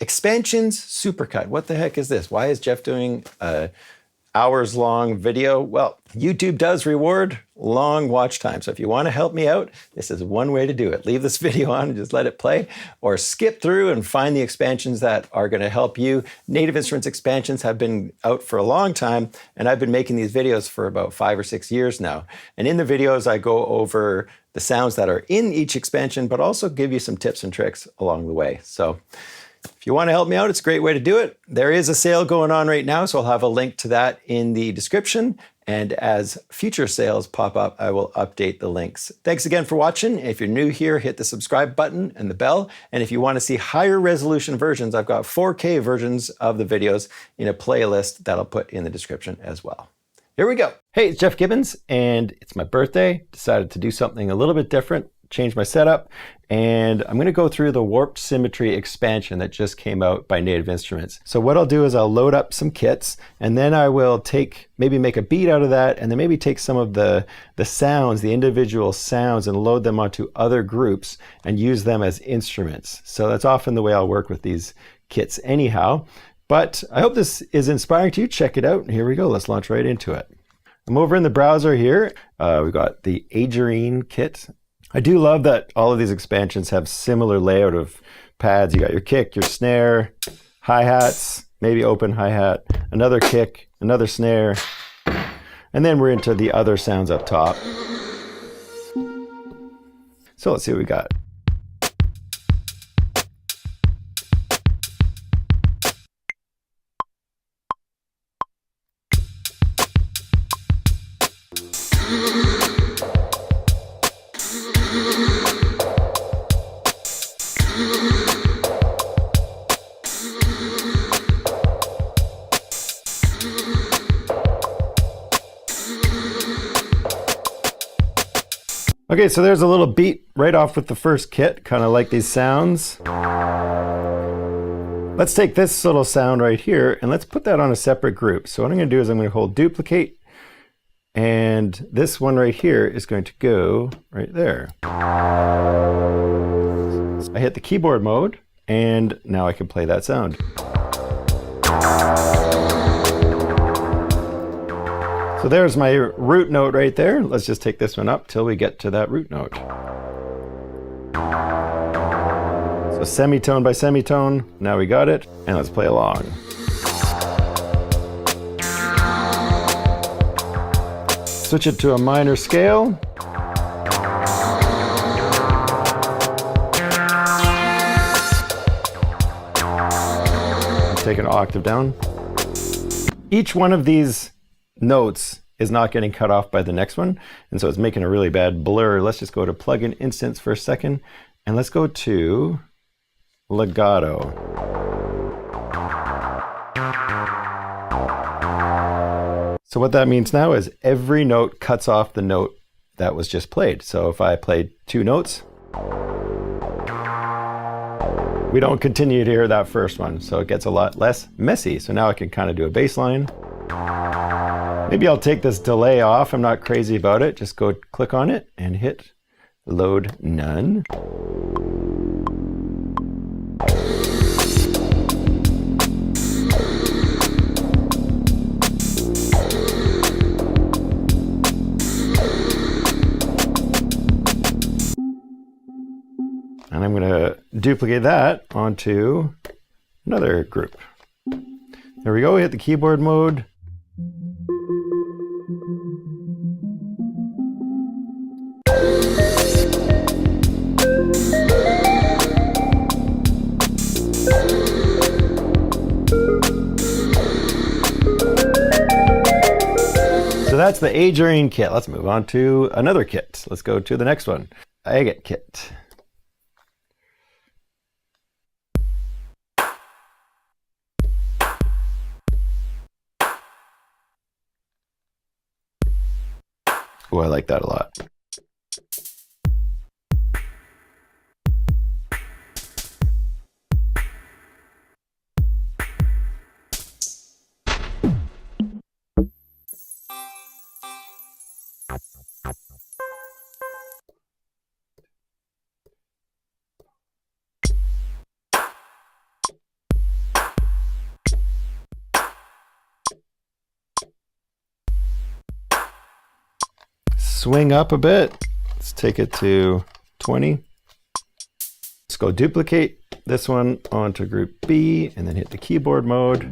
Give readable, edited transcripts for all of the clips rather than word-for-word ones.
Expansions supercut. What the heck is this? Why is Jeff doing a hours-long video? Well, YouTube does reward long watch time. So if you want to help me out, this is one way to do it. Leave this video on and just let it play, or skip through and find the expansions that are going to help you. Native Instruments expansions have been out for a long time, and I've been making these videos for about 5 or 6 years now. And in the videos, I go over the sounds that are in each expansion, but also give you some tips and tricks along the way. So if you want to help me out, it's a great way to do it. There is a sale going on right now, so I'll have a link to that in the description. And as future sales pop up, I will update the links. Thanks again for watching. If you're new here, hit the subscribe button and the bell. And if you want to see higher resolution versions, I've got 4K versions of the videos in a playlist that I'll put in the description as well. Here we go. Hey, it's Jeff Gibbons, and it's my birthday. Decided to do something a little bit different, change my setup, and I'm going to go through the Warped Symmetry expansion that just came out by Native Instruments. So what I'll do is I'll load up some kits, and then I will maybe make a beat out of that, and then maybe take some of the sounds, the individual sounds, and load them onto other groups and use them as instruments. So that's often the way I'll work with these kits anyhow. But I hope this is inspiring to you. Check it out. Here we go. Let's launch right into it. I'm over in the browser here. We've got the Agerine kit. I do love that all of these expansions have similar layout of pads. You got your kick, your snare, hi-hats, maybe open hi-hat, another kick, another snare, and then we're into the other sounds up top. So let's see what we got. Okay, so there's a little beat right off with the first kit, kind of like these sounds. Let's take this little sound right here and let's put that on a separate group. So what I'm going to do is I'm going to hold duplicate, and this one right here is going to go right there. I hit the keyboard mode, and now I can play that sound. So there's my root note right there. Let's just take this one up till we get to that root note. So semitone by semitone, now we got it, and let's play along. Switch it to a minor scale. Take an octave down. Each one of these notes is not getting cut off by the next one, and so it's making a really bad blur. Let's just go to plugin instance for a second, and let's go to legato. So what that means now is every note cuts off the note that was just played. So if I played 2 notes, we don't continue to hear that first one, so it gets a lot less messy. So now I can kind of do a bass line. Maybe I'll take this delay off. I'm not crazy about it. Just go click on it and hit load none. And I'm going to duplicate that onto another group. There we go. Hit the keyboard mode. So that's the Agerine kit. Let's move on to another kit. Let's go to the next one. Agate kit. Oh, I like that a lot. swing up a bit. Let's take it to 20. Let's go duplicate this one onto group B and then hit the keyboard mode.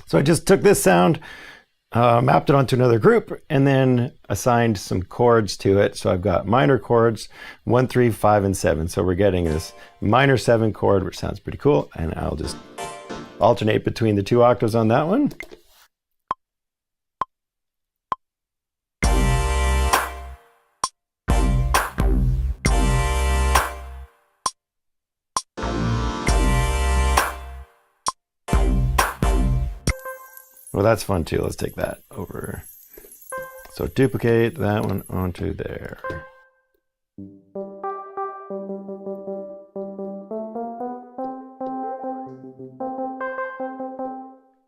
So I just took this sound, mapped it onto another group, and then assigned some chords to it. So I've got minor chords, 1, 3, 5, and 7. So we're getting this minor 7 chord, which sounds pretty cool. And I'll just alternate between the 2 octaves on that one. Well, that's fun too. Let's take that over. So duplicate that one onto there.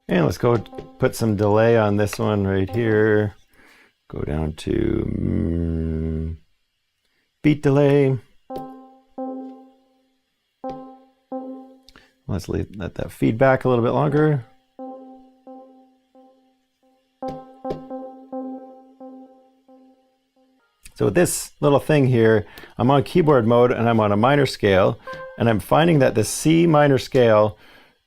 And let's go put some delay on this one right here. Go down to beat delay. Let's let that feedback a little bit longer. So with this little thing here, I'm on keyboard mode and I'm on a minor scale, and I'm finding that the C minor scale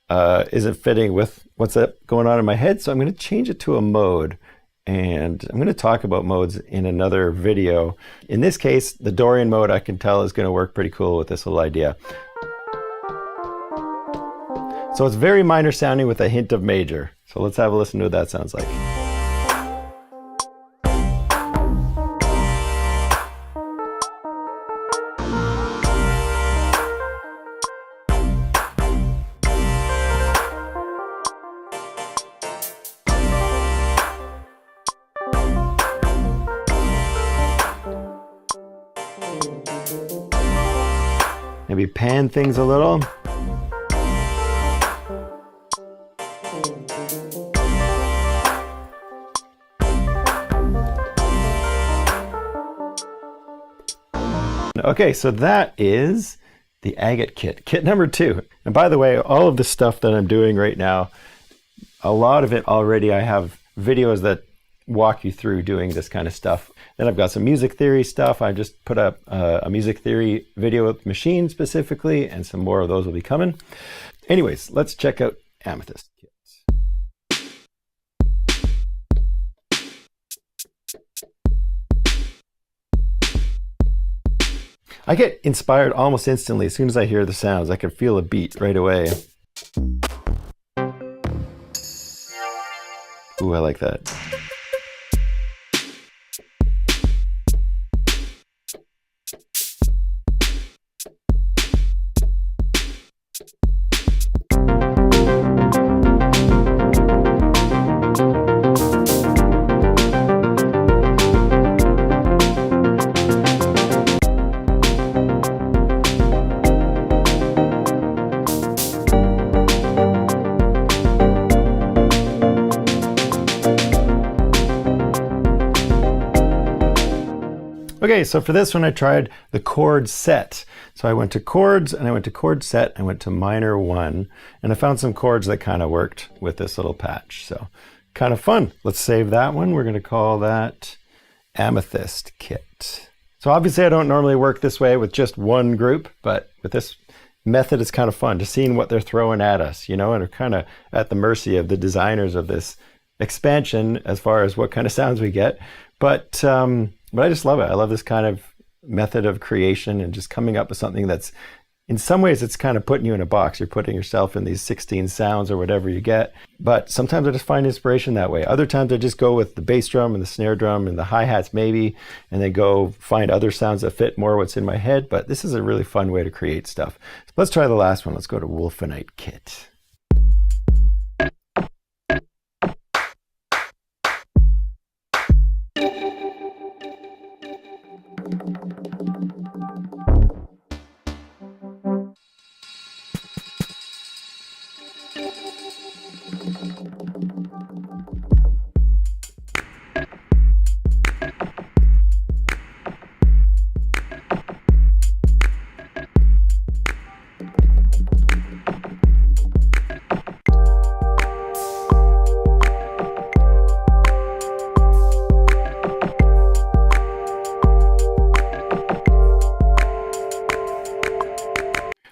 isn't fitting with what's going on in my head. So I'm going to change it to a mode, and I'm going to talk about modes in another video. In this case, the Dorian mode I can tell is going to work pretty cool with this little idea. So it's very minor sounding with a hint of major. So let's have a listen to what that sounds like. Maybe pan things a little. Okay, so that is the agate kit number 2. And by the way, all of the stuff that I'm doing right now, a lot of it already I have videos that walk you through doing this kind of stuff. Then I've got some music theory stuff. I just put up a music theory video with Machine specifically, and some more of those will be coming. Anyways, let's check out Amethyst kits. I get inspired almost instantly as soon as I hear the sounds. I can feel a beat right away. Ooh, I like that. Okay, so for this one I tried the chord set. So I went to chords and I went to chord set, I went to minor 1, and I found some chords that kind of worked with this little patch. So kind of fun. Let's save that one. We're going to call that Amethyst kit. So obviously I don't normally work this way with just one group, but with this method it's kind of fun, just seeing what they're throwing at us, you know, and we're kind of at the mercy of the designers of this expansion as far as what kind of sounds we get. But I just love it. I love this kind of method of creation and just coming up with something that's In some ways, it's kind of putting you in a box. You're putting yourself in these 16 sounds or whatever you get. But sometimes I just find inspiration that way. Other times I just go with the bass drum and the snare drum and the hi-hats maybe, and then go find other sounds that fit more what's in my head. But this is a really fun way to create stuff. So let's try the last one. Let's go to Wolfenite Kit.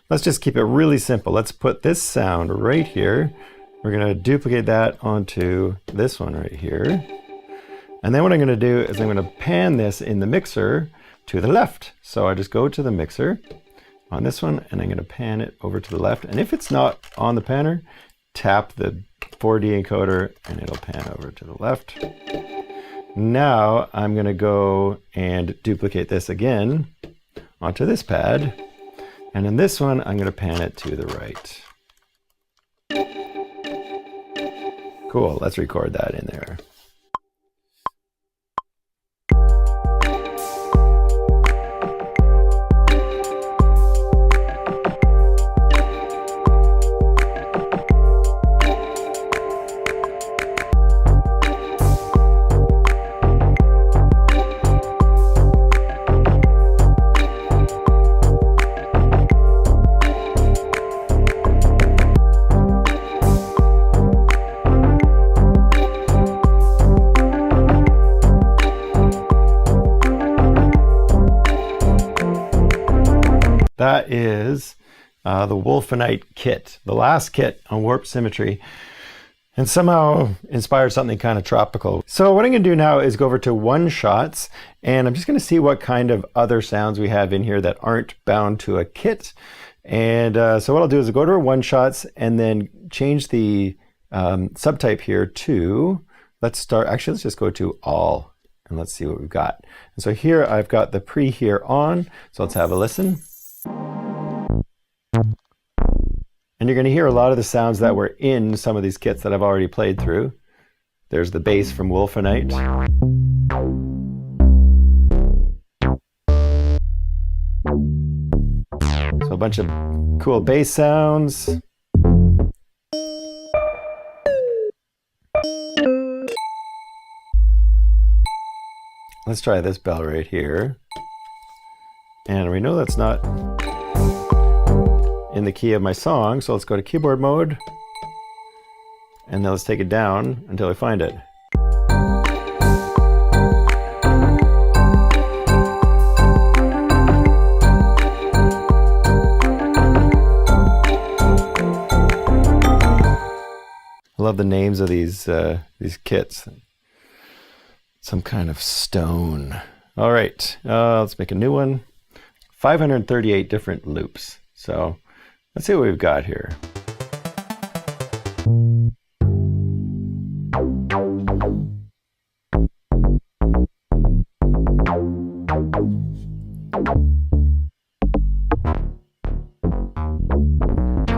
Let's just keep it really simple. Let's put this sound right here. We're going to duplicate that onto this one right here. And then what I'm going to do is I'm going to pan this in the mixer to the left. So I just go to the mixer on this one and I'm going to pan it over to the left. And if it's not on the panner, tap the 4D encoder and it'll pan over to the left. Now I'm going to go and duplicate this again onto this pad. And in this one, I'm going to pan it to the right. Cool, let's record that in there. That is the Wolfenite kit, the last kit on Warp Symmetry, and somehow inspired something kind of tropical. So what I'm going to do now is go over to one shots, and I'm just going to see what kind of other sounds we have in here that aren't bound to a kit. And so what I'll do is I'll go to our one shots and then change the subtype here to, let's just go to all, and let's see what we've got. And so here I've got the pre here on, so let's have a listen. And you're going to hear a lot of the sounds that were in some of these kits that I've already played through. There's the bass from Wolfenite. So a bunch of cool bass sounds. Let's try this bell right here. And we know that's not in the key of my song, so let's go to keyboard mode, and then let's take it down until I find it. I love the names of these kits. Some kind of stone. All right, let's make a new one. 538 different loops. So let's see what we've got here.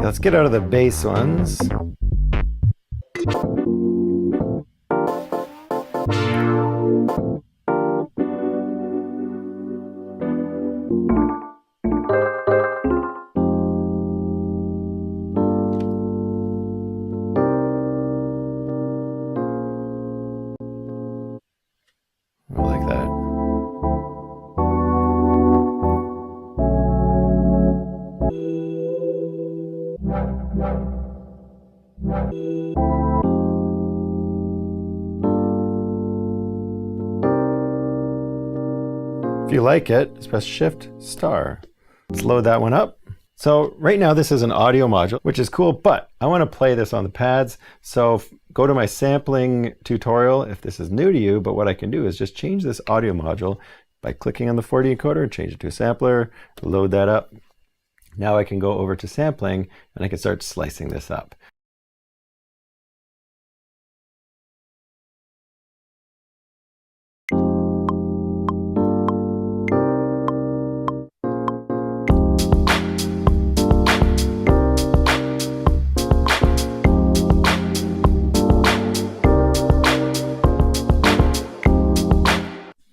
Let's get out of the bass ones. If you like it, just press Shift Star. Let's load that one up. So right now this is an audio module, which is cool, but I want to play this on the pads. So go to my sampling tutorial if this is new to you, but what I can do is just change this audio module by clicking on the 4D encoder, change it to a sampler, load that up. Now I can go over to sampling and I can start slicing this up.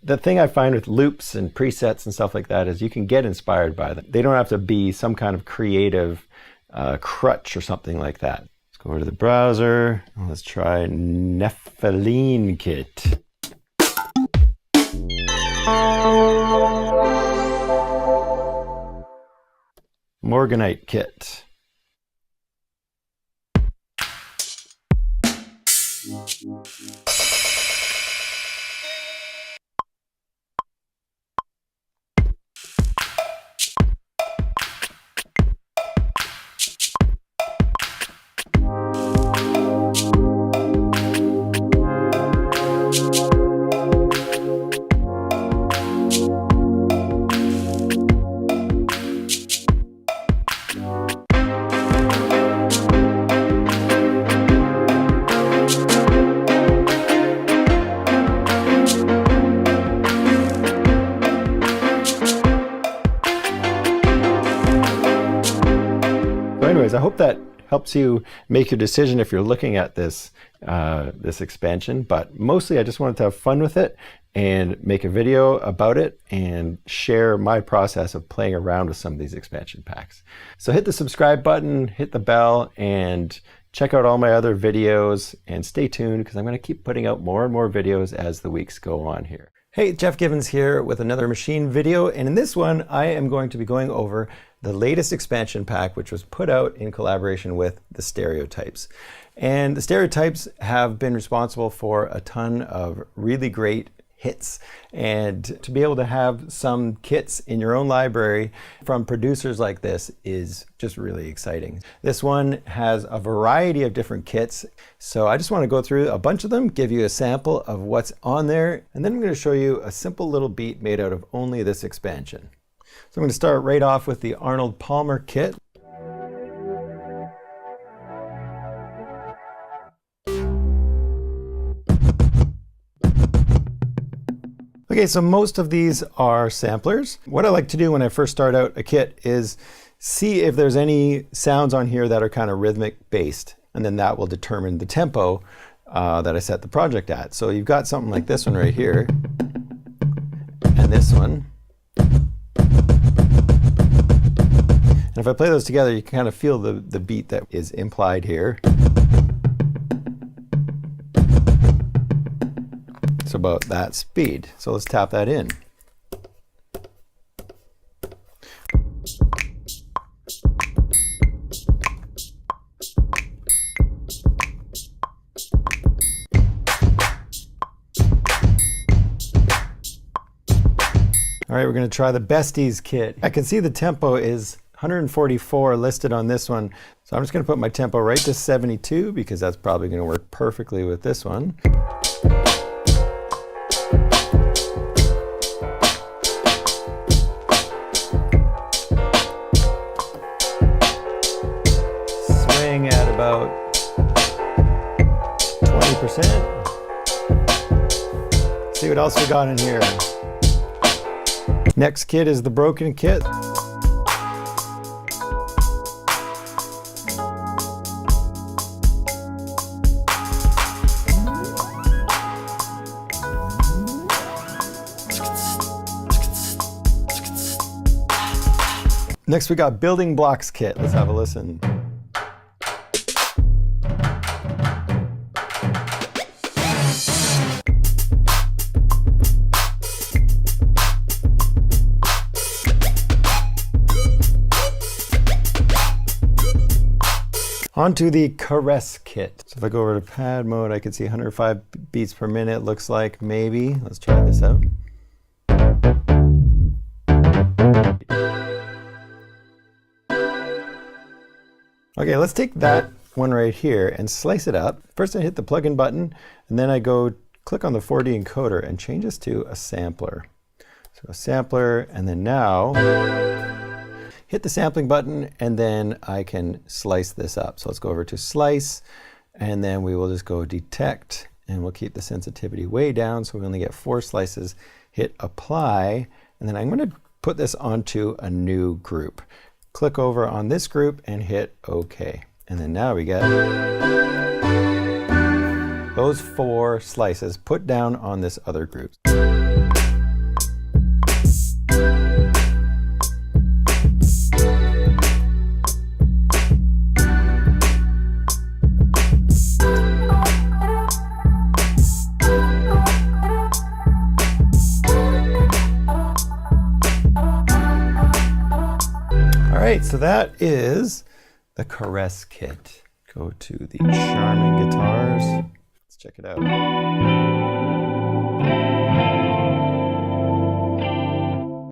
The thing I find with loops and presets and stuff like that is you can get inspired by them. They don't have to be some kind of creative crutch or something like that. Let's go over to the browser. Let's try Nephilim Kit. Morganite Kit. Anyways, I hope that helps you make your decision if you're looking at this this expansion, but mostly I just wanted to have fun with it and make a video about it and share my process of playing around with some of these expansion packs. So hit the subscribe button, hit the bell, and check out all my other videos, and stay tuned because I'm going to keep putting out more and more videos as the weeks go on here. Hey, Jeff Gibbons here with another machine video, and in this one I am going to be going over the latest expansion pack, which was put out in collaboration with the Stereotypes. And the Stereotypes have been responsible for a ton of really great hits, and to be able to have some kits in your own library from producers like this is just really exciting. This one has a variety of different kits, so I just want to go through a bunch of them, give you a sample of what's on there, and then I'm going to show you a simple little beat made out of only this expansion. So I'm going to start right off with the Arnold Palmer kit. Okay, so most of these are samplers. What I like to do when I first start out a kit is see if there's any sounds on here that are kind of rhythmic based, and then that will determine the tempo that I set the project at. So you've got something like this one right here, and this one. And if I play those together, you can kind of feel the beat that is implied here. It's about that speed. So let's tap that in. All right, we're going to try the Besties kit. I can see the tempo is 144 listed on this one. So I'm just going to put my tempo right to 72 because that's probably going to work perfectly with this one. Swing at about 20%. See what else we got in here. Next kit is the Broken kit. Next we got Building Blocks kit. Let's have a listen. Onto the Caress kit. So if I go over to pad mode, I can see 105 beats per minute, looks like, maybe. Let's try this out. Okay, let's take that one right here and slice it up. First I hit the plugin button, and then I go click on the 4D encoder and change this to a sampler. So a sampler, and then now, hit the sampling button, and then I can slice this up. So let's go over to slice, and then we will just go detect, and we'll keep the sensitivity way down so we only get 4 slices. Hit apply, and then I'm going to put this onto a new group. Click over on this group and hit OK. And then now we get those 4 slices put down on this other group. All right, so that is the Caress kit. Go to the Charming Guitars. Let's check it out.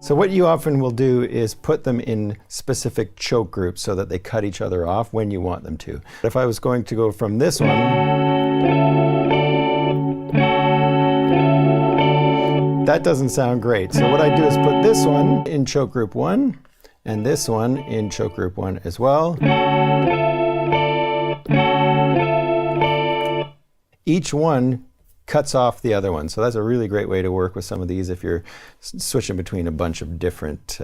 So what you often will do is put them in specific choke groups so that they cut each other off when you want them to. If I was going to go from this one, that doesn't sound great. So what I do is put this one in choke group 1, and this one in choke group 1 as well. Each one cuts off the other one. So that's a really great way to work with some of these if you're switching between a bunch of different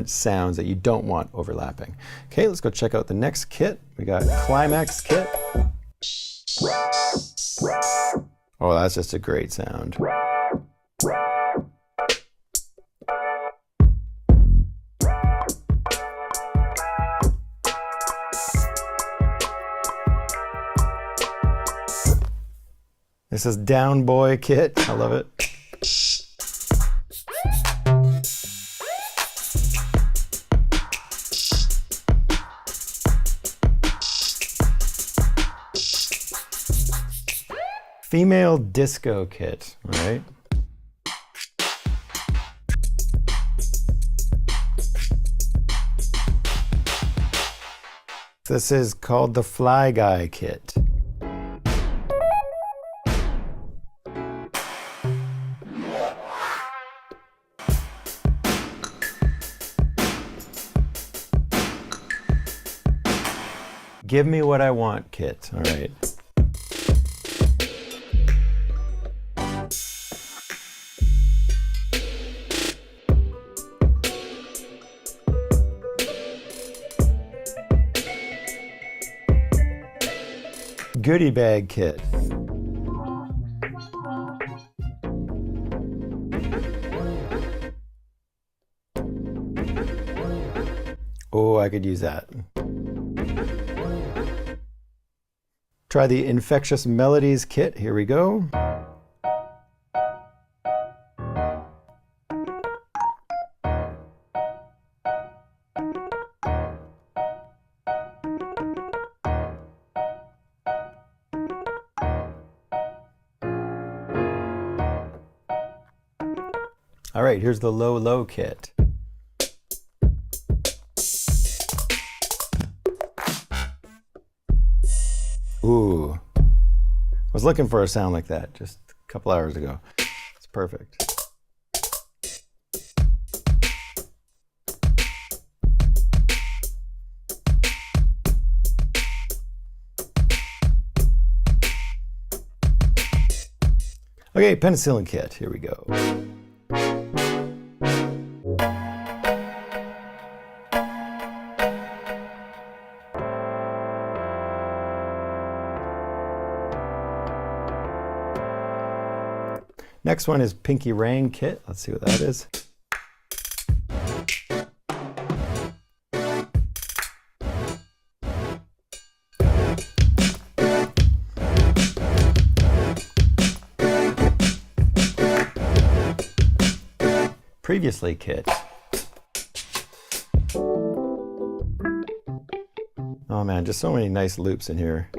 sounds that you don't want overlapping. Okay, let's go check out the next kit. We got Climax kit. Oh, that's just a great sound. This is Down Boy kit. I love it. Female disco kit, all right? This is called the Fly Guy kit. Give me what I want kit, all right. Goodie bag kit. Oh, I could use that. Try the Infectious Melodies kit. Here we go. All right, here's the Low Low kit. Ooh, I was looking for a sound like that just a couple hours ago. It's perfect. Okay, penicillin kit, here we go. Next one is Pinky Rain kit. Let's see what that is. Previously kit. Oh man, just so many nice loops in here.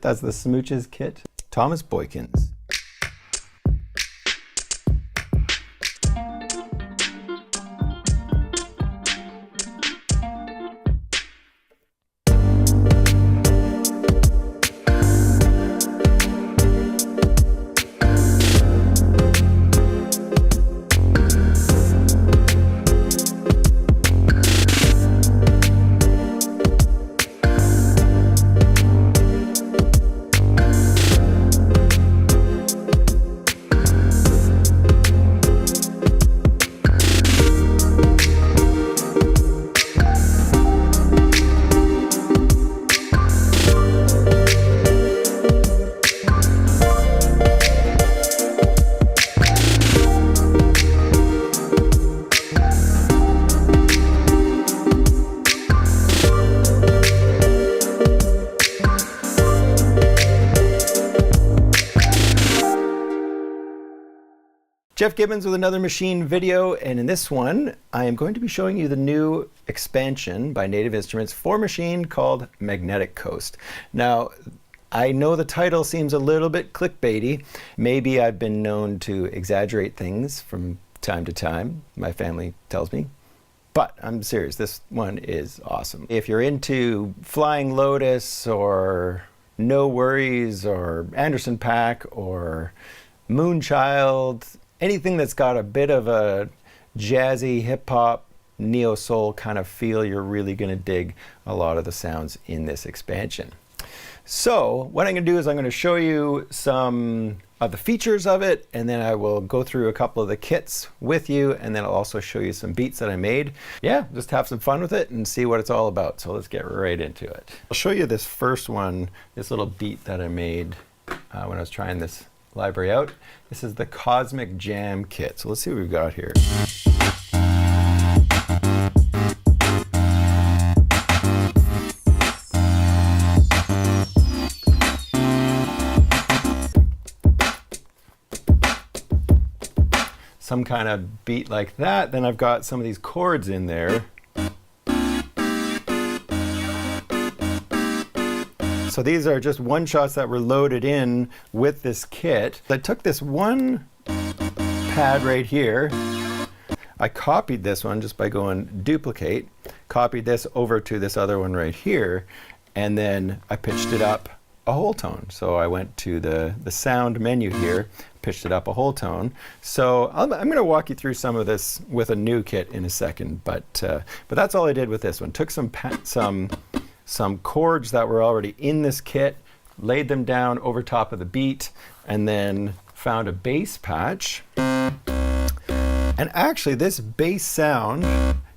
That's the Smooches kit. Thomas Boykins. Jeff Gibbons with another machine video, and in this one I am going to be showing you the new expansion by Native Instruments for machine called Magnetic Coast. Now, I know the title seems a little bit clickbaity. Maybe I've been known to exaggerate things from time to time, my family tells me. But I'm serious, this one is awesome. If you're into Flying Lotus or No Worries or Anderson .Paak or Moonchild, anything that's got a bit of a jazzy, hip-hop, neo-soul kind of feel, you're really going to dig a lot of the sounds in this expansion. So what I'm going to do is I'm going to show you some of the features of it, and then I will go through a couple of the kits with you, and then I'll also show you some beats that I made. Yeah, just have some fun with it and see what it's all about. So let's get right into it. I'll show you this first one, this little beat that I made when I was trying this library out. This is the Cosmic Jam kit. So let's see what we've got here. Some kind of beat like that. Then I've got some of these chords in there. So these are just one-shots that were loaded in with this kit. I took this one pad right here. I copied this one just by going duplicate, copied this over to this other one right here, and then I pitched it up a whole tone. So I went to the sound menu here, pitched it up a whole tone. So I'm going to walk you through some of this with a new kit in a second, but that's all I did with this one. Took some chords that were already in this kit, laid them down over top of the beat, and then found a bass patch. And actually this bass sound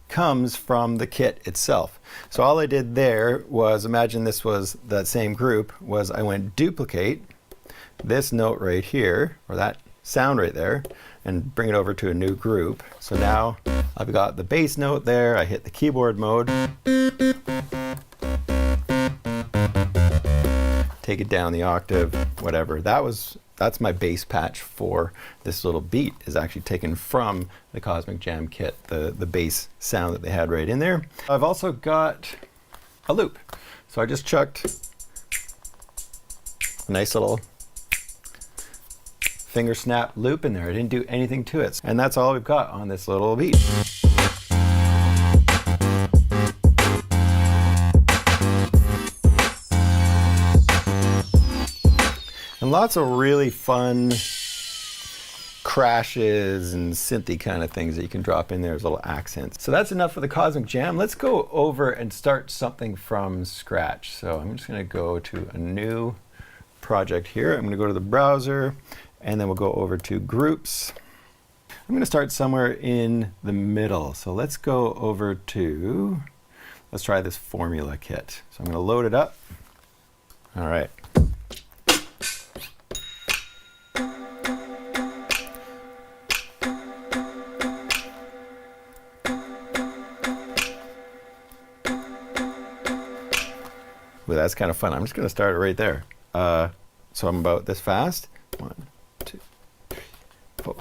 comes from the kit itself. So all I did there was, imagine this was that same group, was I went duplicate this note right here, or that sound right there, and bring it over to a new group. So now I've got the bass note there, I hit the keyboard mode, take it down the octave, whatever. That's my bass patch for this little beat, is actually taken from the Cosmic Jam kit, the bass sound that they had right in there. I've also got a loop. So I just chucked a nice little finger snap loop in there. I didn't do anything to it. And that's all we've got on this little beat. And lots of really fun crashes and synthy kind of things that you can drop in there as little accents. So that's enough for the Cosmic Jam. Let's go over and start something from scratch. So I'm just going to go to a new project here. I'm going to go to the browser, and then we'll go over to groups. I'm going to start somewhere in the middle. So let's go over to, let's try this formula kit. So I'm going to load it up. All right. Well, that's kind of fun. I'm just going to start it right there. So I'm about this fast. 1, 2, 3, 4.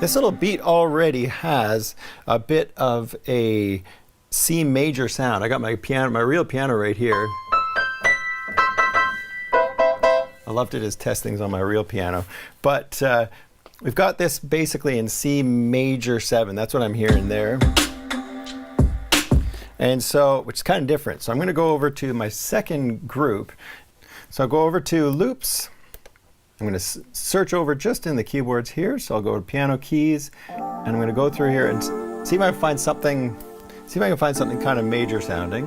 This little beat already has a bit of a C major sound. I got my piano, my real piano right here. I love to just test things on my real piano. But we've got this basically in C major 7. That's what I'm hearing there. And so, which is kind of different. So I'm going to go over to my second group. So I'll go over to loops. I'm going to search over just in the keyboards here. So I'll go to piano keys, and I'm going to go through here and see if I can find something. See if I can find something kind of major sounding.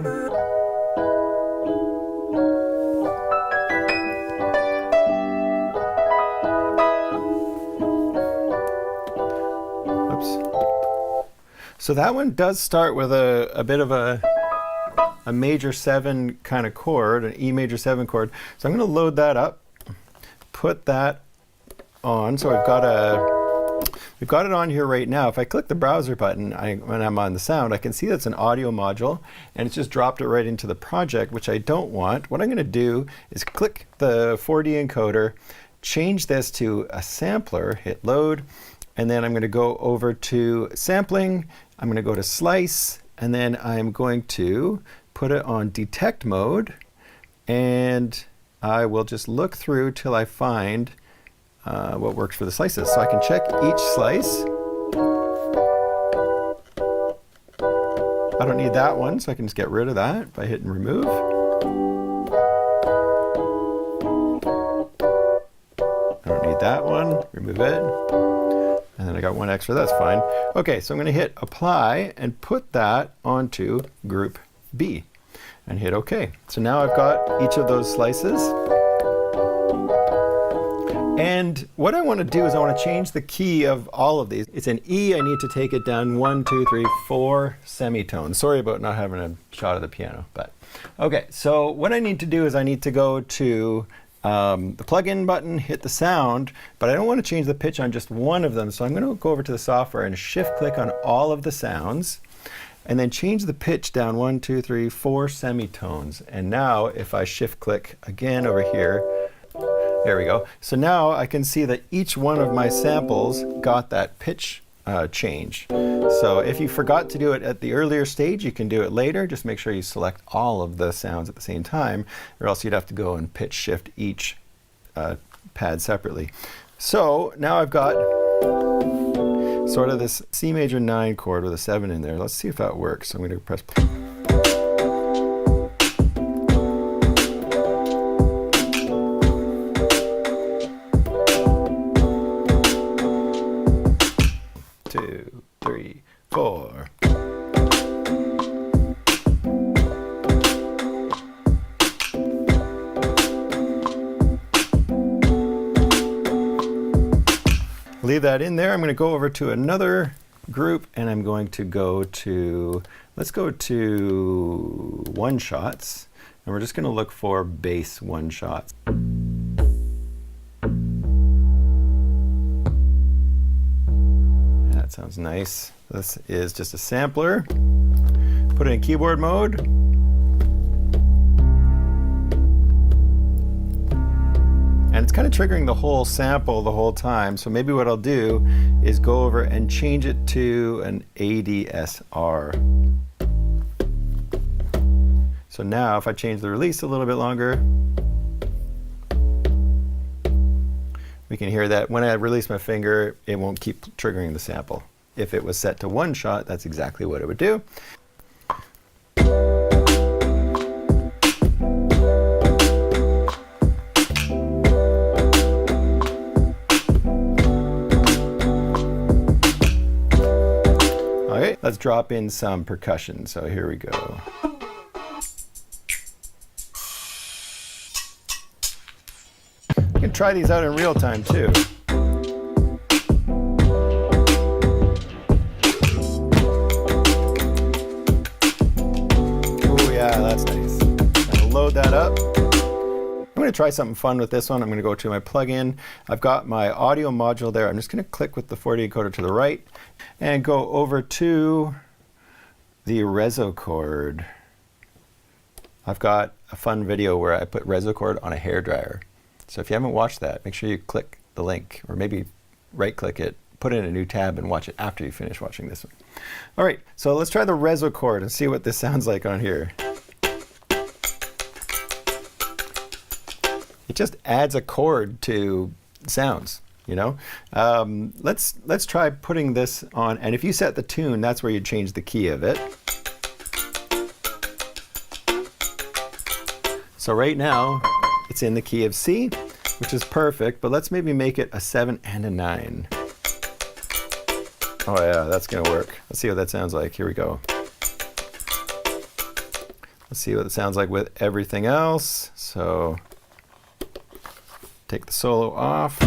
Oops. So that one does start with a bit of a major 7 kind of chord, an E major 7 chord. So I'm going to load that up, put that on. So we've got it on here right now. If I click the browser button when I'm on the sound, I can see that's an audio module, and it's just dropped it right into the project, which I don't want. What I'm going to do is click the 4D encoder, change this to a sampler, hit load, and then I'm going to go over to sampling. I'm going to go to slice, and then I'm going to put it on detect mode, and I will just look through till I find what works for the slices. So I can check each slice. I don't need that one, so I can just get rid of that by hitting remove. I don't need that one, remove it. And then I got one extra, that's fine. Okay, so I'm going to hit apply and put that onto group B and hit OK. So now I've got each of those slices. And what I want to do is I want to change the key of all of these. It's an E. I need to take it down 1, 2, 3, 4 semitones. Sorry about not having a shot of the piano, but okay. So what I need to do is I need to go to the plug-in button, hit the sound, but I don't want to change the pitch on just one of them. So I'm going to go over to the software and shift-click on all of the sounds, and then change the pitch down 1, 2, 3, 4 semitones. And now if I shift-click again over here, there we go. So now I can see that each one of my samples got that pitch change. So if you forgot to do it at the earlier stage, you can do it later. Just make sure you select all of the sounds at the same time, or else you'd have to go and pitch shift each pad separately. So now I've got sort of this C major 9 chord with a 7 in there. Let's see if that works. I'm going to press play. 2, 3, 4. Leave that in there. I'm going to go over to another group, and I'm going to go to, let's go to one shots, and we're just going to look for bass one shots. That sounds nice. This is just a sampler. Put it in keyboard mode. And it's kind of triggering the whole sample the whole time. So maybe what I'll do is go over and change it to an ADSR. So now if I change the release a little bit longer, we can hear that when I release my finger, it won't keep triggering the sample. If it was set to one shot, that's exactly what it would do. Okay, let's drop in some percussion. So here we go. You can try these out in real time too. Oh yeah, that's nice. I'll load that up. I'm going to try something fun with this one. I'm going to go to my plugin. I've got my audio module there. I'm just going to click with the 4D encoder to the right and go over to the reso chord. I've got a fun video where I put reso chord on a hairdryer. So if you haven't watched that, make sure you click the link, or maybe right-click it, put in a new tab and watch it after you finish watching this one. All right, so let's try the reso chord and see what this sounds like on here. It just adds a chord to sounds, you know? Let's try putting this on, and if you set the tune, that's where you change the key of it. So right now, it's in the key of C, which is perfect, but let's maybe make it a 7 and a 9. Oh yeah, that's gonna work. Let's see what that sounds like. Here we go. Let's see what it sounds like with everything else. So take the solo off.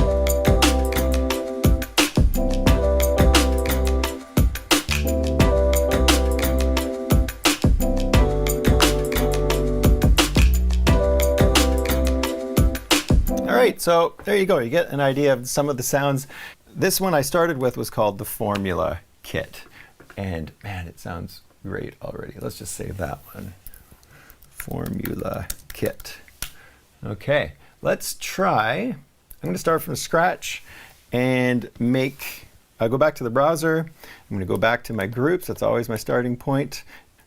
All right, so there you go. You get an idea of some of the sounds. This one I started with was called the Formula Kit. And man, it sounds great already. Let's just save that one. Formula Kit. Okay, let's try. I'm going to start from scratch and I'll go back to the browser. I'm going to go back to my groups. That's always my starting point.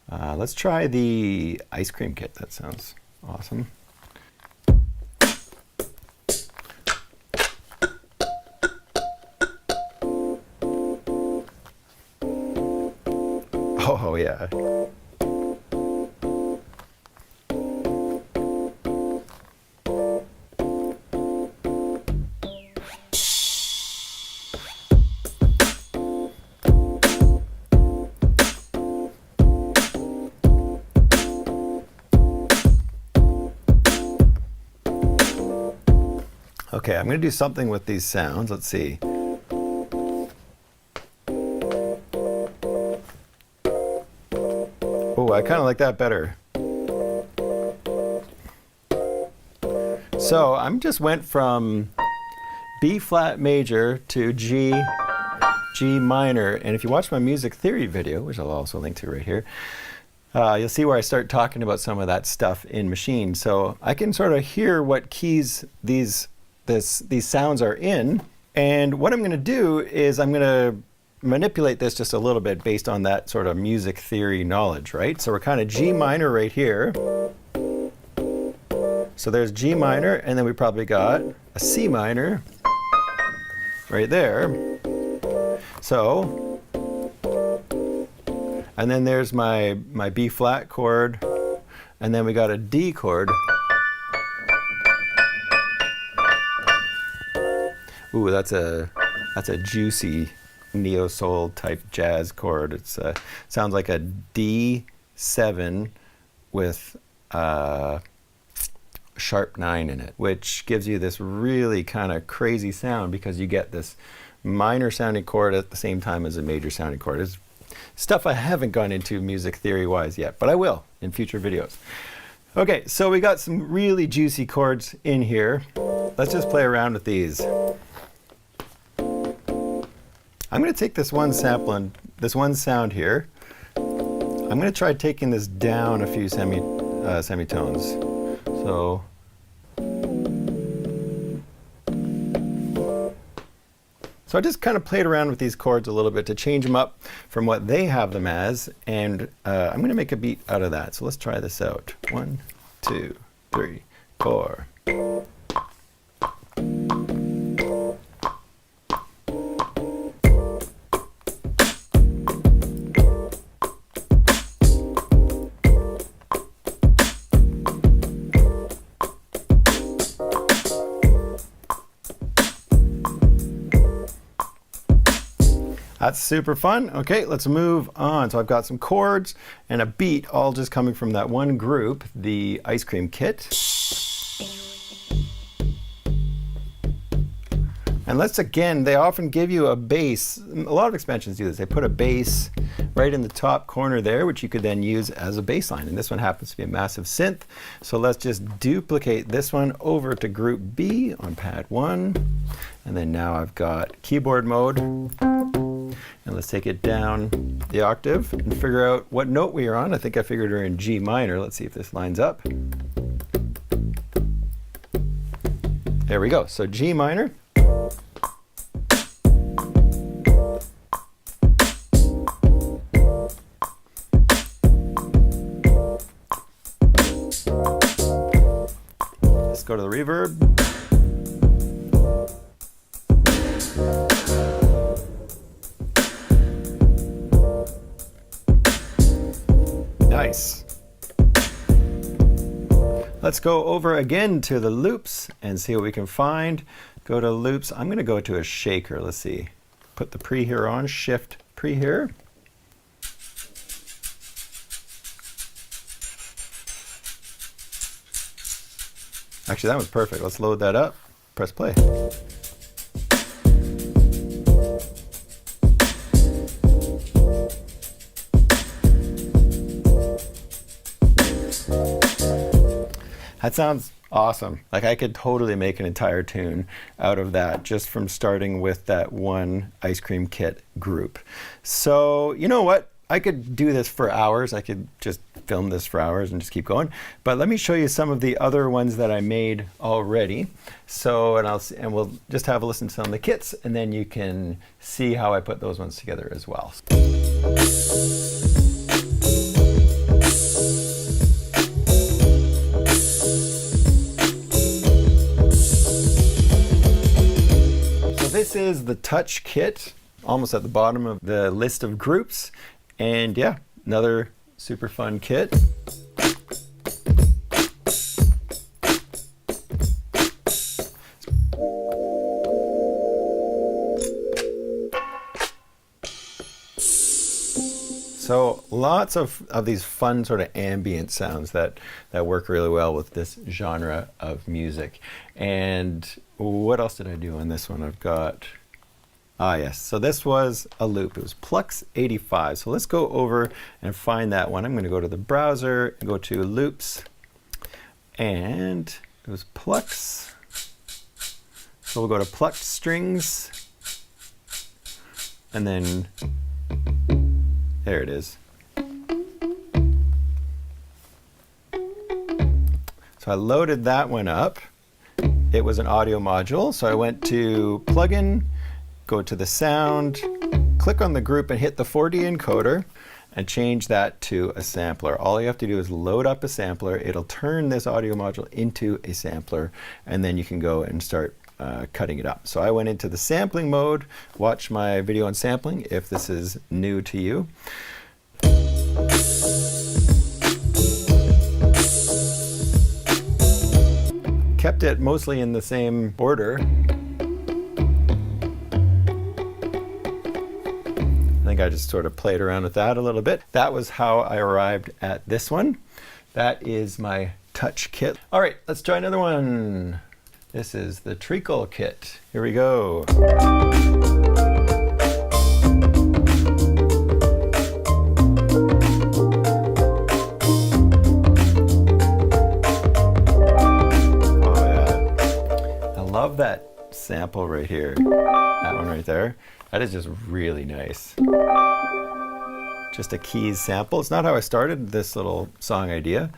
Let's try the Ice Cream Kit. That sounds awesome. Oh yeah. Okay, I'm going to do something with these sounds. Let's see. Oh, I kind of like that better. So I just went from B flat major to G minor. And if you watch my music theory video, which I'll also link to right here, you'll see where I start talking about some of that stuff in Machine. So I can sort of hear what keys these sounds are in. And what I'm going to do is I'm going to manipulate this just a little bit based on that sort of music theory knowledge, right? So we're kind of G minor right here. So there's G minor, and then we probably got a C minor right there. So, and then there's my B flat chord, and then we got a D chord. Ooh, that's a juicy neo soul type jazz chord. It's sounds like a D7 with sharp 9 in it, which gives you this really kind of crazy sound because you get this minor sounding chord at the same time as a major sounding chord. It's stuff I haven't gone into music theory wise yet, but I will in future videos. Okay, so we got some really juicy chords in here. Let's just play around with these. I'm going to take this one sample and this one sound here. I'm going to try taking this down a few semitones. So I just kind of played around with these chords a little bit to change them up from what they have them as, and I'm going to make a beat out of that. So let's try this out. 1, 2, 3, 4. That's super fun. Okay, let's move on. So I've got some chords and a beat all just coming from that one group, the Ice Cream Kit. And let's again, they often give you a bass. A lot of expansions do this. They put a bass right in the top corner there, which you could then use as a bass line. And this one happens to be a massive synth. So let's just duplicate this one over to group B on pad 1. And then now I've got keyboard mode. And let's take it down the octave and figure out what note we are on. I think I figured we're in G minor. Let's see if this lines up. There we go. So G minor. go to the reverb. Nice. Let's go over again to the loops and see what we can find. Go to loops. I'm going to go to a shaker. Let's see. Put the pre here on, shift pre here. Actually, that was perfect. Let's load that up. Press play. That sounds awesome. Like I could totally make an entire tune out of that just from starting with that one ice cream kit group. So you know what? I could do this for hours. I could just film this for hours and just keep going. But let me show you some of the other ones that I made already. So, and we'll just have a listen to some of the kits, and then you can see how I put those ones together as well. This is the Touch kit, almost at the bottom of the list of groups. And yeah, another super fun kit. So lots of these fun sort of ambient sounds that work really well with this genre of music. And what else did I do on this one? I've got, yes, so this was a loop. It was Plux 85. So let's go over and find that one. I'm going to go to the browser and go to loops. And it was Plux. So we'll go to Plux strings. And then there it is. So I loaded that one up. It was an audio module. So I went to plugin, go to the sound, click on the group and hit the 4D encoder and change that to a sampler. All you have to do is load up a sampler. It'll turn this audio module into a sampler, and then you can go and start cutting it up. So I went into the sampling mode. Watch my video on sampling if this is new to you. Kept it mostly in the same order. I think I just sort of played around with that a little bit. That was how I arrived at this one. That is my Touch kit. All right, let's try another one. This is the Treacle kit. Here we go. Oh yeah. I love that sample right here. That one right there. That is just really nice. Just a keys sample. It's not how I started this little song idea.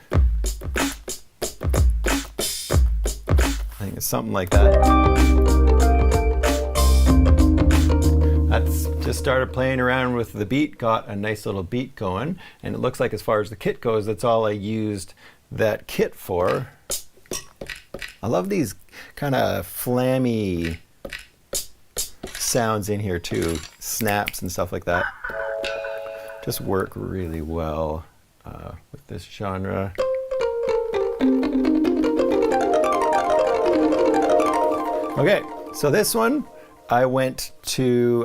I think it's something like that. That's just started playing around with the beat, got a nice little beat going, and it looks like as far as the kit goes, that's all I used that kit for. I love these kind of flammy sounds in here too, snaps and stuff like that. Just work really well with this genre. Okay, so this one, I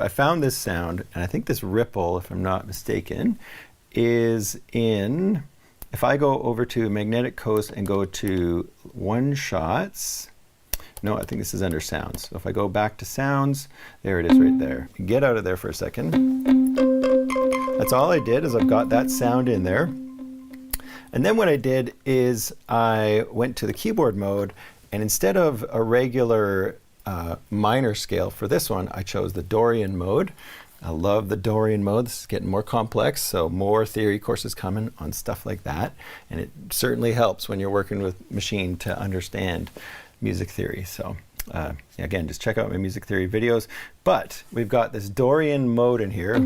found this sound, and I think this ripple, if I'm not mistaken, is in, if I go over to Magnetic Coast and go to One Shots, no, I think this is under sounds. So if I go back to sounds, there it is right there. Get out of there for a second. That's all I did, is I've got that sound in there. And then what I did is I went to the keyboard mode, and instead of a regular minor scale for this one, I chose the Dorian mode. I love the Dorian mode. This is getting more complex, so more theory courses coming on stuff like that. And it certainly helps when you're working with machine to understand music theory. So again, just check out my music theory videos. But we've got this Dorian mode in here.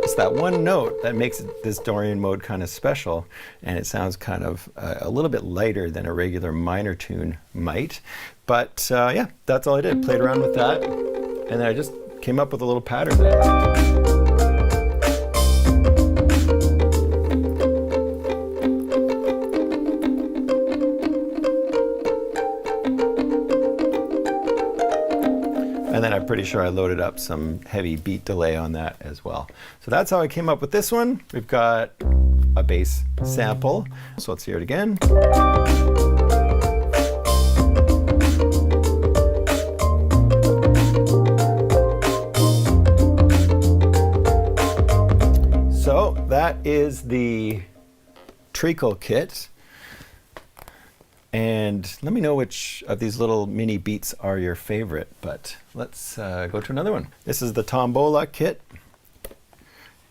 This that one note that makes this Dorian mode kind of special, and it sounds kind of a little bit lighter than a regular minor tune might. But yeah, that's all I did. Played around with that, and then I just came up with a little pattern there. And then I'm pretty sure I loaded up some heavy beat delay on that as well. So that's how I came up with this one. We've got a bass sample. So let's hear it again. So that is the treacle kit. And let me know which of these little mini beats are your favorite, but let's go to another one. This is the Tombola kit.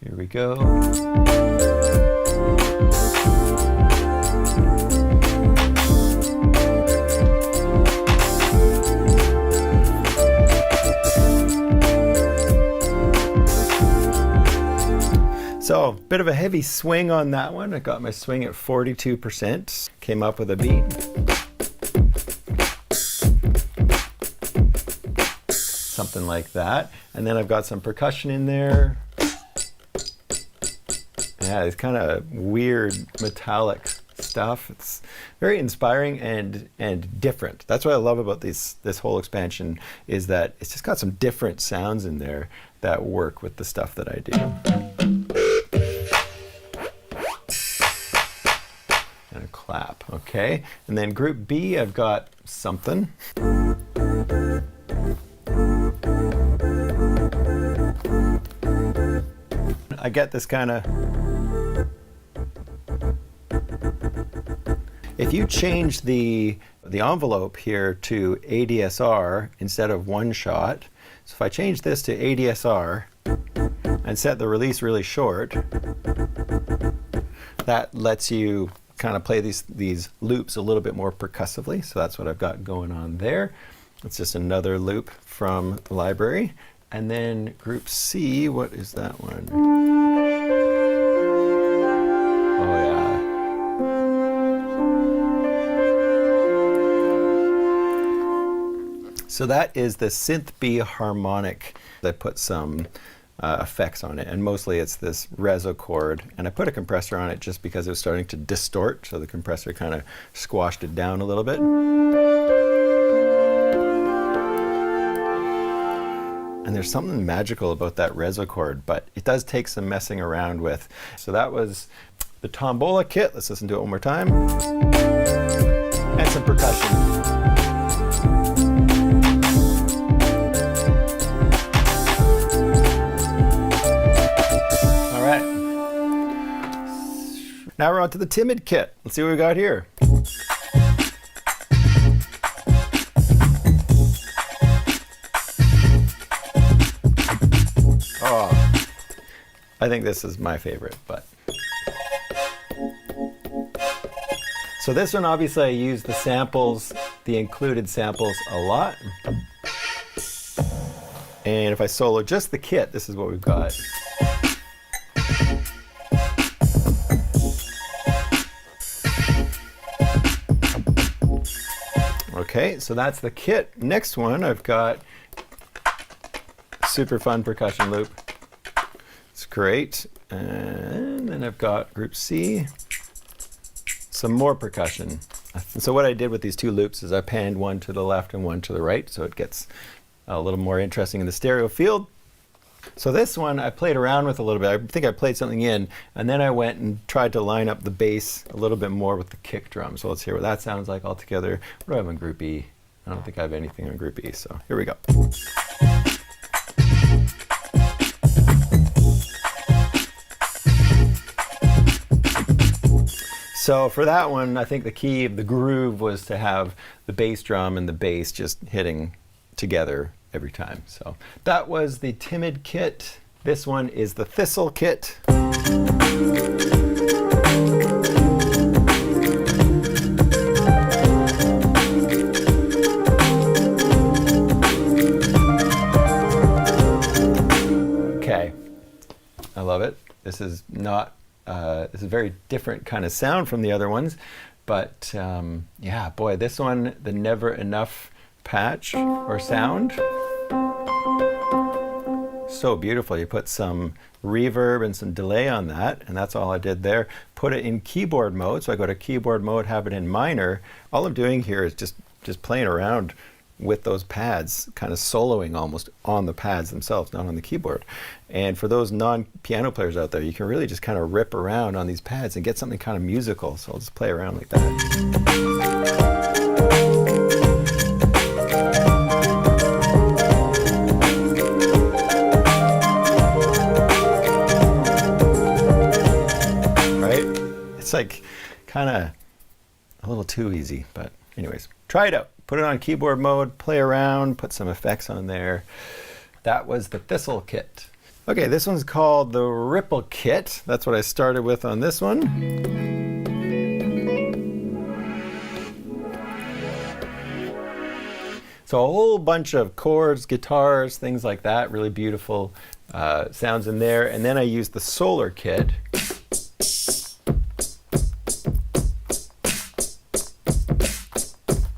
Here we go. So, bit of a heavy swing on that one. I got my swing at 42%. Came up with a beat. Something like that. And then I've got some percussion in there. Yeah, it's kind of weird metallic stuff. It's very inspiring and different. That's what I love about this whole expansion, is that it's just got some different sounds in there that work with the stuff that I do. And a clap, okay? And then group B, I've got something. I get this kind of... If you change the envelope here to ADSR instead of one shot, so if I change this to ADSR and set the release really short, that lets you kind of play these loops a little bit more percussively. So that's what I've got going on there. It's just another loop from the library. And then group C, what is that one? Oh yeah. So that is the synth B harmonic. I put some effects on it, and mostly it's this reso chord, and I put a compressor on it just because it was starting to distort, so the compressor kind of squashed it down a little bit. And there's something magical about that reso chord, but it does take some messing around with. So that was the Tombola kit. Let's listen to it one more time. And some percussion. Now we're on to the Timid kit. Let's see what we got here. Oh, I think this is my favorite, but. So this one, obviously I use the samples, the included samples a lot. And if I solo just the kit, this is what we've got. Okay, so that's the kit. Next one, I've got super fun percussion loop. It's great. And then I've got group C, some more percussion. So what I did with these two loops is I panned one to the left and one to the right, so it gets a little more interesting in the stereo field. So this one I played around with a little bit. I think I played something in, and then I went and tried to line up the bass a little bit more with the kick drum. So let's hear what that sounds like all together. What do I have on group E? I don't think I have anything on group E, so here we go. So for that one, I think the key of the groove was to have the bass drum and the bass just hitting together every time. So that was the Timid kit. This one is the Thistle kit. Okay. I love it. This is not, this is a very different kind of sound from the other ones. But yeah, boy, this one, the Never Enough patch or sound, so beautiful. You put some reverb and some delay on that, and that's all I did there. Put it in keyboard mode, so I go to keyboard mode, have it in minor. All I'm doing here is just playing around with those pads, kind of soloing almost on the pads themselves, not on the keyboard. And for those non-piano players out there, you can really just kind of rip around on these pads and get something kind of musical. So I'll just play around like that. It's like kind of a little too easy, but anyways, try it out. Put it on keyboard mode, play around, put some effects on there. That was the Thistle kit. Okay, this one's called the Ripple kit. That's what I started with on this one. So a whole bunch of chords, guitars, things like that, really beautiful sounds in there. And then I used the Solar kit.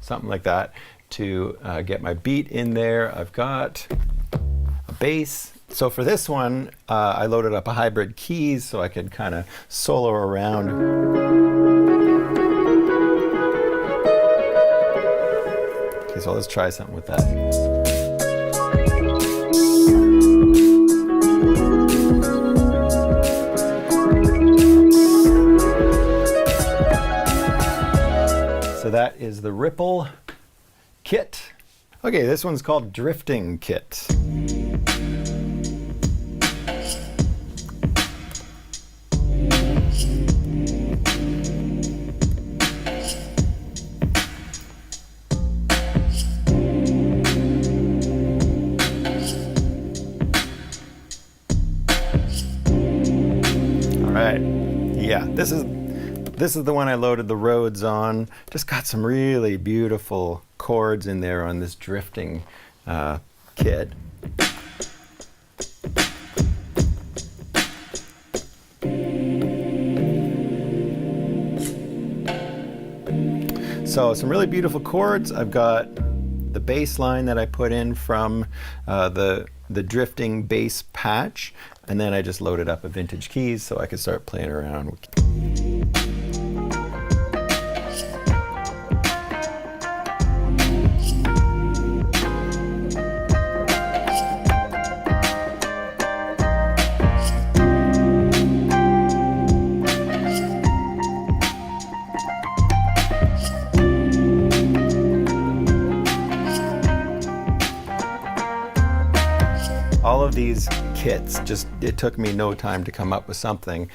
Something like that to get my beat in there. I've got a bass. So for this one, I loaded up a hybrid keys so I could kind of solo around. Okay, so let's try something with that. So that is the Ripple kit. Okay, this one's called Drifting kit. All right, yeah, this is the one I loaded the Rhodes on. Just got some really beautiful chords in there on this Drifting kit. So some really beautiful chords. I've got the bass line that I put in from the Drifting bass patch, and then I just loaded up a vintage keys so I could start playing around with. All of these kits, it took me no time to come up with something.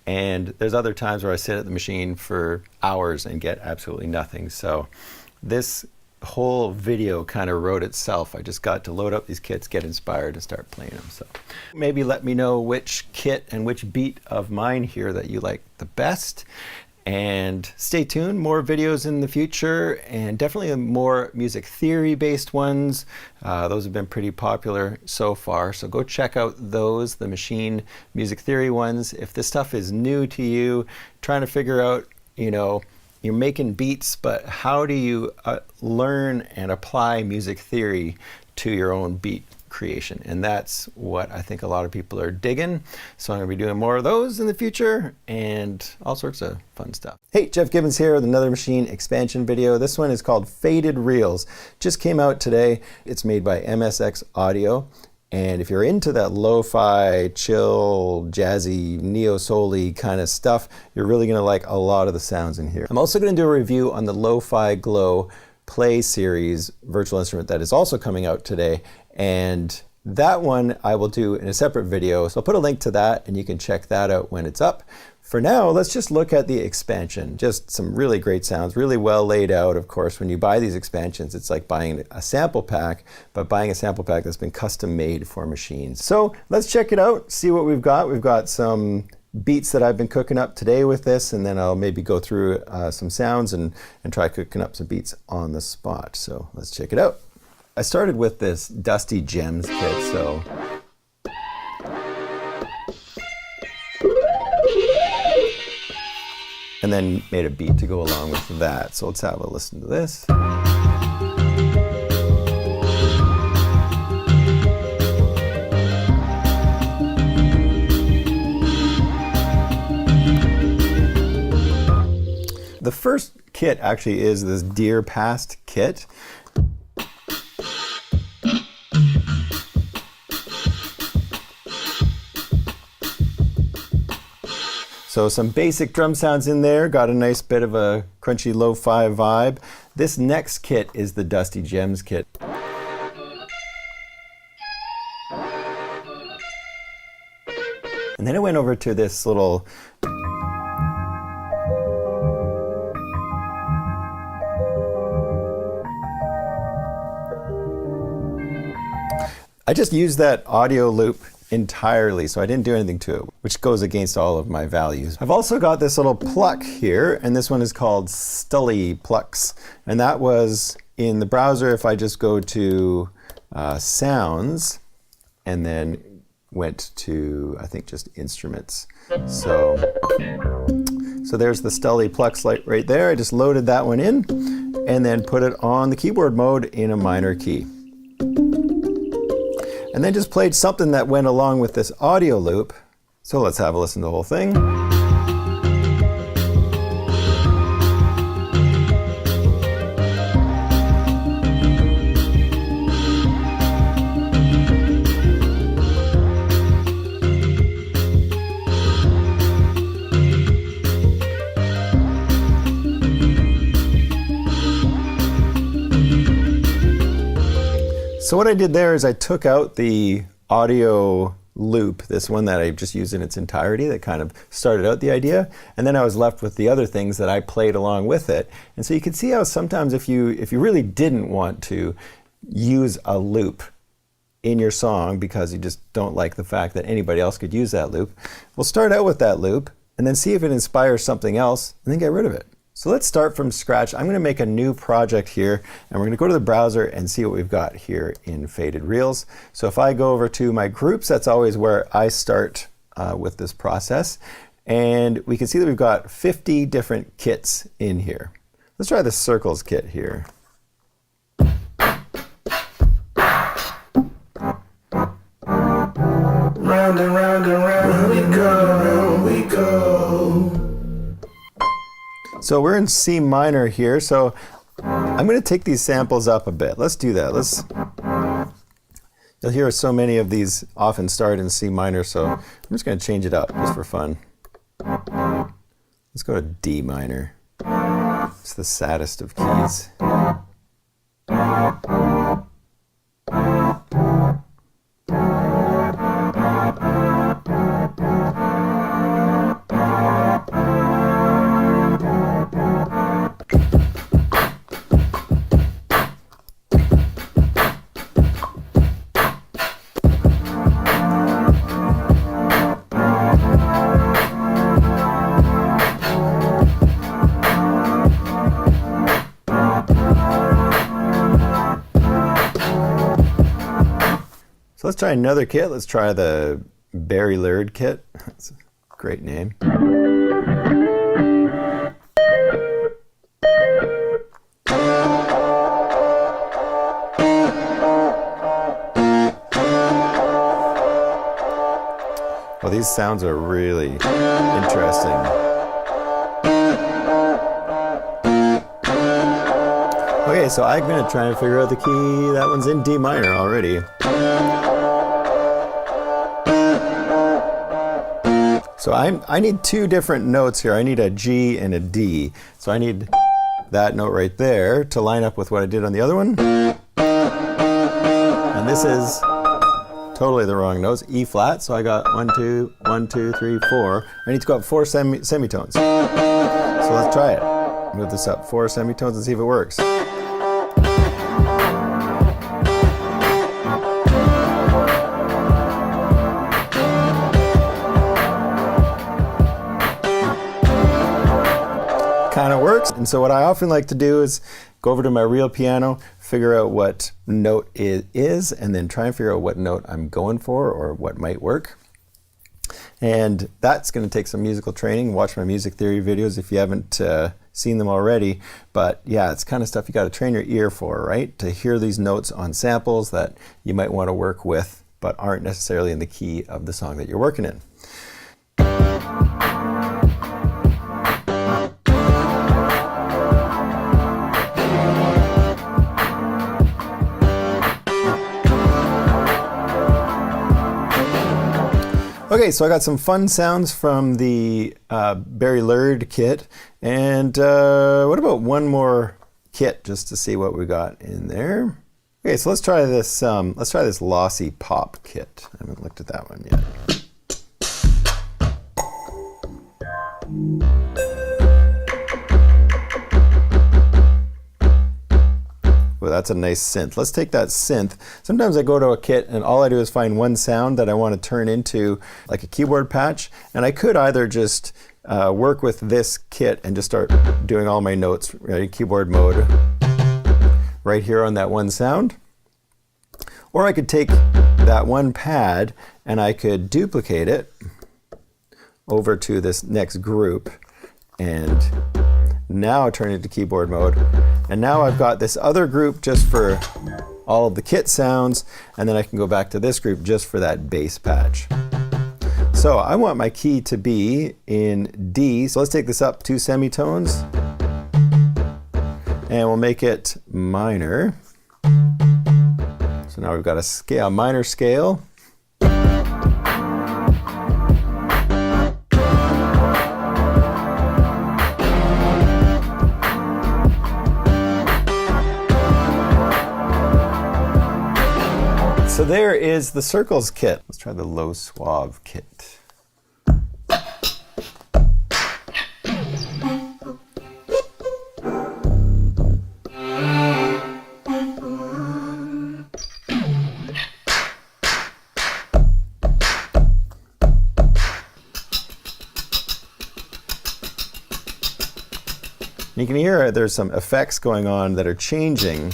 And there's other times where I sit at the machine for hours and get absolutely nothing. So this whole video kind of wrote itself. I just got to load up these kits, get inspired, and start playing them. So maybe let me know which kit and which beat of mine here that you like the best. And stay tuned, more videos in the future, and definitely more music theory based ones. Those have been pretty popular so far, so go check out those, the machine music theory ones. If this stuff is new to you, trying to figure out, you know, you're making beats, but how do you learn and apply music theory to your own beat creation? And that's what I think a lot of people are digging. So I'm going to be doing more of those in the future and all sorts of fun stuff. Hey, Jeff Gibbons here with another machine expansion video. This one is called Faded Reels. Just came out today. It's made by MSX Audio. And if you're into that lo-fi, chill, jazzy, neo-soul-y kind of stuff, you're really going to like a lot of the sounds in here. I'm also going to do a review on the Lo-Fi Glow Play Series virtual instrument that is also coming out today. And that one I will do in a separate video. So I'll put a link to that and you can check that out when it's up. For now, let's just look at the expansion. Just some really great sounds, really well laid out. Of course, when you buy these expansions, it's like buying a sample pack, but buying a sample pack that's been custom made for machines. So let's check it out, see what we've got. We've got some beats that I've been cooking up today with this, and then I'll maybe go through some sounds and try cooking up some beats on the spot. So let's check it out. I started with this Dusty Gems kit, so and then made a beat to go along with that. So let's have a listen to this. The first kit actually is this Dear Past kit. So some basic drum sounds in there, got a nice bit of a crunchy lo-fi vibe. This next kit is the Dusty Gems kit. And then I went over to this little I just used that audio loop entirely, so I didn't do anything to it, which goes against all of my values. I've also got this little pluck here, and this one is called Stully Plucks. And that was in the browser. If I just go to sounds, and then went to, I think, just instruments. So there's the Stully Plucks right there. I just loaded that one in, and then put it on the keyboard mode in a minor key. And then just played something that went along with this audio loop. So let's have a listen to the whole thing. So what I did there is I took out the audio loop, this one that I just used in its entirety that kind of started out the idea, and then I was left with the other things that I played along with it. And so you can see how sometimes if you really didn't want to use a loop in your song because you just don't like the fact that anybody else could use that loop, we'll start out with that loop and then see if it inspires something else and then get rid of it. So let's start from scratch. I'm going to make a new project here, and we're going to go to the browser and see what we've got here in Faded Reels. So if I go over to my groups, that's always where I start with this process. And we can see that we've got 50 different kits in here. Let's try the circles kit here. Round and round and round we go. So we're in C minor here, so I'm going to take these samples up a bit. Let's do that. You'll hear so many of these often start in C minor, so I'm just going to change it up just for fun. Let's go to D minor. It's the saddest of keys. So let's try another kit. Let's try the Barry Laird kit. That's a great name. Well, these sounds are really interesting. Okay, so I'm going to try and figure out the key. That one's in D minor already. So I need two different notes here. I need a G and a D. So I need that note right there to line up with what I did on the other one. And this is totally the wrong notes, E flat. So I got 1, 2, 1, 2, 3, 4. I need to go up 4 semitones. So let's try it. Move this up 4 semitones and see if it works. Kind of works. And so what I often like to do is go over to my real piano, figure out what note it is, and then try and figure out what note I'm going for or what might work. And that's going to take some musical training. Watch my music theory videos if you haven't seen them already. But yeah, it's kind of stuff you got to train your ear for, right? To hear these notes on samples that you might want to work with, but aren't necessarily in the key of the song that you're working in. Okay, so I got some fun sounds from the Barry Lurd kit, and what about one more kit just to see what we got in there? Okay, so let's try this. Let's try this Lossy Pop kit. I haven't looked at that one yet. Well, that's a nice synth. Let's take that synth. Sometimes I go to a kit and all I do is find one sound that I want to turn into like a keyboard patch. And I could either just work with this kit and just start doing all my notes, right, keyboard mode, right here on that one sound. Or I could take that one pad and I could duplicate it over to this next group, and now turn it to keyboard mode. And now I've got this other group just for all of the kit sounds, and then I can go back to this group just for that bass patch. So I want my key to be in D, so let's take this up 2 semitones, and we'll make it minor. So now we've got a scale, minor scale. So there is the circles kit. Let's try the low suave kit. You can hear there's some effects going on that are changing.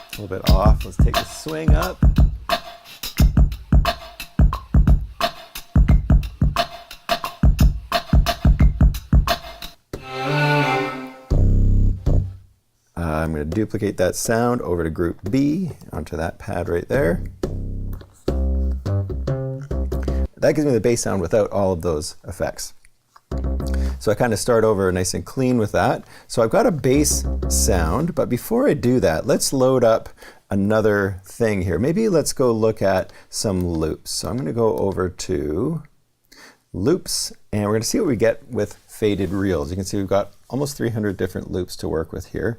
A little bit off. Let's take a swing up. I'm going to duplicate that sound over to group B onto that pad right there. That gives me the bass sound without all of those effects. So I kind of start over nice and clean with that. So I've got a bass sound, but before I do that, let's load up another thing here. Maybe let's go look at some loops. So I'm going to go over to loops, and we're going to see what we get with faded reels. You can see we've got almost 300 different loops to work with here.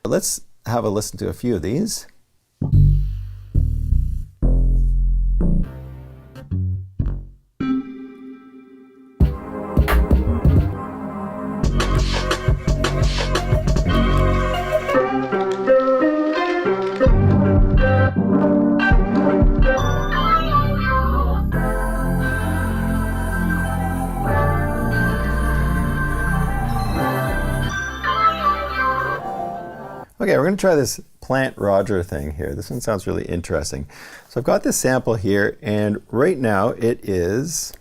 Let's have a listen to a few of these. Okay, we're going to try this Plant Roger thing here. This one sounds really interesting. So I've got this sample here, and right now it is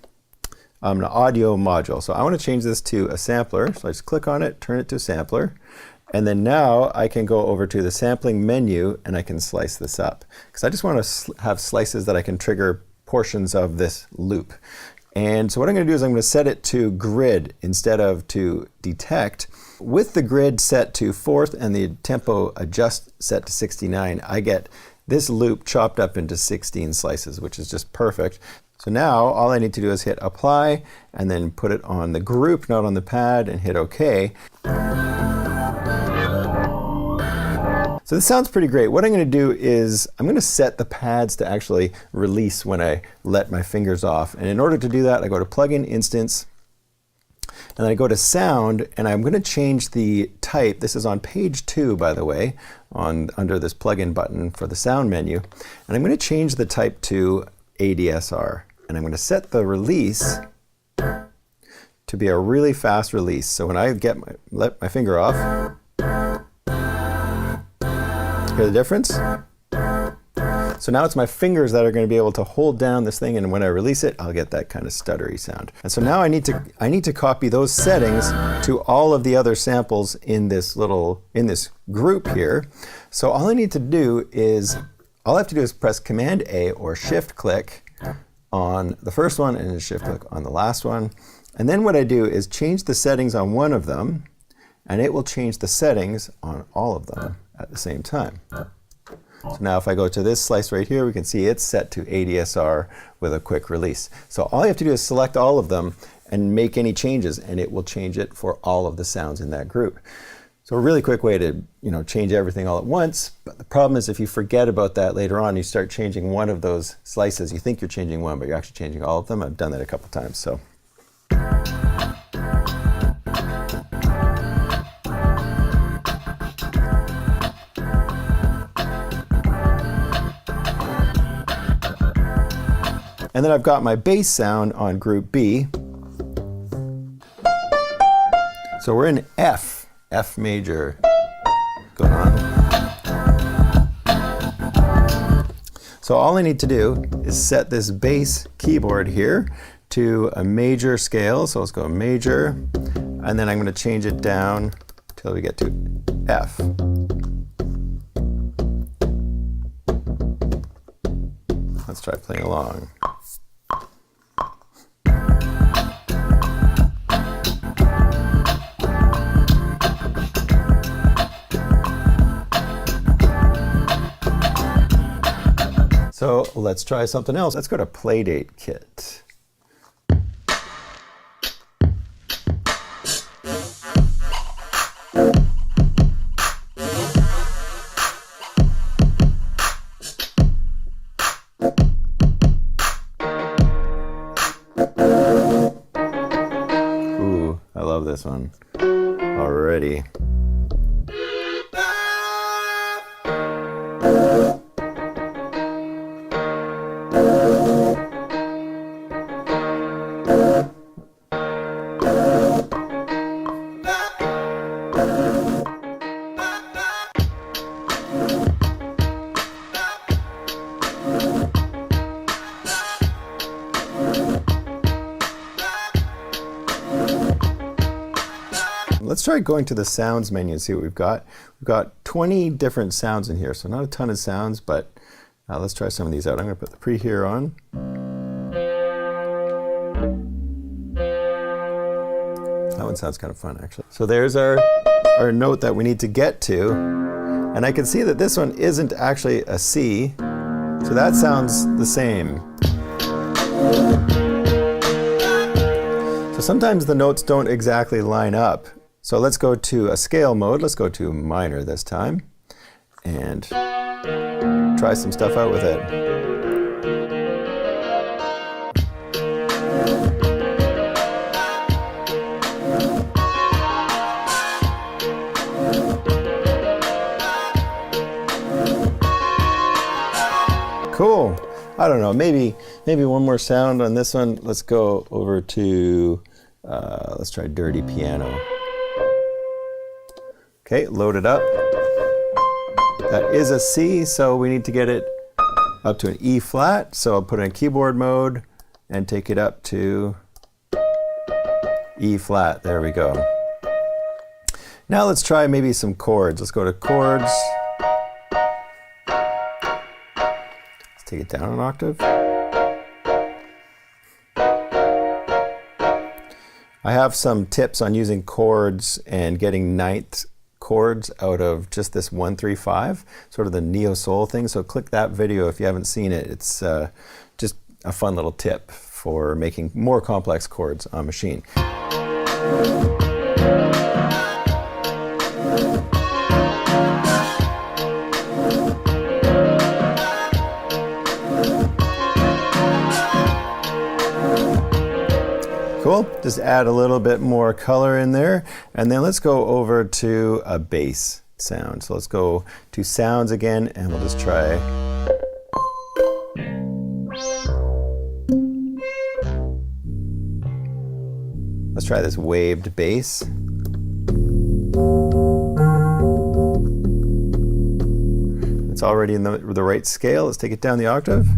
an audio module. So I want to change this to a sampler. So I just click on it, turn it to a sampler, and then now I can go over to the sampling menu and I can slice this up. Because I just want to have slices that I can trigger portions of this loop. And so what I'm going to do is I'm going to set it to grid instead of to detect. With the grid set to 4th and the tempo adjust set to 69, I get this loop chopped up into 16 slices, which is just perfect. So now all I need to do is hit apply and then put it on the group, not on the pad, and hit OK. So this sounds pretty great. What I'm going to do is I'm going to set the pads to actually release when I let my fingers off. And in order to do that, I go to Plugin Instance, and then I go to Sound, and I'm going to change the type. This is on page 2, by the way, under this plugin button for the sound menu. And I'm going to change the type to ADSR. And I'm going to set the release to be a really fast release. So when I let my finger off, hear the difference? So now it's my fingers that are going to be able to hold down this thing, and when I release it, I'll get that kind of stuttery sound. And so now I need to copy those settings to all of the other samples in this group here. So all I have to do is press Command A or Shift click on the first one and then Shift click on the last one. And then what I do is change the settings on one of them, and it will change the settings on all of them at the same time. So now if I go to this slice right here, we can see it's set to ADSR with a quick release. So all you have to do is select all of them and make any changes, and it will change it for all of the sounds in that group. So a really quick way to change everything all at once. But the problem is if you forget about that later on, you start changing one of those slices. You think you're changing one, but you're actually changing all of them. I've done that a couple times. So. And then I've got my bass sound on group B. So we're in F major going on. So all I need to do is set this bass keyboard here to a major scale. So let's go major, and then I'm going to change it down till we get to F. Let's try playing along. So let's try something else. Let's go to Playdate Kit. Ooh, I love this one already. Let's try going to the sounds menu and see what we've got. We've got 20 different sounds in here, so not a ton of sounds, but let's try some of these out. I'm going to put the pre here on. That one sounds kind of fun, actually. So there's our note that we need to get to, and I can see that this one isn't actually a C, so that sounds the same. So sometimes the notes don't exactly line up. So let's go to a scale mode. Let's go to minor this time and try some stuff out with it. Cool. I don't know, maybe one more sound on this one. Let's go over to, let's try dirty piano. Okay, load it up. That is a C, so we need to get it up to an E flat. So I'll put it in keyboard mode and take it up to E flat. There we go. Now let's try maybe some chords. Let's go to chords. Let's take it down an octave. I have some tips on using chords and getting ninth chords out of just this 1-3-5, sort of the neo soul thing. So click that video if you haven't seen it. It's just a fun little tip for making more complex chords on machine. Cool, just add a little bit more color in there, and then let's go over to a bass sound. So let's go to sounds again, and we'll just try. Let's try this waved bass. It's already in the right scale. Let's take it down the octave.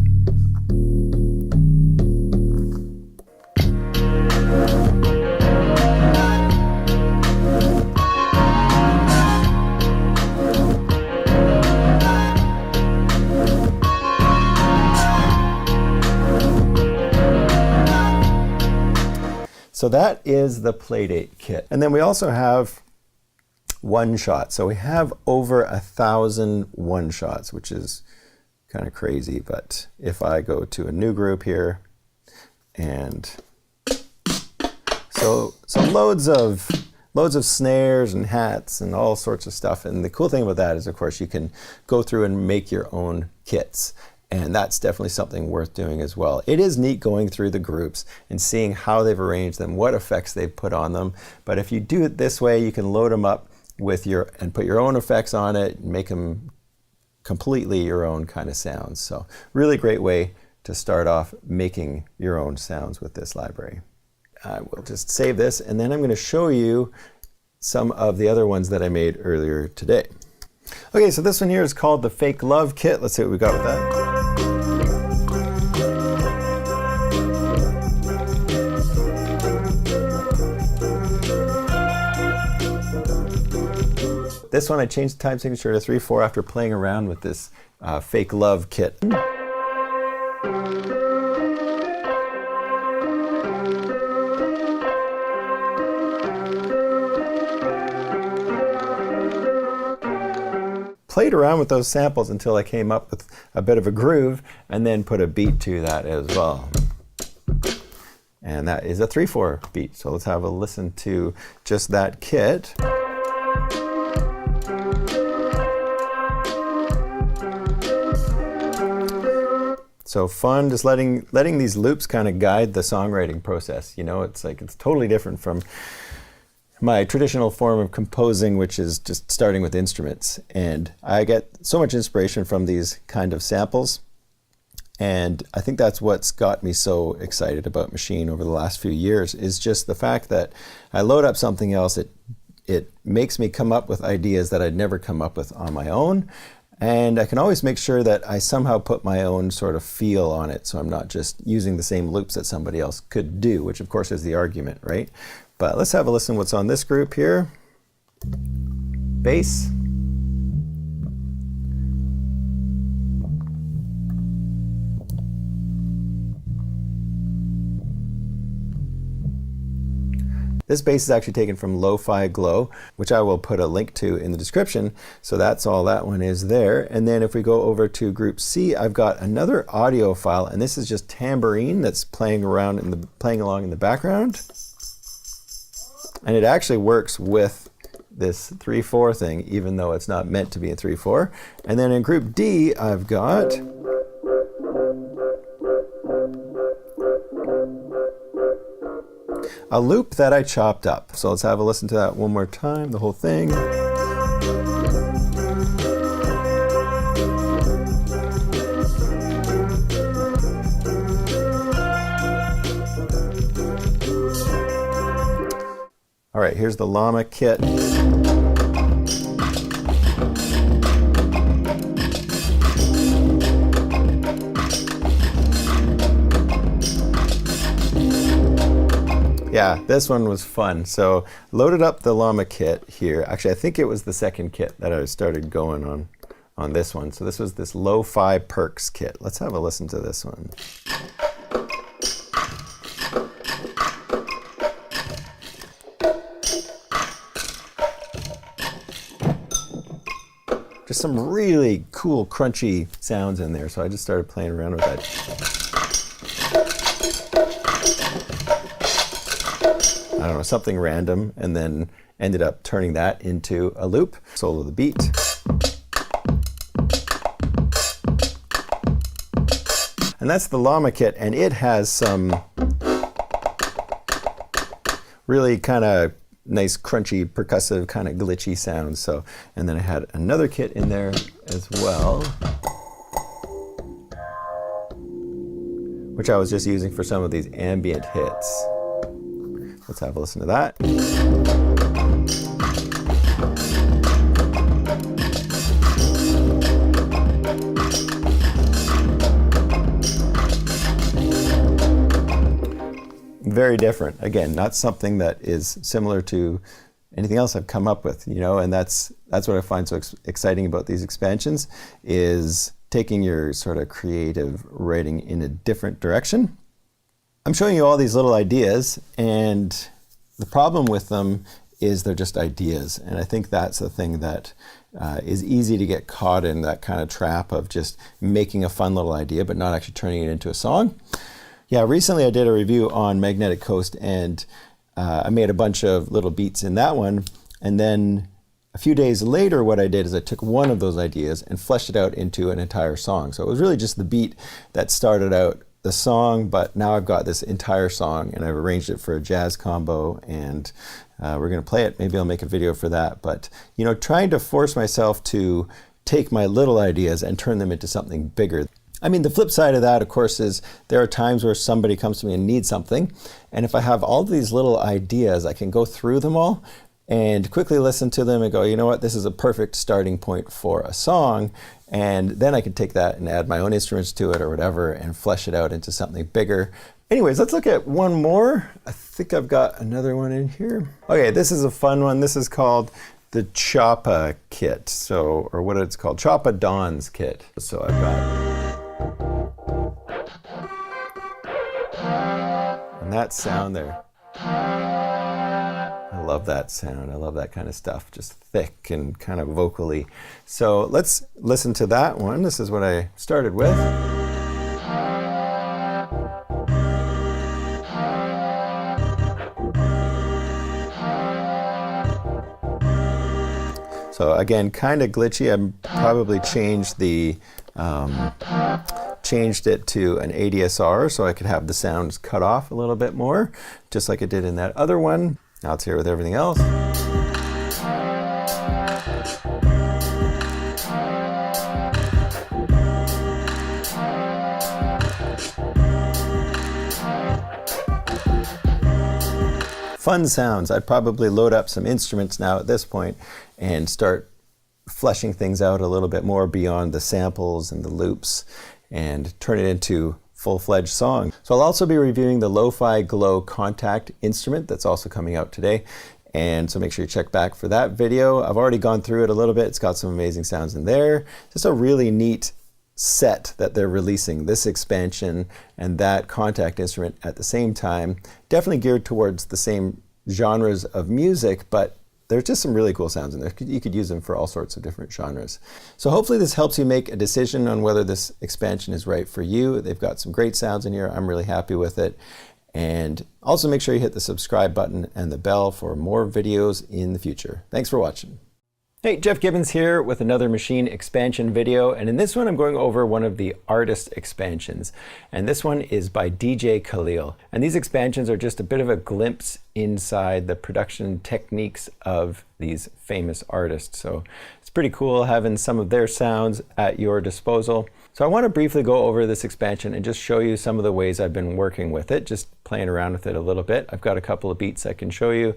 So that is the Playdate kit. And then we also have one shot. So we have over 1,000 one shots, which is kind of crazy. But if I go to a new group here, and so loads of snares and hats and all sorts of stuff. And the cool thing about that is, of course, you can go through and make your own kits. And that's definitely something worth doing as well. It is neat going through the groups and seeing how they've arranged them, what effects they've put on them. But if you do it this way, you can load them up with and put your own effects on it and make them completely your own kind of sounds. So really great way to start off making your own sounds with this library. I will just save this, and then I'm going to show you some of the other ones that I made earlier today. Okay, so this one here is called the Fake Love Kit. Let's see what we got with that. This one I changed the time signature to 3/4 after playing around with this Fake Love Kit. Played around with those samples until I came up with a bit of a groove, and then put a beat to that as well. And that is a 3/4 beat. So let's have a listen to just that kit. So fun, just letting these loops kind of guide the songwriting process. You know, it's totally different from my traditional form of composing, which is just starting with instruments. And I get so much inspiration from these kind of samples. And I think that's what's got me so excited about Machine over the last few years, is just the fact that I load up something else, it makes me come up with ideas that I'd never come up with on my own. And I can always make sure that I somehow put my own sort of feel on it, so I'm not just using the same loops that somebody else could do, which of course is the argument, right? But let's have a listen what's on this group here. Bass. This bass is actually taken from Lo-Fi Glow, which I will put a link to in the description. So that's all that one is there. And then if we go over to group C, I've got another audio file, and this is just tambourine that's playing along in the background. And it actually works with this 3/4 thing, even though it's not meant to be a 3/4. And then in group D, I've got a loop that I chopped up. So let's have a listen to that one more time, the whole thing. All right, here's the Llama kit. Yeah, this one was fun. So loaded up the Llama kit here. Actually, I think it was the second kit that I started going on this one. So this was this Lo-Fi Perks kit. Let's have a listen to this one. Just some really cool, crunchy sounds in there. So I just started playing around with that. I don't know, something random, and then ended up turning that into a loop. Solo the beat. And that's the Llama kit, and it has some really kind of nice, crunchy, percussive, kind of glitchy sounds. So, and then I had another kit in there as well, which I was just using for some of these ambient hits. Let's have a listen to that. Very different. Again, not something that is similar to anything else I've come up with, you know, and that's what I find so exciting about these expansions, is taking your sort of creative writing in a different direction. I'm showing you all these little ideas, and the problem with them is they're just ideas. And I think that's the thing that is easy to get caught in, that kind of trap of just making a fun little idea, but not actually turning it into a song. Yeah, recently I did a review on Magnetic Coast, and I made a bunch of little beats in that one. And then a few days later, what I did is I took one of those ideas and fleshed it out into an entire song. So it was really just the beat that started out the song, but now I've got this entire song and I've arranged it for a jazz combo, and we're gonna play it. Maybe I'll make a video for that. But, you know, trying to force myself to take my little ideas and turn them into something bigger. I mean, the flip side of that, of course, is there are times where somebody comes to me and needs something. And if I have all these little ideas, I can go through them all and quickly listen to them and go, you know what, this is a perfect starting point for a song. And then I can take that and add my own instruments to it or whatever and flesh it out into something bigger. Anyways, let's look at one more. I think I've got another one in here. Okay, this is a fun one. This is called the Choppa kit. So, or what it's called, Choppa Dawn's kit. So I've got, and that sound there. I love that sound. I love that kind of stuff, just thick and kind of vocally. So let's listen to that one. This is what I started with. So again, kind of glitchy. I probably changed it to an ADSR so I could have the sounds cut off a little bit more, just like I did in that other one. Now it's here with everything else. Fun sounds. I'd probably load up some instruments now at this point and start fleshing things out a little bit more beyond the samples and the loops and turn it into full-fledged song. So I'll also be reviewing the Lo-Fi Glow Contact instrument that's also coming out today. And so make sure you check back for that video. I've already gone through it a little bit. It's got some amazing sounds in there. Just a really neat set that they're releasing, this expansion and that contact instrument at the same time. Definitely geared towards the same genres of music, but there's just some really cool sounds in there. You could use them for all sorts of different genres. So hopefully this helps you make a decision on whether this expansion is right for you. They've got some great sounds in here. I'm really happy with it. And also make sure you hit the subscribe button and the bell for more videos in the future. Thanks for watching. Hey, Jeff Gibbons here with another machine expansion video, and in this one I'm going over one of the artist expansions, and this one is by DJ Khalil. And these expansions are just a bit of a glimpse inside the production techniques of these famous artists. So it's pretty cool having some of their sounds at your disposal. So I want to briefly go over this expansion and just show you some of the ways I've been working with it, just playing around with it a little bit. I've got a couple of beats I can show you,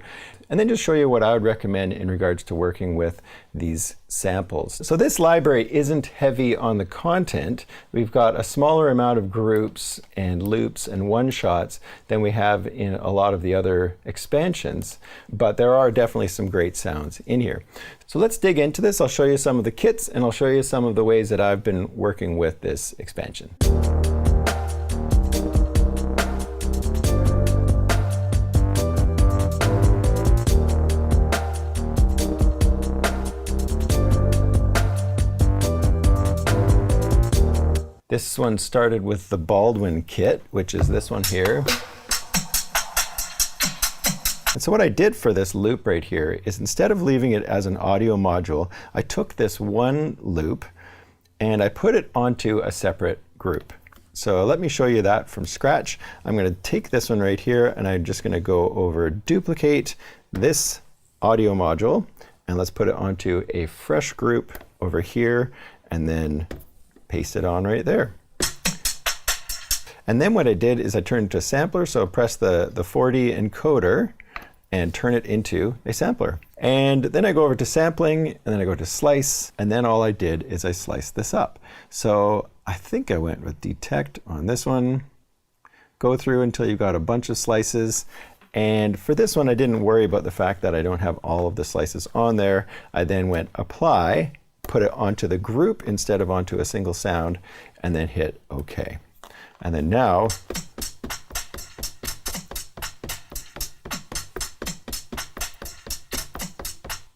and then just show you what I would recommend in regards to working with these samples. So this library isn't heavy on the content. We've got a smaller amount of groups and loops and one-shots than we have in a lot of the other expansions, but there are definitely some great sounds in here. So let's dig into this. I'll show you some of the kits, and I'll show you some of the ways that I've been working with this expansion. This one started with the Baldwin kit, which is this one here. And so what I did for this loop right here is, instead of leaving it as an audio module, I took this one loop and I put it onto a separate group. So let me show you that from scratch. I'm going to take this one right here, and I'm just going to go over duplicate this audio module, and let's put it onto a fresh group over here, and then paste it on right there. And then what I did is I turned to a sampler, so press the 4D encoder, and turn it into a sampler. And then I go over to sampling, and then I go to slice, and then all I did is I sliced this up. So I think I went with detect on this one. Go through until you've got a bunch of slices. And for this one, I didn't worry about the fact that I don't have all of the slices on there. I then went apply, put it onto the group instead of onto a single sound, and then hit OK. And then now,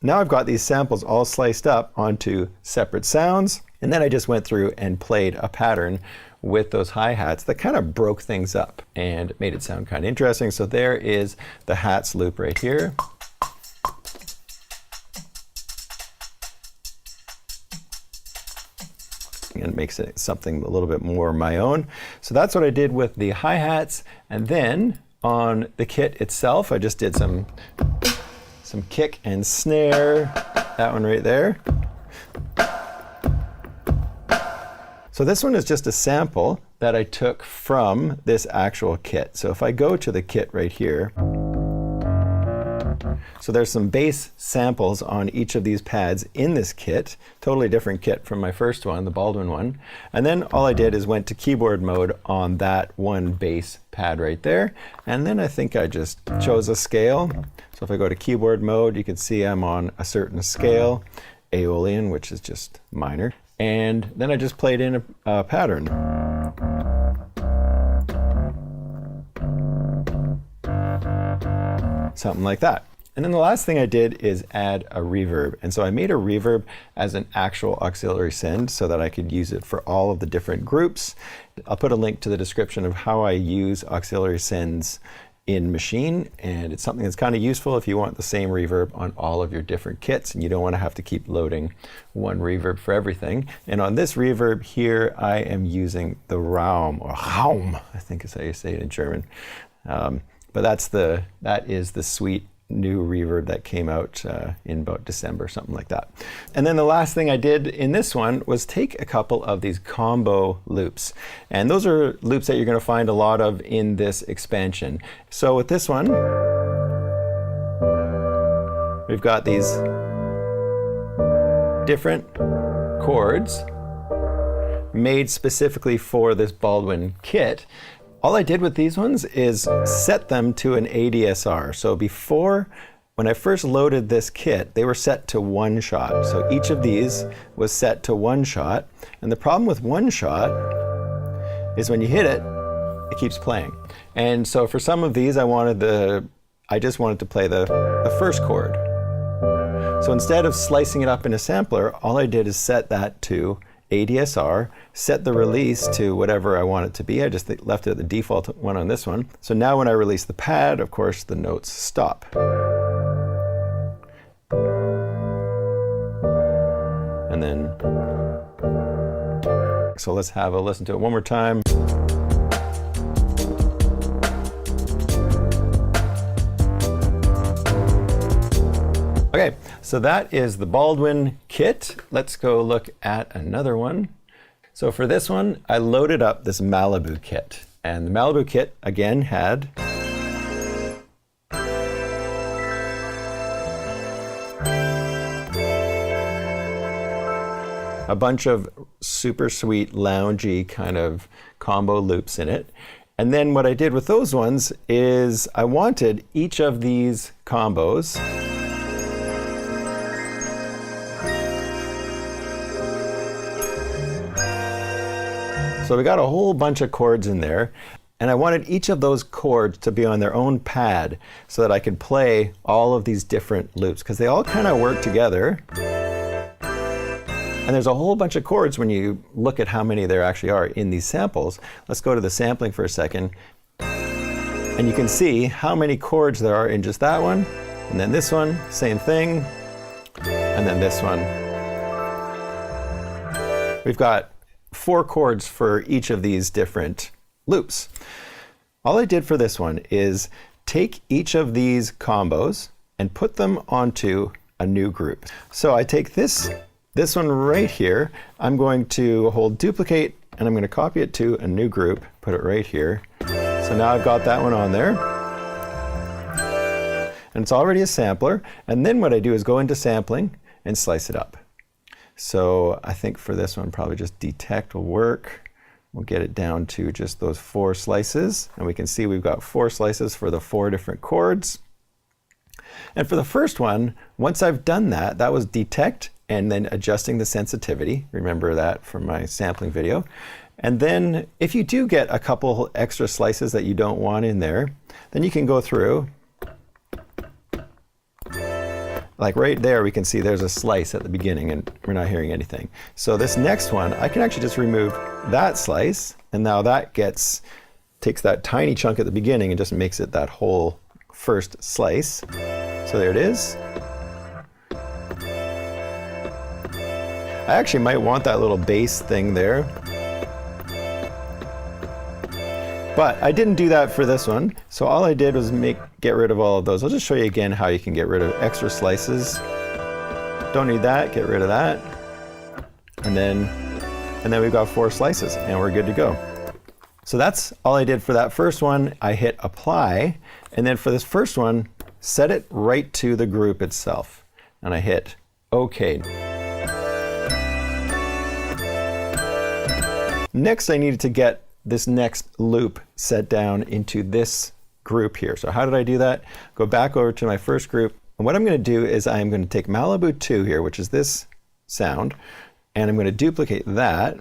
I've got these samples all sliced up onto separate sounds. And then I just went through and played a pattern with those hi-hats that kind of broke things up and made it sound kind of interesting. So there is the hats loop right here. And it makes it something a little bit more my own. So that's what I did with the hi-hats. And then on the kit itself, I just did some kick and snare, that one right there. So this one is just a sample that I took from this actual kit. So if I go to the kit right here, so there's some bass samples on each of these pads in this kit, totally different kit from my first one, the Baldwin one. And then all I did is went to keyboard mode on that one bass pad right there. And then I think I just chose a scale. So if I go to keyboard mode, you can see I'm on a certain scale, Aeolian, which is just minor. And then I just played in a pattern. Something like that. And then the last thing I did is add a reverb. And so I made a reverb as an actual auxiliary send so that I could use it for all of the different groups. I'll put a link to the description of how I use auxiliary sends in Machine, and it's something that's kind of useful if you want the same reverb on all of your different kits and you don't want to have to keep loading one reverb for everything. And on this reverb here, I am using the Raum, or Raum, I think is how you say it in German. But that is the sweet new reverb that came out in about December, something like that. And then the last thing I did in this one was take a couple of these combo loops. And those are loops that you're going to find a lot of in this expansion. So with this one, we've got these different chords made specifically for this Baldwin kit. All I did with these ones is set them to an ADSR. So before, when I first loaded this kit, they were set to 1 shot. So each of these was set to 1 shot. And the problem with 1 shot is when you hit it, it keeps playing. And so for some of these, I just wanted to play the first chord. So instead of slicing it up in a sampler, all I did is set that to ADSR, set the release to whatever I want it to be. I just left it at the default one on this one. So now when I release the pad, of course, the notes stop. And then, so let's have a listen to it one more time. Okay, so that is the Baldwin kit. Let's go look at another one. So for this one, I loaded up this Malibu kit. And the Malibu kit, again, had a bunch of super sweet, loungy kind of combo loops in it. And then what I did with those ones is I wanted each of these combos so we got a whole bunch of chords in there, and I wanted each of those chords to be on their own pad so that I could play all of these different loops, because they all kind of work together. And there's a whole bunch of chords when you look at how many there actually are in these samples. Let's go to the sampling for a second. And you can see how many chords there are in just that one. And then this one, same thing. And then this one. We've got 4 chords for each of these different loops. All I did for this one is take each of these combos and put them onto a new group. So I take this one right here. I'm going to hold duplicate and I'm going to copy it to a new group, put it right here. So now I've got that one on there. and it's already a sampler. And then what I do is go into sampling and slice it up. So I think for this one, probably just detect will work. We'll get it down to just those 4 slices. And we can see we've got 4 slices for the 4 different chords. And for the first one, once I've done that, that was detect and then adjusting the sensitivity. Remember that from my sampling video. And then if you do get a couple extra slices that you don't want in there, then you can go through. Like right there, we can see there's a slice at the beginning and we're not hearing anything. So this next one, I can actually just remove that slice, and now that takes that tiny chunk at the beginning and just makes it that whole first slice. So there it is. I actually might want that little bass thing there. But I didn't do that for this one. So all I did was get rid of all of those. I'll just show you again how you can get rid of extra slices. Don't need that, get rid of that. And then we've got 4 slices and we're good to go. So that's all I did for that first one. I hit apply, and then for this first one, set it right to the group itself. And I hit OK. Next, I needed to get this next loop set down into this group here. So how did I do that? Go back over to my first group. And what I'm going to do is I'm going to take Malibu 2 here, which is this sound, and I'm going to duplicate that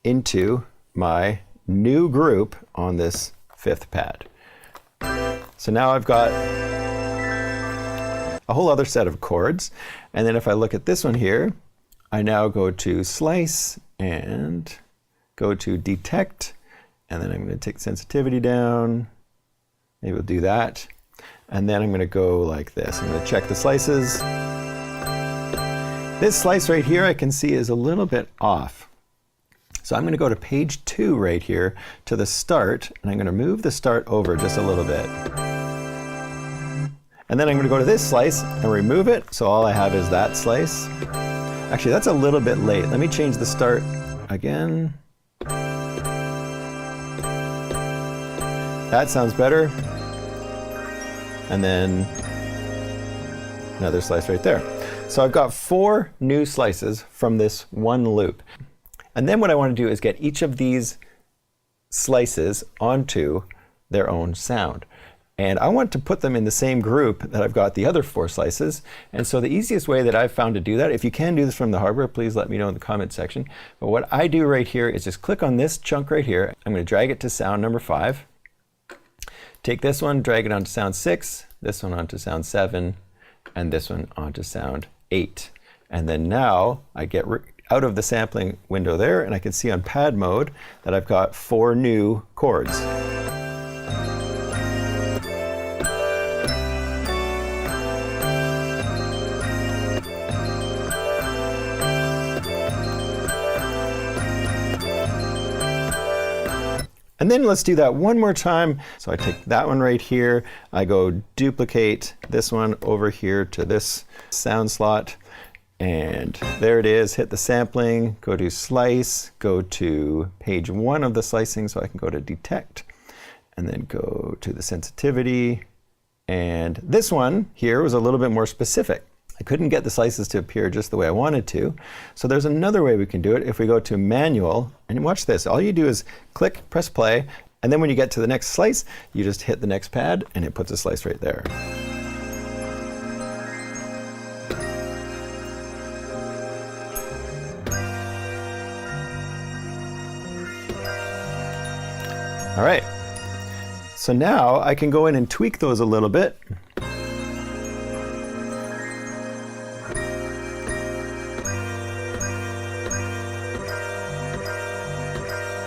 into my new group on this 5th pad. So now I've got a whole other set of chords. And then if I look at this one here, I now go to slice and go to detect, and then I'm going to take sensitivity down. Maybe we'll do that. And then I'm going to go like this. I'm going to check the slices. This slice right here I can see is a little bit off. So I'm going to go to page 2 right here to the start, and I'm going to move the start over just a little bit. And then I'm going to go to this slice and remove it, so all I have is that slice. Actually, that's a little bit late. Let me change the start again. That sounds better. And then another slice right there. So I've got 4 new slices from this one loop. And then what I want to do is get each of these slices onto their own sound. And I want to put them in the same group that I've got the other 4 slices. And so the easiest way that I've found to do that, if you can do this from the hardware, please let me know in the comment section. But what I do right here is just click on this chunk right here. I'm going to drag it to sound number 5. Take this one, drag it onto sound 6, this one onto sound 7, and this one onto sound 8. And then now I get out of the sampling window there, and I can see on pad mode that I've got 4 new chords. And then let's do that one more time. So I take that one right here, I go duplicate this one over here to this sound slot, and there it is. Hit the sampling, go to slice, go to page 1 of the slicing, so I can go to detect, and then go to the sensitivity. And this one here was a little bit more specific. I couldn't get the slices to appear just the way I wanted to. So there's another way we can do it. If we go to manual, and watch this, all you do is click, press play, and then when you get to the next slice, you just hit the next pad and it puts a slice right there. All right, so now I can go in and tweak those a little bit.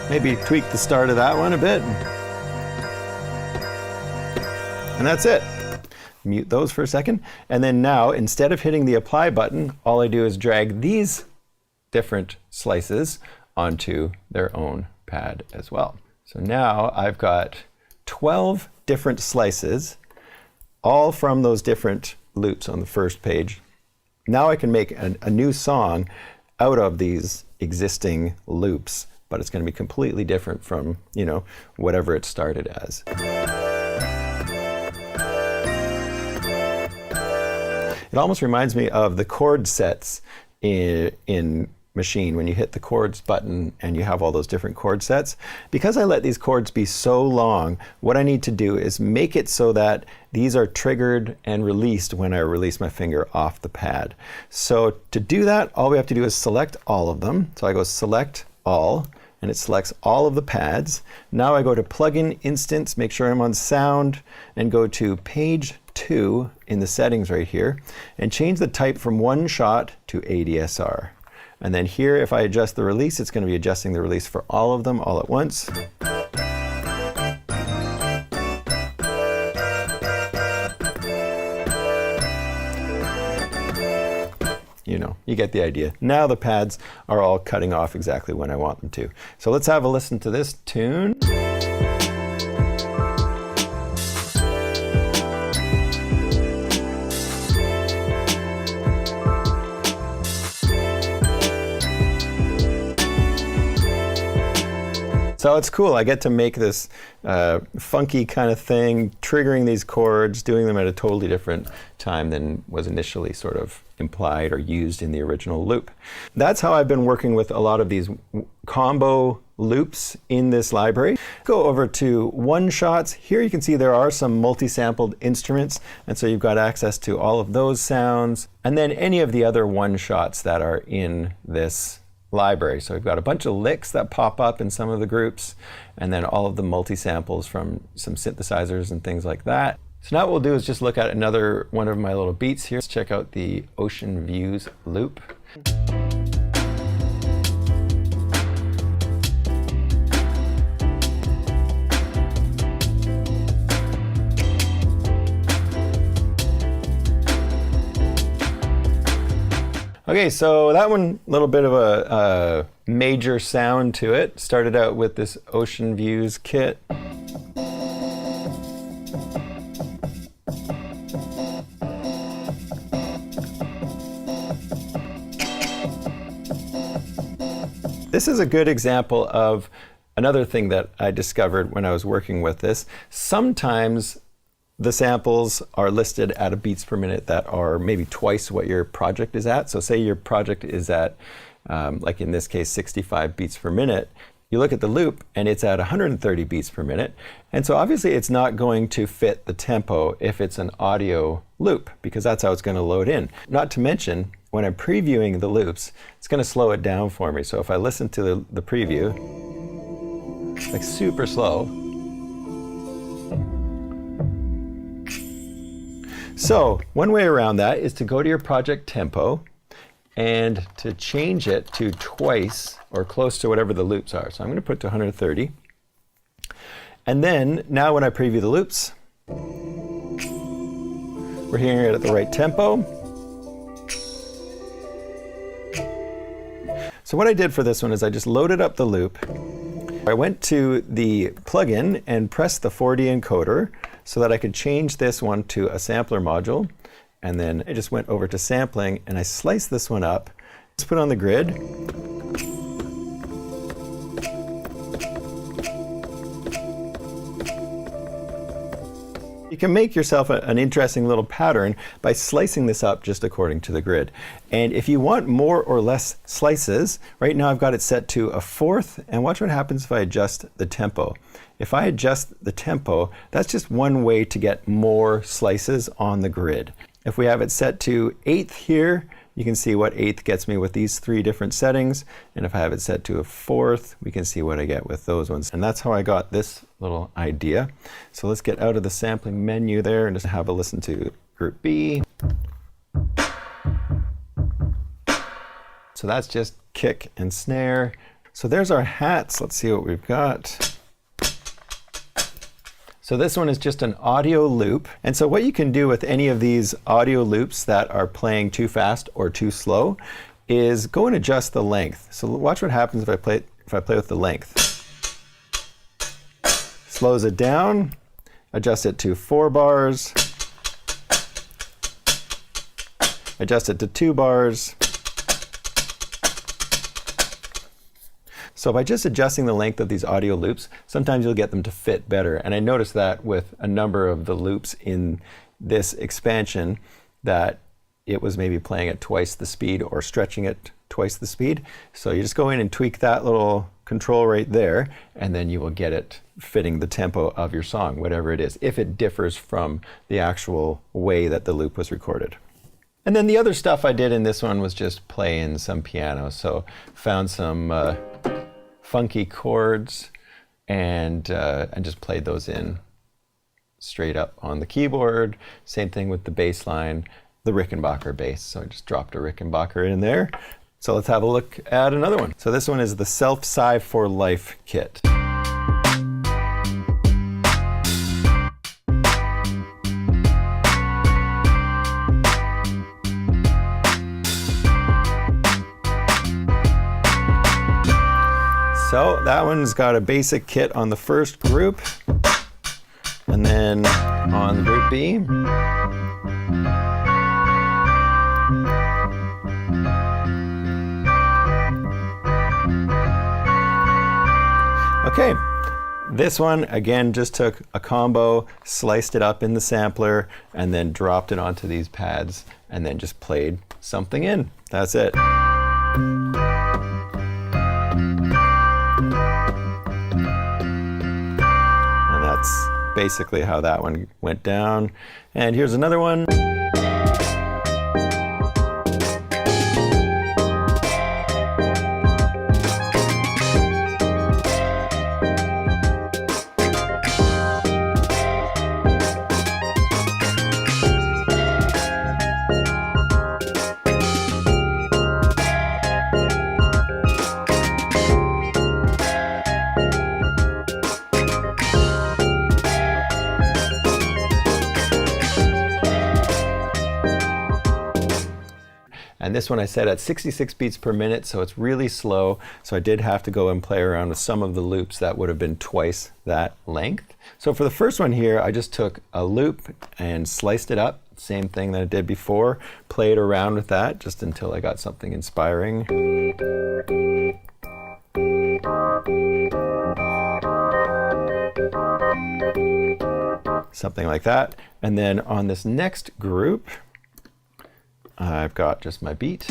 Maybe tweak the start of that one a bit. And that's it. Mute those for a second. And then now, instead of hitting the apply button, all I do is drag these different slices onto their own pad as well. So now I've got 12 different slices, all from those different loops on the first page. Now I can make a new song out of these existing loops, but it's going to be completely different from, whatever it started as. It almost reminds me of the chord sets in Machine when you hit the chords button and you have all those different chord sets. Because I let these chords be so long, what I need to do is make it so that these are triggered and released when I release my finger off the pad. So to do that, all we have to do is select all of them. So I go select all, and it selects all of the pads. Now I go to plugin instance, make sure I'm on sound, and go to page 2 in the settings right here, and change the type from one shot to ADSR. And then here, if I adjust the release, it's going to be adjusting the release for all of them all at once. You know, you get the idea. Now the pads are all cutting off exactly when I want them to. So let's have a listen to this tune. So it's cool. I get to make this funky kind of thing, triggering these chords, doing them at a totally different time than was initially sort of implied or used in the original loop. That's how I've been working with a lot of these combo loops in this library. Go over to one-shots. Here you can see there are some multi-sampled instruments, and so you've got access to all of those sounds, and then any of the other one-shots that are in this library. So we've got a bunch of licks that pop up in some of the groups, and then all of the multi-samples from some synthesizers and things like that. So now what we'll do is just look at another one of my little beats here. Let's check out the Ocean Views loop. Okay, so that one, a little bit of a major sound to it. Started out with this Ocean Views kit. This is a good example of another thing that I discovered when I was working with this. Sometimes the samples are listed at a beats per minute that are maybe twice what your project is at. So say your project is at, like in this case, 65 beats per minute. You look at the loop and it's at 130 beats per minute. And so obviously it's not going to fit the tempo if it's an audio loop, because that's how it's going to load in. Not to mention, when I'm previewing the loops, it's going to slow it down for me. So if I listen to the preview, like super slow. So one way around that is to go to your project tempo and to change it to twice or close to whatever the loops are. So I'm going to put it to 130. And then now when I preview the loops, we're hearing it at the right tempo. So what I did for this one is I just loaded up the loop. I went to the plugin and pressed the 4D encoder so that I could change this one to a sampler module. And then I just went over to sampling and I sliced this one up. Let's put it on the grid. You can make yourself an interesting little pattern by slicing this up just according to the grid. And if you want more or less slices, right now I've got it set to a fourth, and watch what happens if I adjust the tempo. If I adjust the tempo, that's just one way to get more slices on the grid. If we have it set to eighth here, you can see what eighth gets me with these three different settings. And if I have it set to a fourth, we can see what I get with those ones. And that's how I got this little idea. So let's get out of the sampling menu there and just have a listen to group B. So that's just kick and snare. So there's our hats. Let's see what we've got. So this one is just an audio loop. And so what you can do with any of these audio loops that are playing too fast or too slow is go and adjust the length. So watch what happens if I play with the length. Slows it down, adjust it to 4 bars, adjust it to 2 bars. So by just adjusting the length of these audio loops, sometimes you'll get them to fit better. And I noticed that with a number of the loops in this expansion, that it was maybe playing at twice the speed or stretching it twice the speed. So you just go in and tweak that little control right there, and then you will get it fitting the tempo of your song, whatever it is, if it differs from the actual way that the loop was recorded. And then the other stuff I did in this one was just playing some piano. So found some funky chords and just played those in straight up on the keyboard. Same thing with the bass line, the Rickenbacker bass. So I just dropped a Rickenbacker in there. So let's have a look at another one. So this one is the Self-Sci for Life kit. So that one's got a basic kit on the first group, and then on the group B, okay, this one again just took a combo, sliced it up in the sampler, and then dropped it onto these pads, and then just played something in. That's it. That's basically how that one went down. And here's another one. And this one I set at 66 beats per minute, so it's really slow. So I did have to go and play around with some of the loops that would have been twice that length. So for the first one here, I just took a loop and sliced it up. Same thing that I did before. Played around with that just until I got something inspiring. Something like that. And then on this next group, I've got just my beat.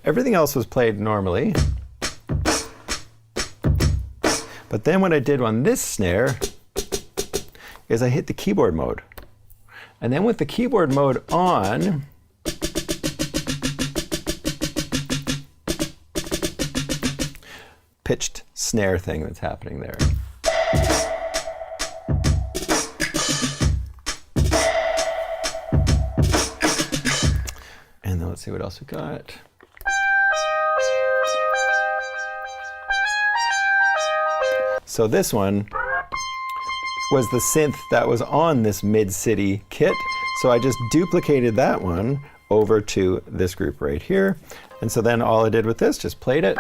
Everything else was played normally. But then what I did on this snare is I hit the keyboard mode. And then with the keyboard mode on, pitched snare thing that's happening there. And then let's see what else we got. So this one was the synth that was on this Mid-City kit. So I just duplicated that one over to this group right here. And so then all I did with this, just played it.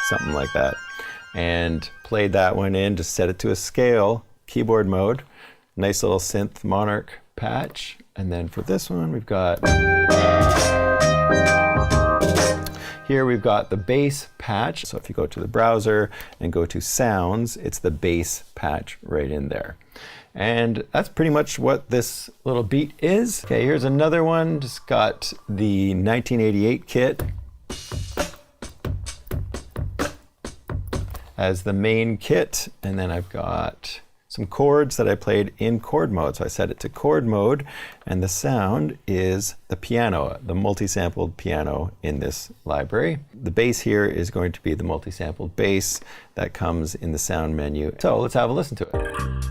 Something like that. And played that one in, just set it to a scale, keyboard mode, nice little synth Monarch patch. And then for this one, we've got, here we've got the bass patch. So if you go to the browser and go to sounds, it's the bass patch right in there. And that's pretty much what this little beat is. Okay, here's another one, just got the 1988 kit as the main kit, and then I've got some chords that I played in chord mode. So I set it to chord mode, and the sound is the piano, the multi-sampled piano in this library. The bass here is going to be the multi-sampled bass that comes in the sound menu. So let's have a listen to it.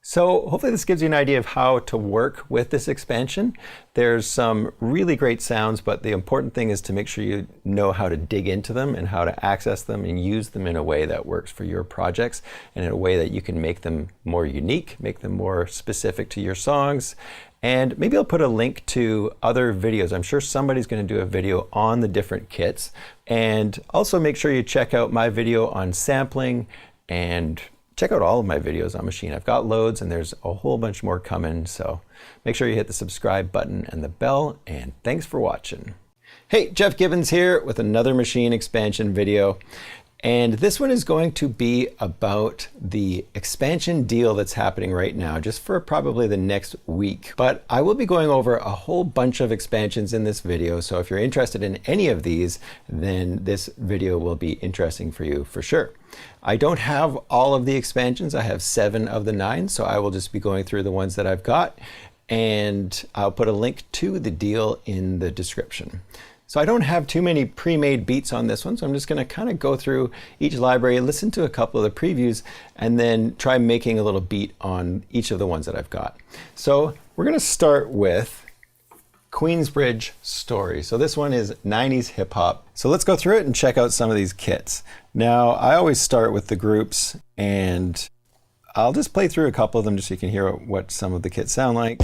So hopefully this gives you an idea of how to work with this expansion. There's some really great sounds, but the important thing is to make sure you know how to dig into them and how to access them and use them in a way that works for your projects and in a way that you can make them more unique, make them more specific to your songs. And maybe I'll put a link to other videos. I'm sure somebody's going to do a video on the different kits. And also make sure you check out my video on sampling and check out all of my videos on Machine. I've got loads and there's a whole bunch more coming. So make sure you hit the subscribe button and the bell, and thanks for watching. Hey, Jeff Gibbons here with another Machine expansion video. And this one is going to be about the expansion deal that's happening right now, just for probably the next week. But I will be going over a whole bunch of expansions in this video. So if you're interested in any of these, then this video will be interesting for you for sure. I don't have all of the expansions. I have 7 of the 9. So I will just be going through the ones that I've got. And I'll put a link to the deal in the description. So I don't have too many pre-made beats on this one, so I'm just going to kind of go through each library, listen to a couple of the previews, and then try making a little beat on each of the ones that I've got. So we're going to start with Queensbridge Story. So this one is 90s hip hop. So let's go through it and check out some of these kits. Now, I always start with the groups, and I'll just play through a couple of them just so you can hear what some of the kits sound like.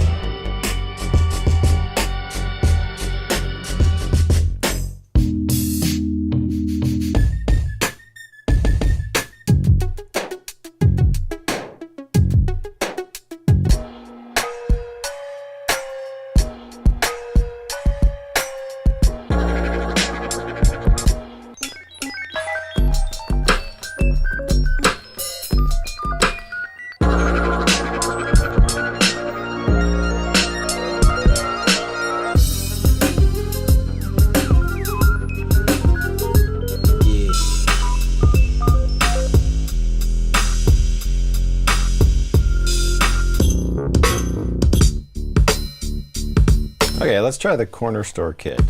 Okay, let's try the corner store kit.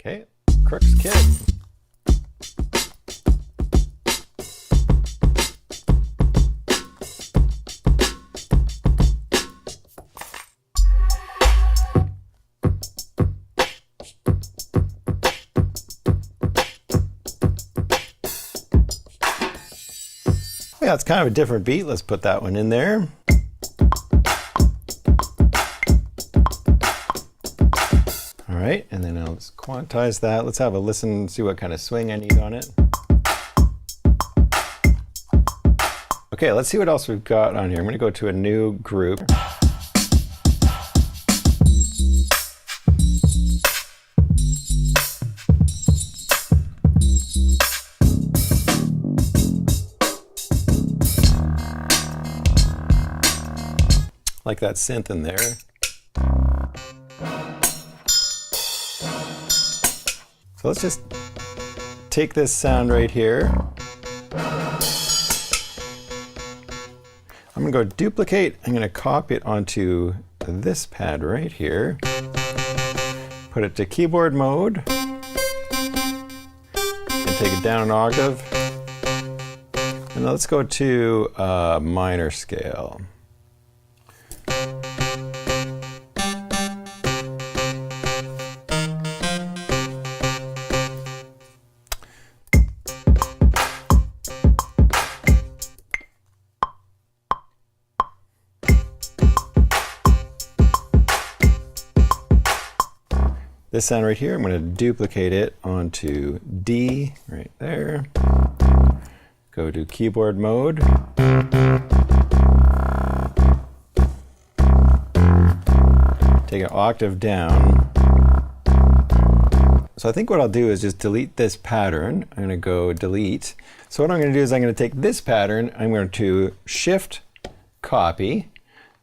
Okay, Crooks kit. Yeah, it's kind of a different beat. Let's put that one in there. All right, and then let's quantize that. Let's have a listen, see what kind of swing I need on it. Okay, let's see what else we've got on here. I'm going to go to a new group. Like that synth in there. So let's just take this sound right here. I'm gonna go duplicate. I'm gonna copy it onto this pad right here. Put it to keyboard mode. And take it down an octave. And let's go to minor scale. This sound right here, I'm going to duplicate it onto D right there. Go to keyboard mode. Take an octave down. So I think what I'll do is just delete this pattern. I'm going to go delete. So what I'm going to do is I'm going to take this pattern, I'm going to shift copy,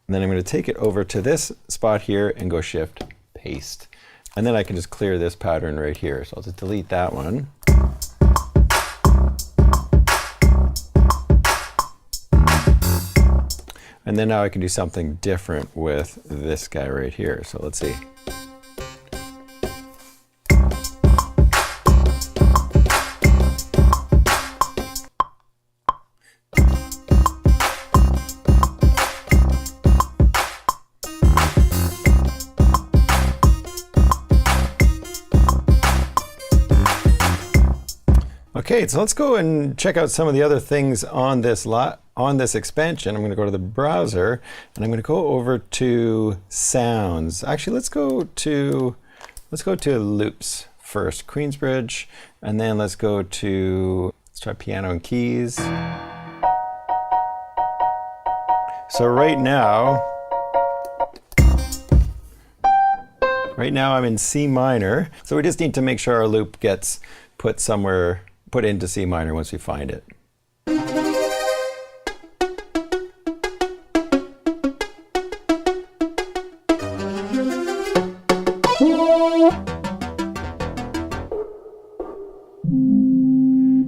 and then I'm going to take it over to this spot here and go shift paste. And then I can just clear this pattern right here. So I'll just delete that one. And then now I can do something different with this guy right here. So let's see. Okay, so let's go and check out some of the other things on this expansion. I'm going to go to the browser and I'm going to go over to sounds. Actually, let's go to loops first, Queensbridge, and then let's try piano and keys. So right now I'm in C minor. So we just need to make sure our loop gets put into C minor once we find it.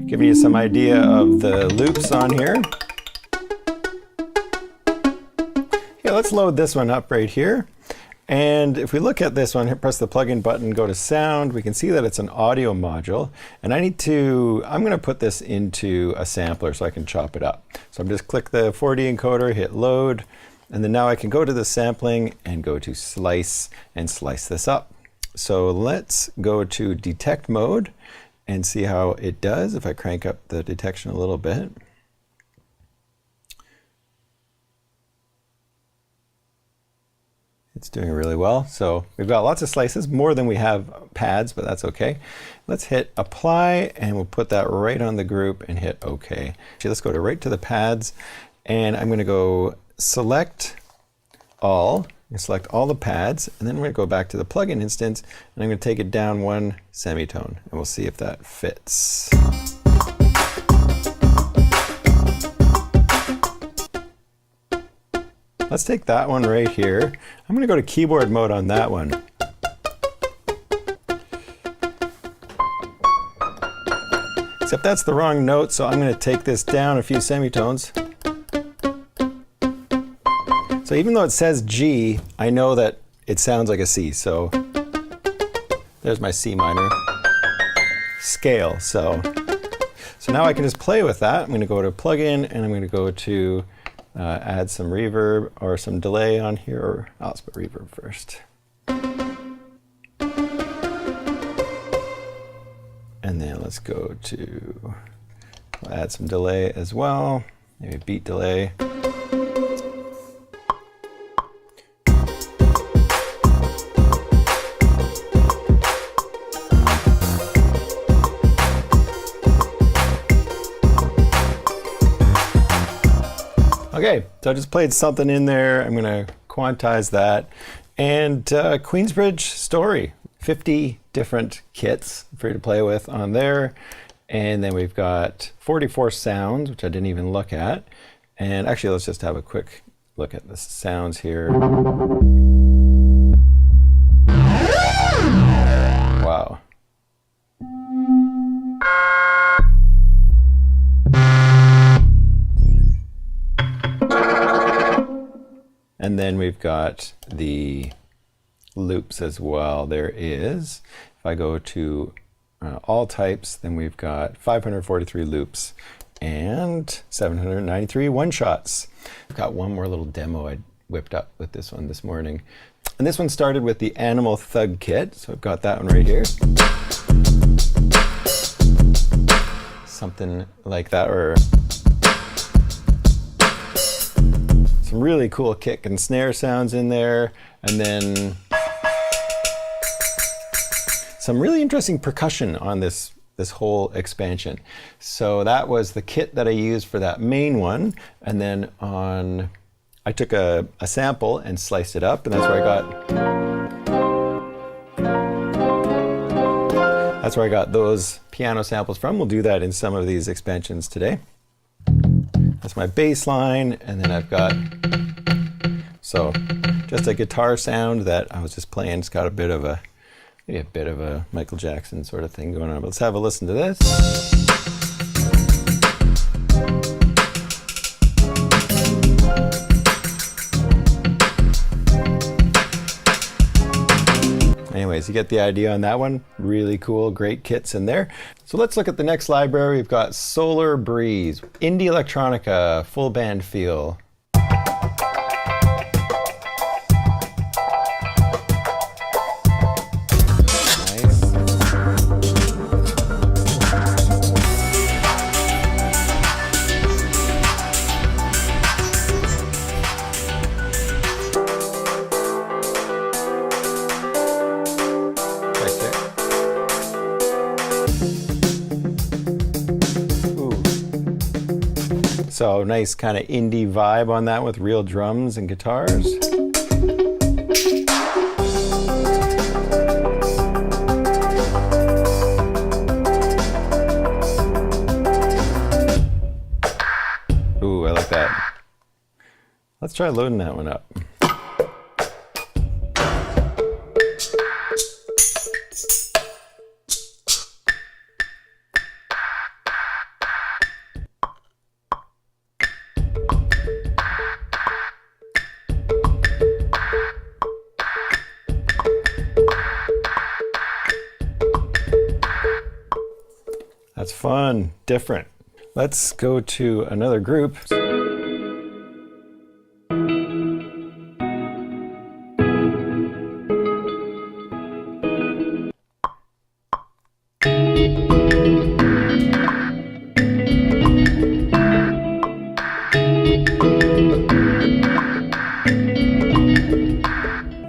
Giving you some idea of the loops on here. Yeah, let's load this one up right here. And if we look at this one, press the plugin button, go to sound, we can see that it's an audio module. And I'm going to put this into a sampler so I can chop it up. So I'm just click the 4D encoder, hit load, and then now I can go to the sampling and go to slice and slice this up. So let's go to detect mode and see how it does if I crank up the detection a little bit. It's doing really well. So we've got lots of slices, more than we have pads, but that's okay. Let's hit apply and we'll put that right on the group and hit OK. Actually, let's go right to the pads and I'm going to go select all. And select all the pads, and then we're going to go back to the plugin instance, and I'm going to take it down one semitone, and we'll see if that fits. Let's take that one right here. I'm going to go to keyboard mode on that one. Except that's the wrong note, so I'm going to take this down a few semitones. So even though it says G, I know that it sounds like a C. So there's my C minor scale. So now I can just play with that. I'm going to go to plugin and I'm going to go to add some reverb or some delay on here. Or let's put reverb first. And then let's go to add some delay as well. Maybe beat delay. Okay, so I just played something in there. I'm going to quantize that. And Queensbridge Story, 50 different kits for you to play with on there. And then we've got 44 sounds, which I didn't even look at. And actually, let's just have a quick look at the sounds here. Wow. And then we've got the loops as well. There is, if I go to all types, then we've got 543 loops and 793 one-shots. I've got one more little demo I whipped up with this one this morning. And this one started with the Animal Thug kit. So I've got that one right here. Something like that, or some really cool kick and snare sounds in there, and then some really interesting percussion on this whole expansion. So that was the kit that I used for that main one, and then I took a sample and sliced it up, and that's where I got those piano samples from. We'll do that in some of these expansions today. That's my bass line, and then I've got just a guitar sound that I was just playing. It's got maybe a bit of a Michael Jackson sort of thing going on. But let's have a listen to this. Anyways, you get the idea on that one. Really cool, great kits in there. So let's look at the next library. We've got Solar Breeze, Indie Electronica, full band feel. Nice. So nice kind of indie vibe on that with real drums and guitars. Ooh, I like that. Let's try loading that one up. That's fun, different. Let's go to another group.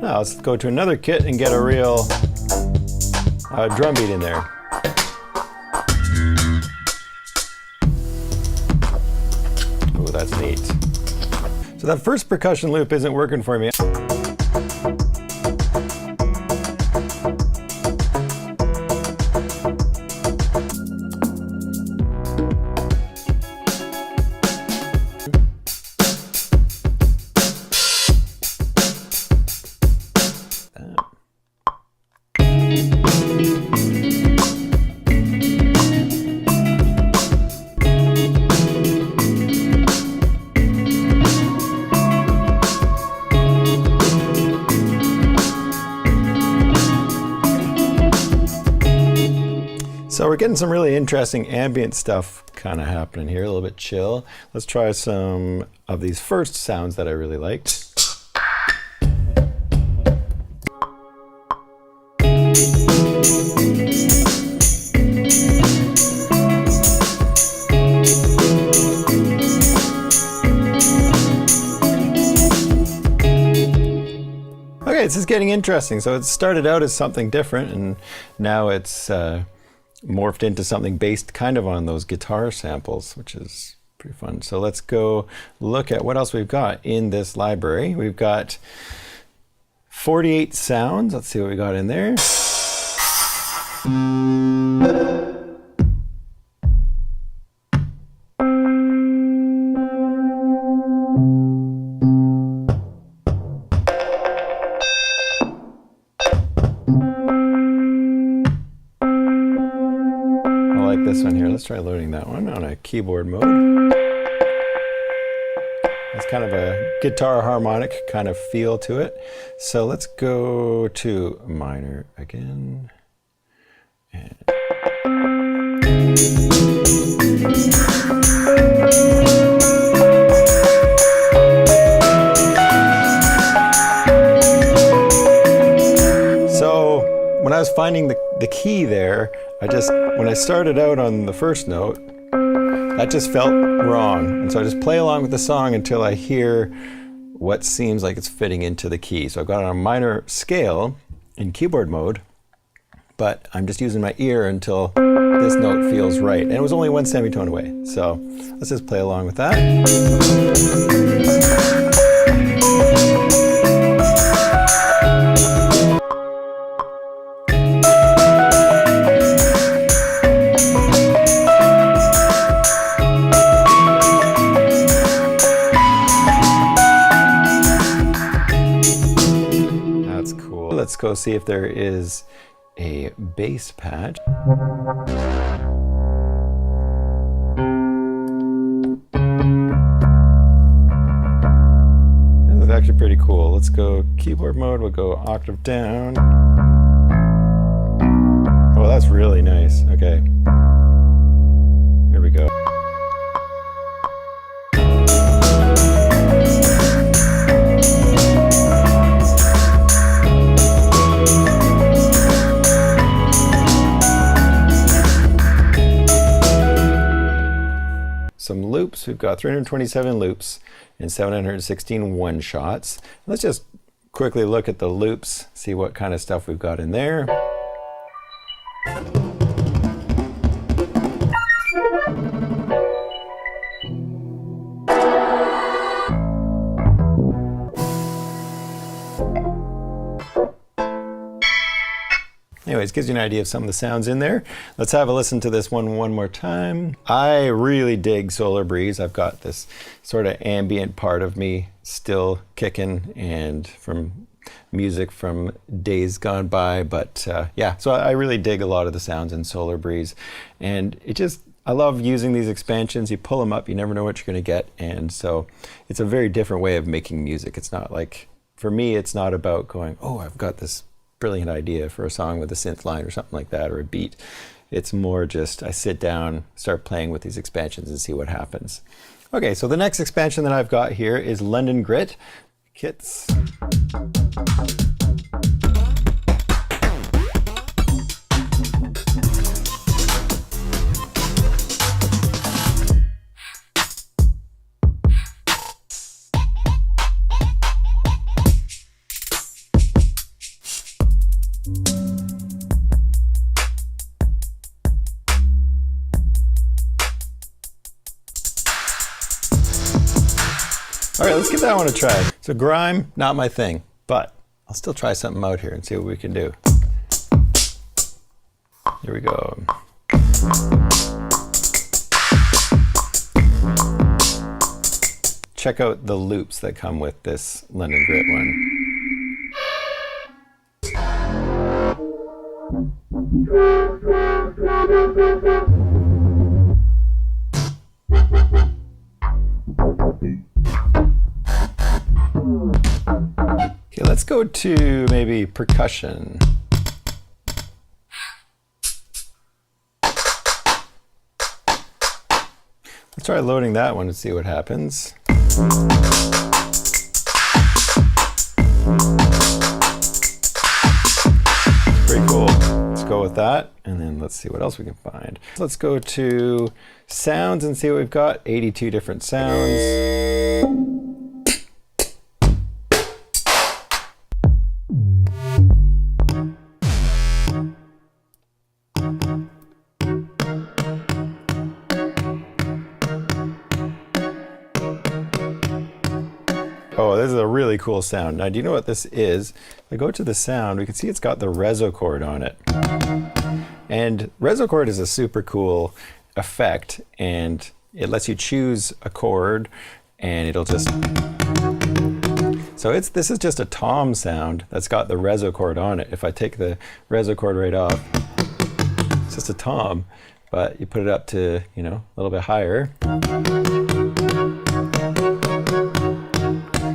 Now let's go to another kit and get a real drum beat in there. Oh, that's neat. So that first percussion loop isn't working for me. So we're getting some really interesting ambient stuff kind of happening here, a little bit chill. Let's try some of these first sounds that I really liked. Okay, this is getting interesting. So it started out as something different, and now it's morphed into something based kind of on those guitar samples, which is pretty fun. So let's go look at what else we've got in this library. We've got 48 sounds. Let's see what we got in there. This one here, let's try loading that one on a keyboard mode. It's kind of a guitar harmonic kind of feel to it. So let's go to minor again. So when I was finding the key there, when I started out on the first note, that just felt wrong. And so I just play along with the song until I hear what seems like it's fitting into the key. So I've got it on a minor scale in keyboard mode, but I'm just using my ear until this note feels right. And it was only one semitone away. So let's just play along with that. Let's go see if there is a bass patch. This is actually pretty cool. Let's go keyboard mode. We'll go octave down. Oh, that's really nice. Okay. Here we go. Some loops. We've got 327 loops and 716 one-shots. Let's just quickly look at the loops, see what kind of stuff we've got in there. Anyways, gives you an idea of some of the sounds in there. Let's have a listen to this one more time. I really dig Solar Breeze. I've got this sort of ambient part of me still kicking, and from music from days gone by. But yeah, so I really dig a lot of the sounds in Solar Breeze. And I love using these expansions. You pull them up, you never know what you're going to get. And so it's a very different way of making music. It's not like, for me, it's not about going, oh, I've got this brilliant idea for a song with a synth line or something like that, or a beat. It's more just I sit down, start playing with these expansions and see what happens. Okay, so the next expansion that I've got here is London Grit Kits. All right, let's give that one a try. So grime, not my thing, but I'll still try something out here and see what we can do. Here we go. Check out the loops that come with this London Grit one. Okay, let's go to maybe percussion. Let's try loading that one and see what happens. Pretty cool. Let's go with that, and then let's see what else we can find. Let's go to sounds and see what we've got. 82 different sounds. Oh, this is a really cool sound. Now, do you know what this is? If I go to the sound, we can see it's got the reso chord on it. And reso chord is a super cool effect, and it lets you choose a chord, and it'll just... So this is just a tom sound that's got the reso chord on it. If I take the reso chord right off, it's just a tom, but you put it up to, you know, a little bit higher.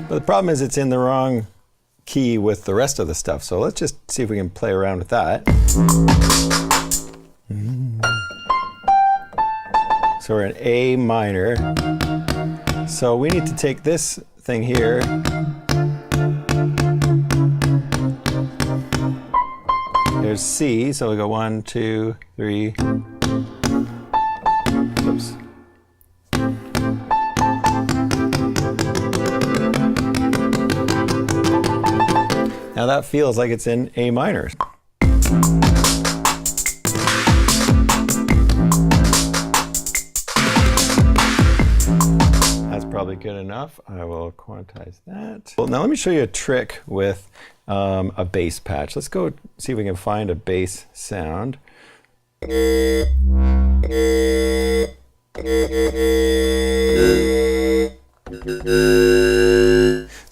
But the problem is it's in the wrong key with the rest of the stuff. So let's just see if we can play around with that. So we're in A minor. So we need to take this thing here. There's C, so we go 1, 2, 3. Oops. Now that feels like it's in A minor. That's probably good enough. I will quantize that. Well, now let me show you a trick with a bass patch. Let's go see if we can find a bass sound. So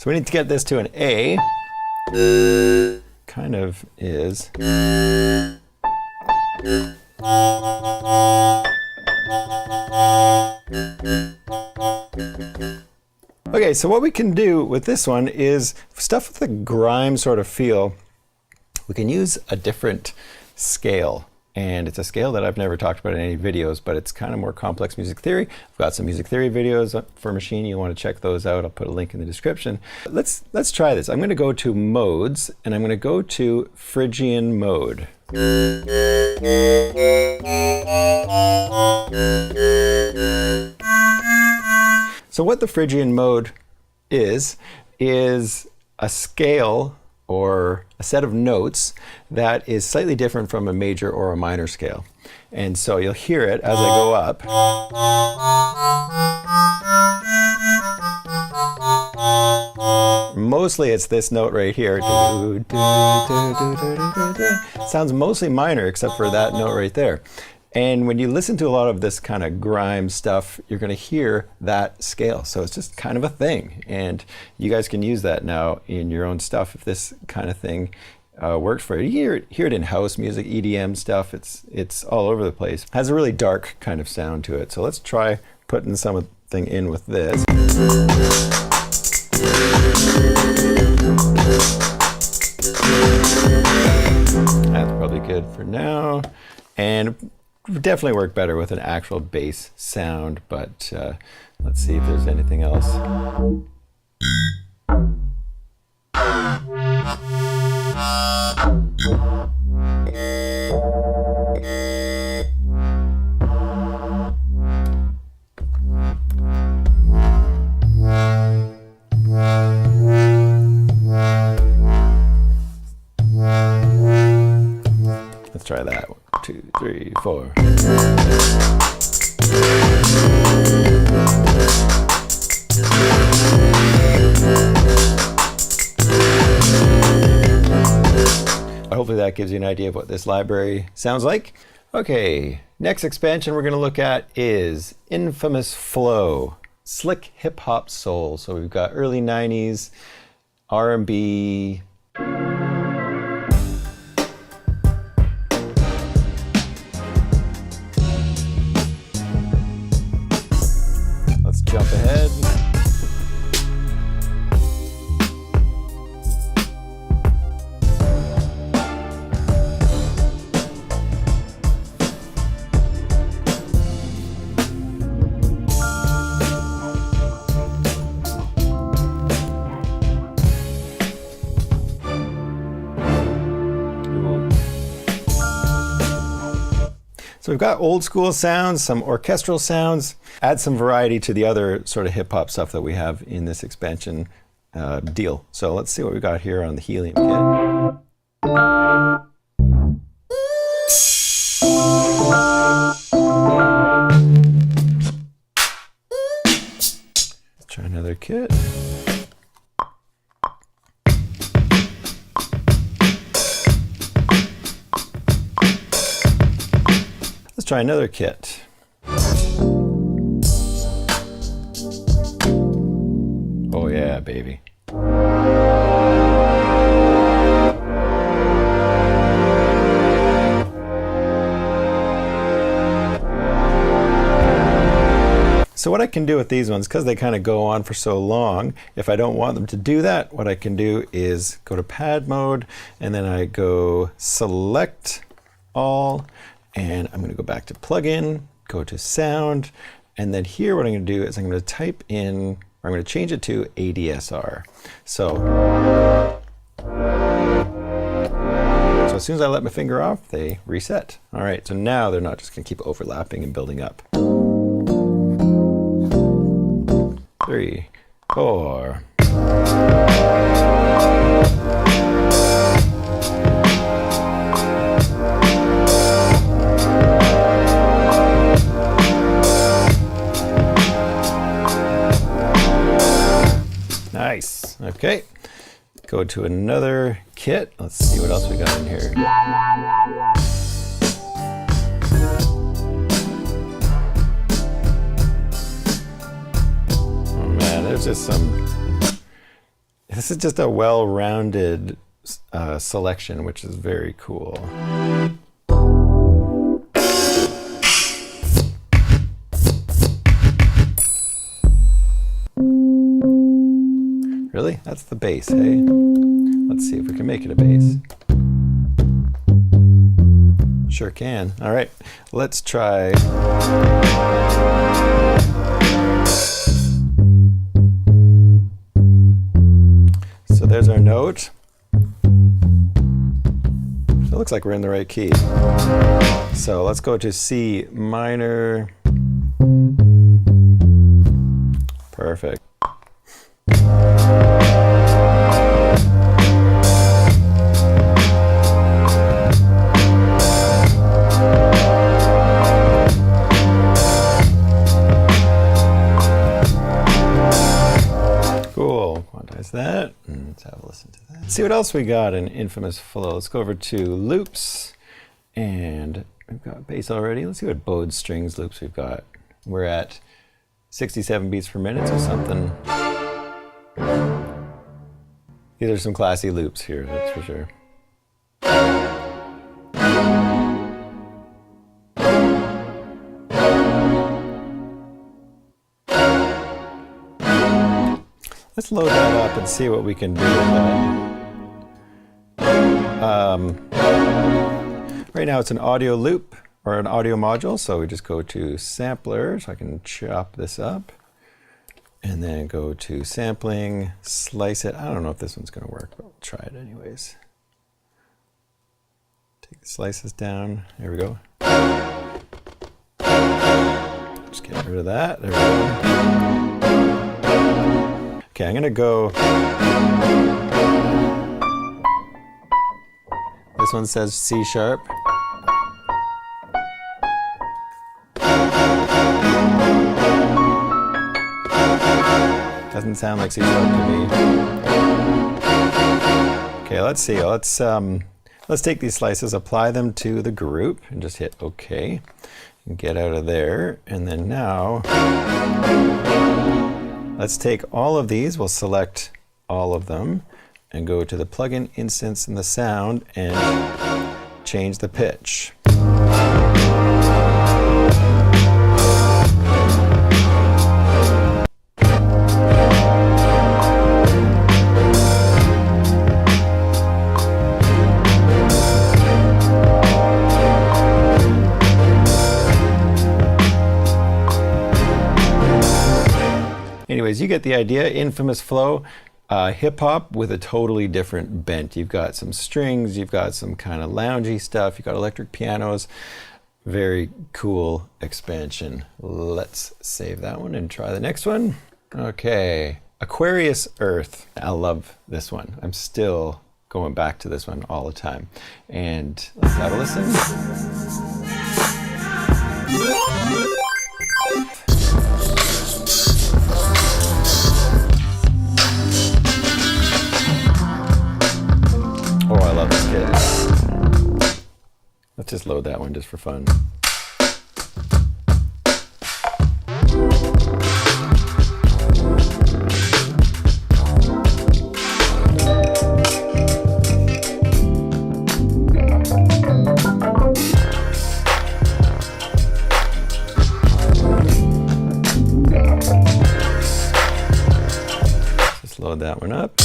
we need to get this to an A. Kind of is. Okay, so what we can do with this one is stuff with a grime sort of feel. We can use a different scale. And it's a scale that I've never talked about in any videos, but it's kind of more complex music theory. I've got some music theory videos for Machine. You want to check those out. I'll put a link in the description. Let's try this. I'm going to go to modes, and I'm going to go to Phrygian mode. So what the Phrygian mode is a scale or a set of notes that is slightly different from a major or a minor scale. And so you'll hear it as I go up. mostly it's this note right here. Sounds mostly minor except for that note right there. And when you listen to a lot of this kind of grime stuff, you're going to hear that scale. So it's just kind of a thing. And you guys can use that now in your own stuff if this kind of thing works for you. You hear it in house music, EDM stuff. It's all over the place. It has a really dark kind of sound to it. So let's try putting something in with this. That's probably good for now. And definitely work better with an actual bass sound, but let's see if there's anything else. Let's try that. 1, 2, 3, 4. Hopefully that gives you an idea of what this library sounds like. Okay, next expansion we're going to look at is Infamous Flow, slick hip hop soul. So we've got early 90s R&B. Let's jump ahead. So we've got old school sounds, some orchestral sounds, add some variety to the other sort of hip hop stuff that we have in this expansion deal. So let's see what we got here on the Helium kit. Let's try another kit. Let's try another kit. Oh yeah, baby. So what I can do with these ones, because they kind of go on for so long, if I don't want them to do that, what I can do is go to pad mode, and then I go select all, and I'm going to go back to plugin, go to sound, and then here what I'm going to do is I'm going to type in, or I'm going to change it to ADSR. So as soon as I let my finger off, they reset. All right, so now they're not just going to keep overlapping and building up. 3, 4. Nice. Okay. Go to another kit. Let's see what else we got in here. Oh man, there's just some. This is just a well-rounded selection, which is very cool. Really? That's the bass, hey? Let's see if we can make it a bass. Sure can. All right, let's try. So there's our note. So it looks like we're in the right key. So let's go to C minor. Perfect. Cool. Quantize There's that. Let's have a listen to that. Let's see what else we got in Infamous Flow. Let's go over to loops. And we've got bass already. Let's see what bowed strings loops we've got. We're at 67 beats per minute, so something. These are some classy loops here, that's for sure. Let's load that up and see what we can do with that. Right now it's an audio loop or an audio module, so we just go to sampler, so I can chop this up, and then go to sampling, slice it. I don't know if this one's going to work, but we'll try it anyways. Take the slices down. There we go. Just get rid of that. There we go. Okay, I'm going to go. This one says C sharp. Doesn't sound like C sharp to me. Okay, let's see. Let's take these slices, apply them to the group, and just hit OK. And get out of there. And then now, let's take all of these. We'll select all of them and go to the plugin instance in the sound and change the pitch. Anyways, you get the idea. Infamous Flow, hip-hop with a totally different bent. You've got some strings, you've got some kind of loungy stuff, you've got electric pianos. Very cool expansion. Let's save that one and try the next one. Okay, Aquarius Earth. I love this one. I'm still going back to this one all the time. And let's have a listen. Oh, I love this kid. Let's just load that one just for fun. Just load that one up.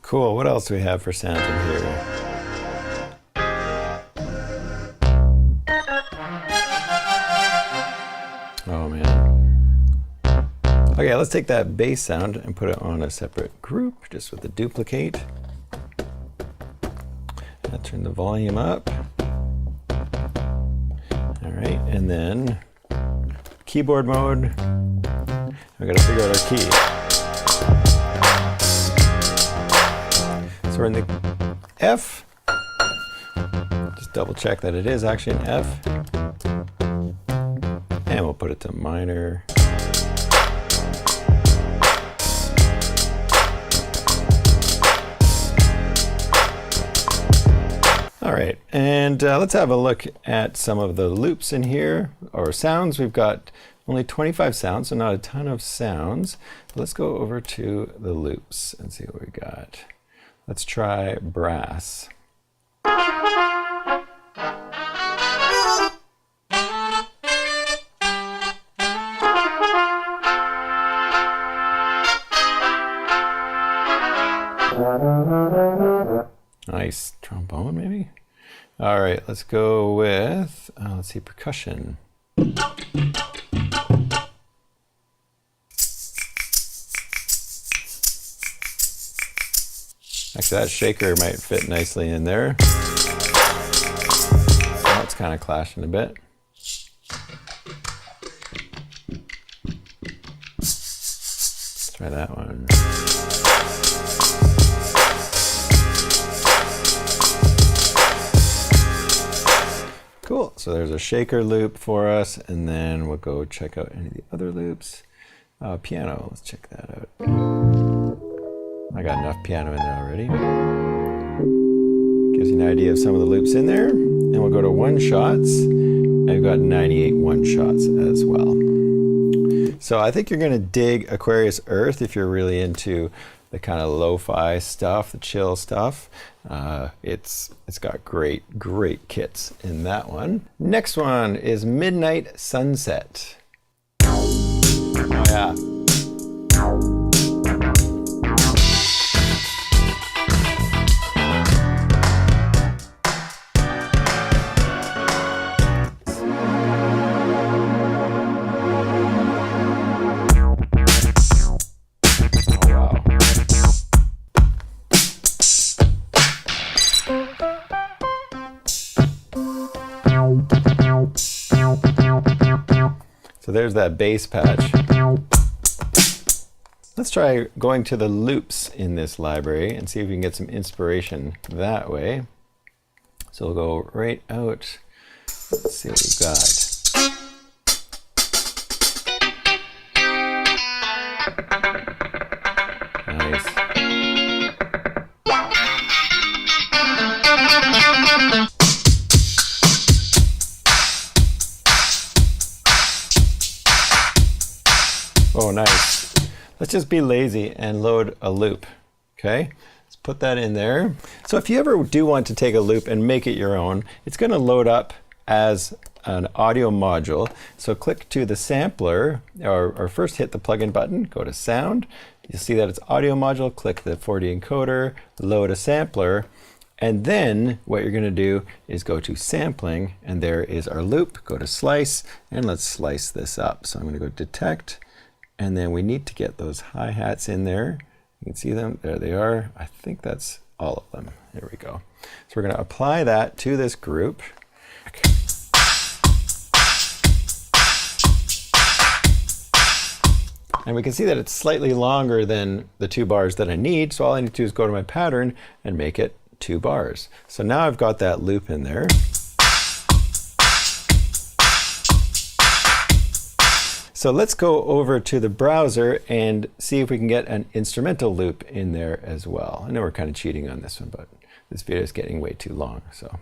Cool, what else do we have for sounds in here? Oh man. Okay, let's take that bass sound and put it on a separate group, just with the duplicate. I'll turn the volume up. All right, and then keyboard mode. I gotta figure out our key. We're in the F. Just double check that it is actually an F. And we'll put it to minor. All right, and let's have a look at some of the loops in here, or sounds. We've got only 25 sounds, so not a ton of sounds. Let's go over to the loops and see what we got. Let's try brass. Nice trombone, maybe? All right, let's go with, let's see, percussion. Actually, that shaker might fit nicely in there. Oh, kind of clashing a bit. Let's try that one. Cool, so there's a shaker loop for us, and then we'll go check out any of the other loops. Piano, let's check that out. I got enough piano in there already. Gives you an idea of some of the loops in there. And we'll go to one shots. I've got 98 one shots as well. So I think you're gonna dig Aquarius Earth if you're really into the kind of lo-fi stuff, the chill stuff. It's got great kits in that one. Next one is Midnight Sunset. Oh yeah. So there's that bass patch. Let's try going to the loops in this library and see if we can get some inspiration that way. So we'll go right out. Let's see what we've got. Nice. Oh, nice. Let's just be lazy and load a loop, okay? Let's put that in there. So if you ever do want to take a loop and make it your own, it's gonna load up as an audio module. So click to the sampler, or first hit the plugin button, go to sound. You'll see that it's audio module, click the 4D encoder, load a sampler, and then what you're gonna do is go to sampling, and there is our loop. Go to slice, and let's slice this up. So I'm gonna go detect, and then we need to get those hi-hats in there. You can see them, there they are. I think that's all of them. There we go. So we're gonna apply that to this group. And we can see that it's slightly longer than the 2 bars that I need. So all I need to do is go to my pattern and make it 2 bars. So now I've got that loop in there. So let's go over to the browser and see if we can get an instrumental loop in there as well. I know we're kind of cheating on this one, but this video is getting way too long, so.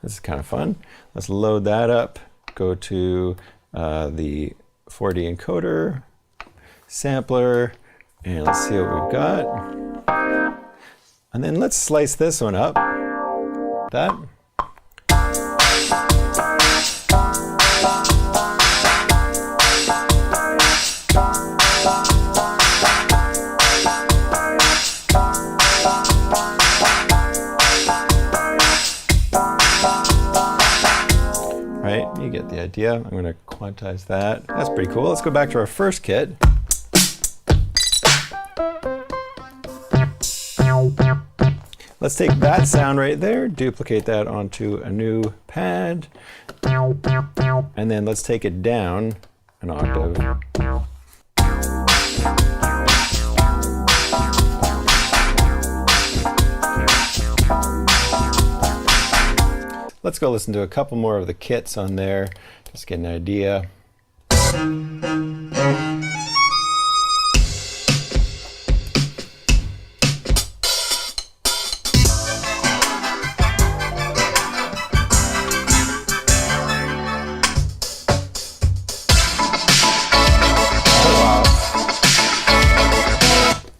This is kind of fun. Let's load that up. Go to the 4D encoder, sampler, and let's see what we've got. And then let's slice this one up. That. Right, you get the idea. I'm going to quantize that. That's pretty cool. Let's go back to our first kit. Let's take that sound right there, duplicate that onto a new pad, and then let's take it down an octave. Let's go listen to a couple more of the kits on there, just get an idea.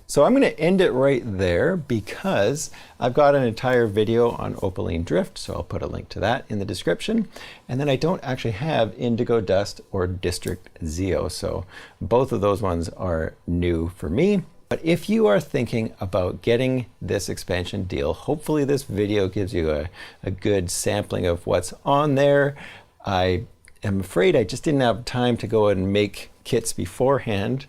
So I'm going to end it right there because I've got an entire video on opaline drift, so I'll put a link to that in the description. And then I don't actually have Indigo Dust or District Zeo, so both of those ones are new for me. But if you are thinking about getting this expansion deal, hopefully this video gives you a good sampling of what's on there. I am afraid I just didn't have time to go and make kits beforehand,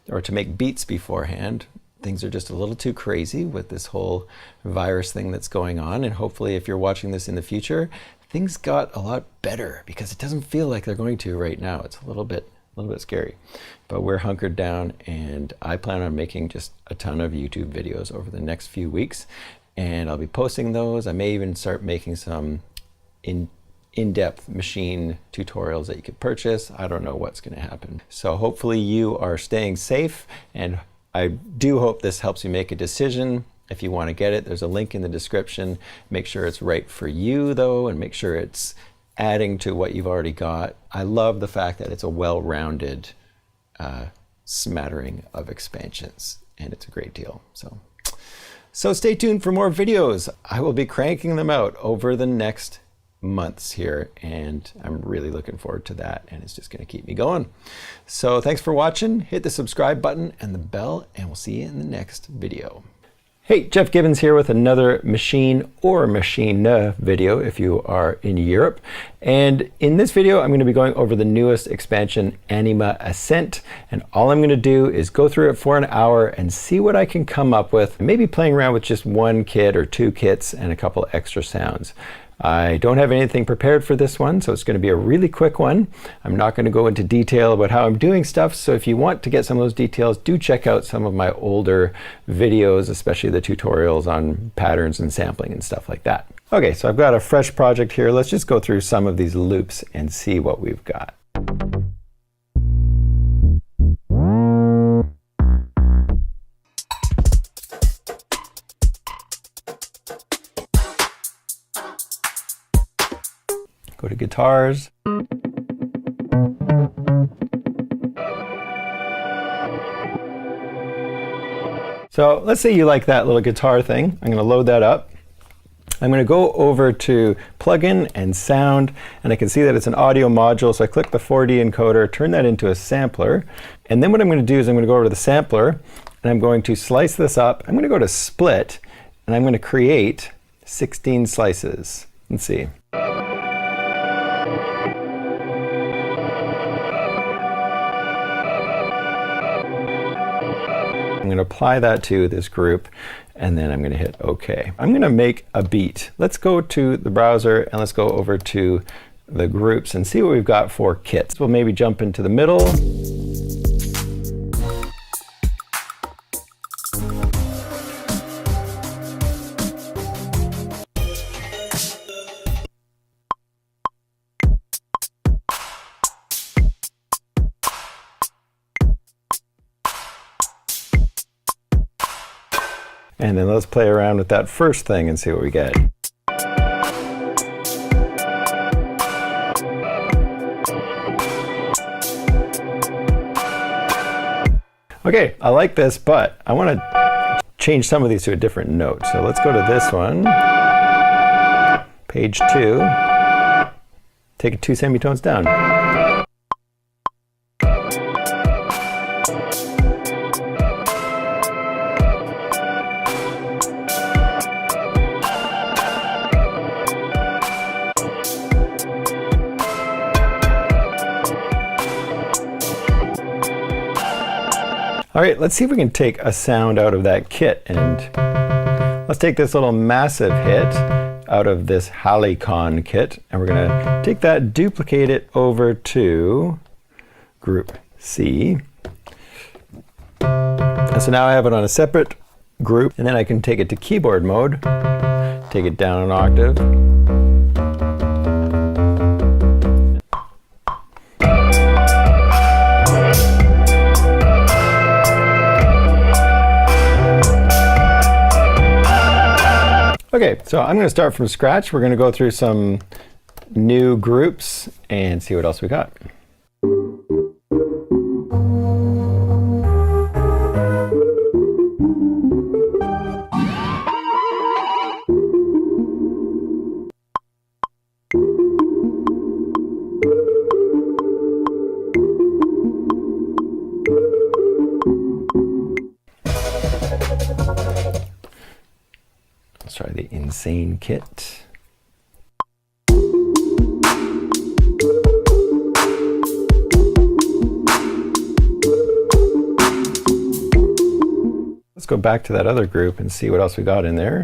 or to make beats beforehand. Things are just a little too crazy with this whole virus thing that's going on. And hopefully if you're watching this in the future, things got a lot better, because it doesn't feel like they're going to right now. It's a little bit scary, but we're hunkered down, and I plan on making just a ton of YouTube videos over the next few weeks, and I'll be posting those. I may even start making some in-depth machine tutorials that you could purchase. I don't know what's going to happen. So hopefully you are staying safe, and I do hope this helps you make a decision. If you want to get it, there's a link in the description. Make sure it's right for you though, and make sure it's adding to what you've already got. I love the fact that it's a well-rounded smattering of expansions, and it's a great deal. So stay tuned for more videos. I will be cranking them out over the next months here, and I'm really looking forward to that, and it's just going to keep me going. So thanks for watching. Hit the subscribe button and the bell, and we'll see you in the next video. Hey, Jeff Gibbons here with another machine or machine video if you are in Europe. And in this video, I'm going to be going over the newest expansion, Anima Ascent. And all I'm going to do is go through it for an hour and see what I can come up with. Maybe playing around with just one kit or two kits and a couple extra sounds. I don't have anything prepared for this one, so it's going to be a really quick one. I'm not going to go into detail about how I'm doing stuff, so if you want to get some of those details, do check out some of my older videos, especially the tutorials on patterns and sampling and stuff like that. Okay, so I've got a fresh project here. Let's just go through some of these loops and see what we've got. Go to guitars. So let's say you like that little guitar thing. I'm going to load that up. I'm going to go over to plugin and sound, and I can see that it's an audio module. So I click the 4D encoder, turn that into a sampler. And then what I'm going to do is I'm going to go over to the sampler, and I'm going to slice this up. I'm going to go to split, and I'm going to create 16 slices. Let's see. I'm going to apply that to this group, and then I'm going to hit OK. I'm going to make a beat. Let's go to the browser and let's go over to the groups and see what we've got for kits. We'll maybe jump into the middle. And then let's play around with that first thing and see what we get. Okay, I like this, but I want to change some of these to a different note. So let's go to this one, page 2, take it 2 semitones down. All right, let's see if we can take a sound out of that kit, and let's take this little massive hit out of this Halicon kit, and we're gonna take that, duplicate it over to group C. And so now I have it on a separate group, and then I can take it to keyboard mode, take it down an octave. Okay, so I'm going to start from scratch. We're going to go through some new groups and see what else we got. Let's try the Insane kit. go back to that other group and see what else we got in there.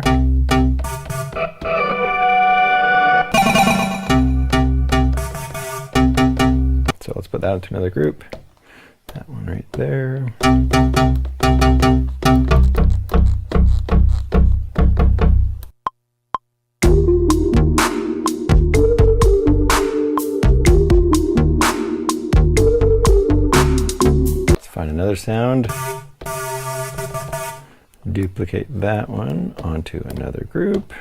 So let's put that into another group. That one right there. Let's find another sound. Duplicate that one onto another group.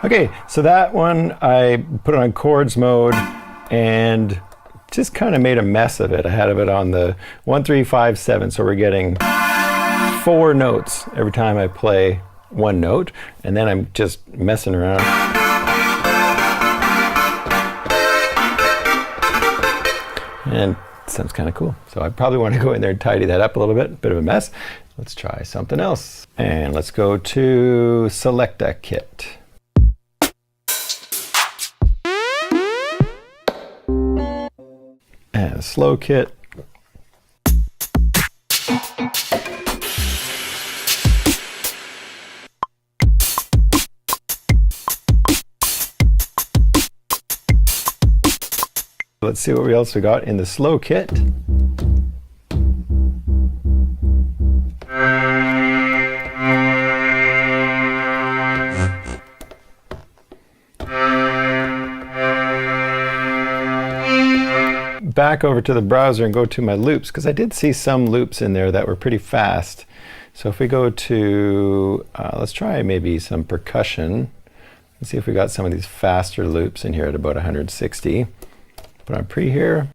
Okay, so that one I put it on chords mode and just kind of made a mess of it. I had it on the 1, 3, 5, 7, so we're getting 4 notes every time I play one note, and then I'm just messing around. And it sounds kind of cool. So I probably want to go in there and tidy that up a little bit of a mess. Let's try something else. And let's go to Select a Kit. And a slow kit. Let's see what else we got in the slow kit. Back over to the browser and go to my loops, because I did see some loops in there that were pretty fast. So if we go to, let's try maybe some percussion. Let's see if we got some of these faster loops in here at about 160. Put on pre here.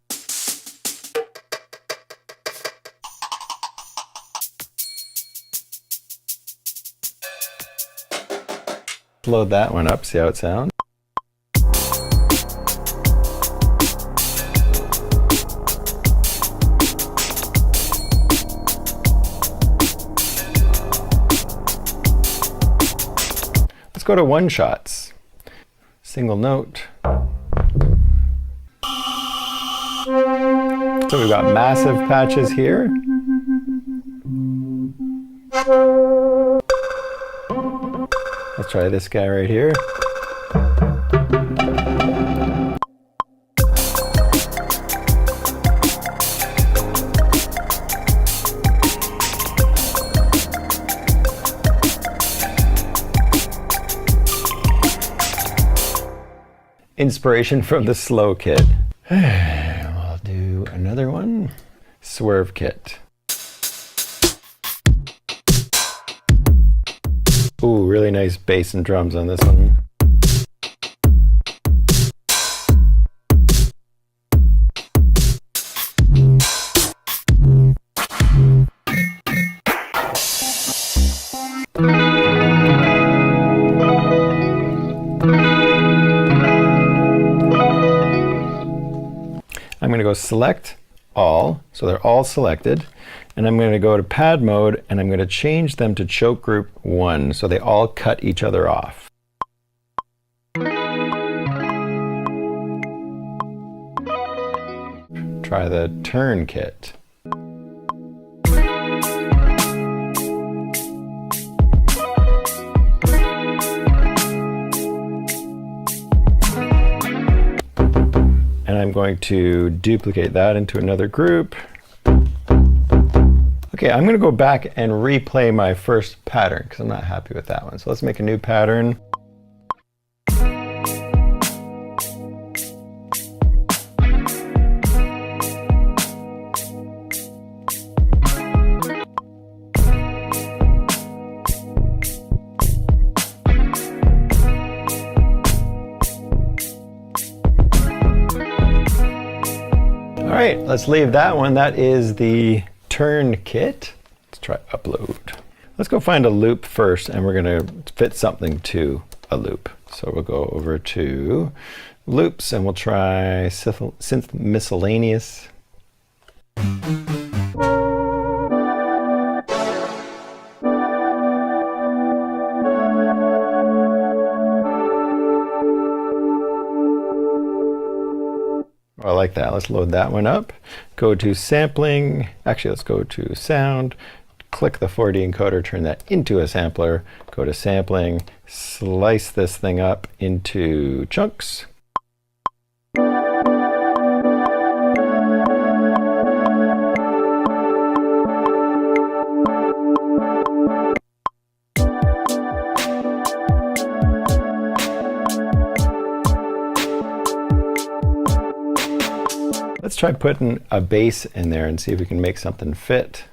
Load that one up, see how it sounds. Let's go to one shots. Single note. So we've got massive patches here. Let's try this guy right here. Inspiration from the slow kit. I'll do another one. Swerve kit. Ooh, really nice bass and drums on this one. I'm going to go select all, so they're all selected, and I'm going to go to pad mode and I'm going to change them to choke group 1 so they all cut each other off. Try the turn kit. And I'm going to duplicate that into another group. Okay, I'm going to go back and replay my first pattern because I'm not happy with that one. So let's make a new pattern. right, let's leave that one. That is the turn kit. Let's try upload. Let's go find a loop first, and we're gonna fit something to a loop. So we'll go over to loops, and we'll try synth miscellaneous. I like that. Let's load that one up. Go to sampling. Actually, let's go to sound. Click the 4D encoder, turn that into a sampler. Go to sampling, slice this thing up into chunks. Let's try putting a bass in there and see if we can make something fit.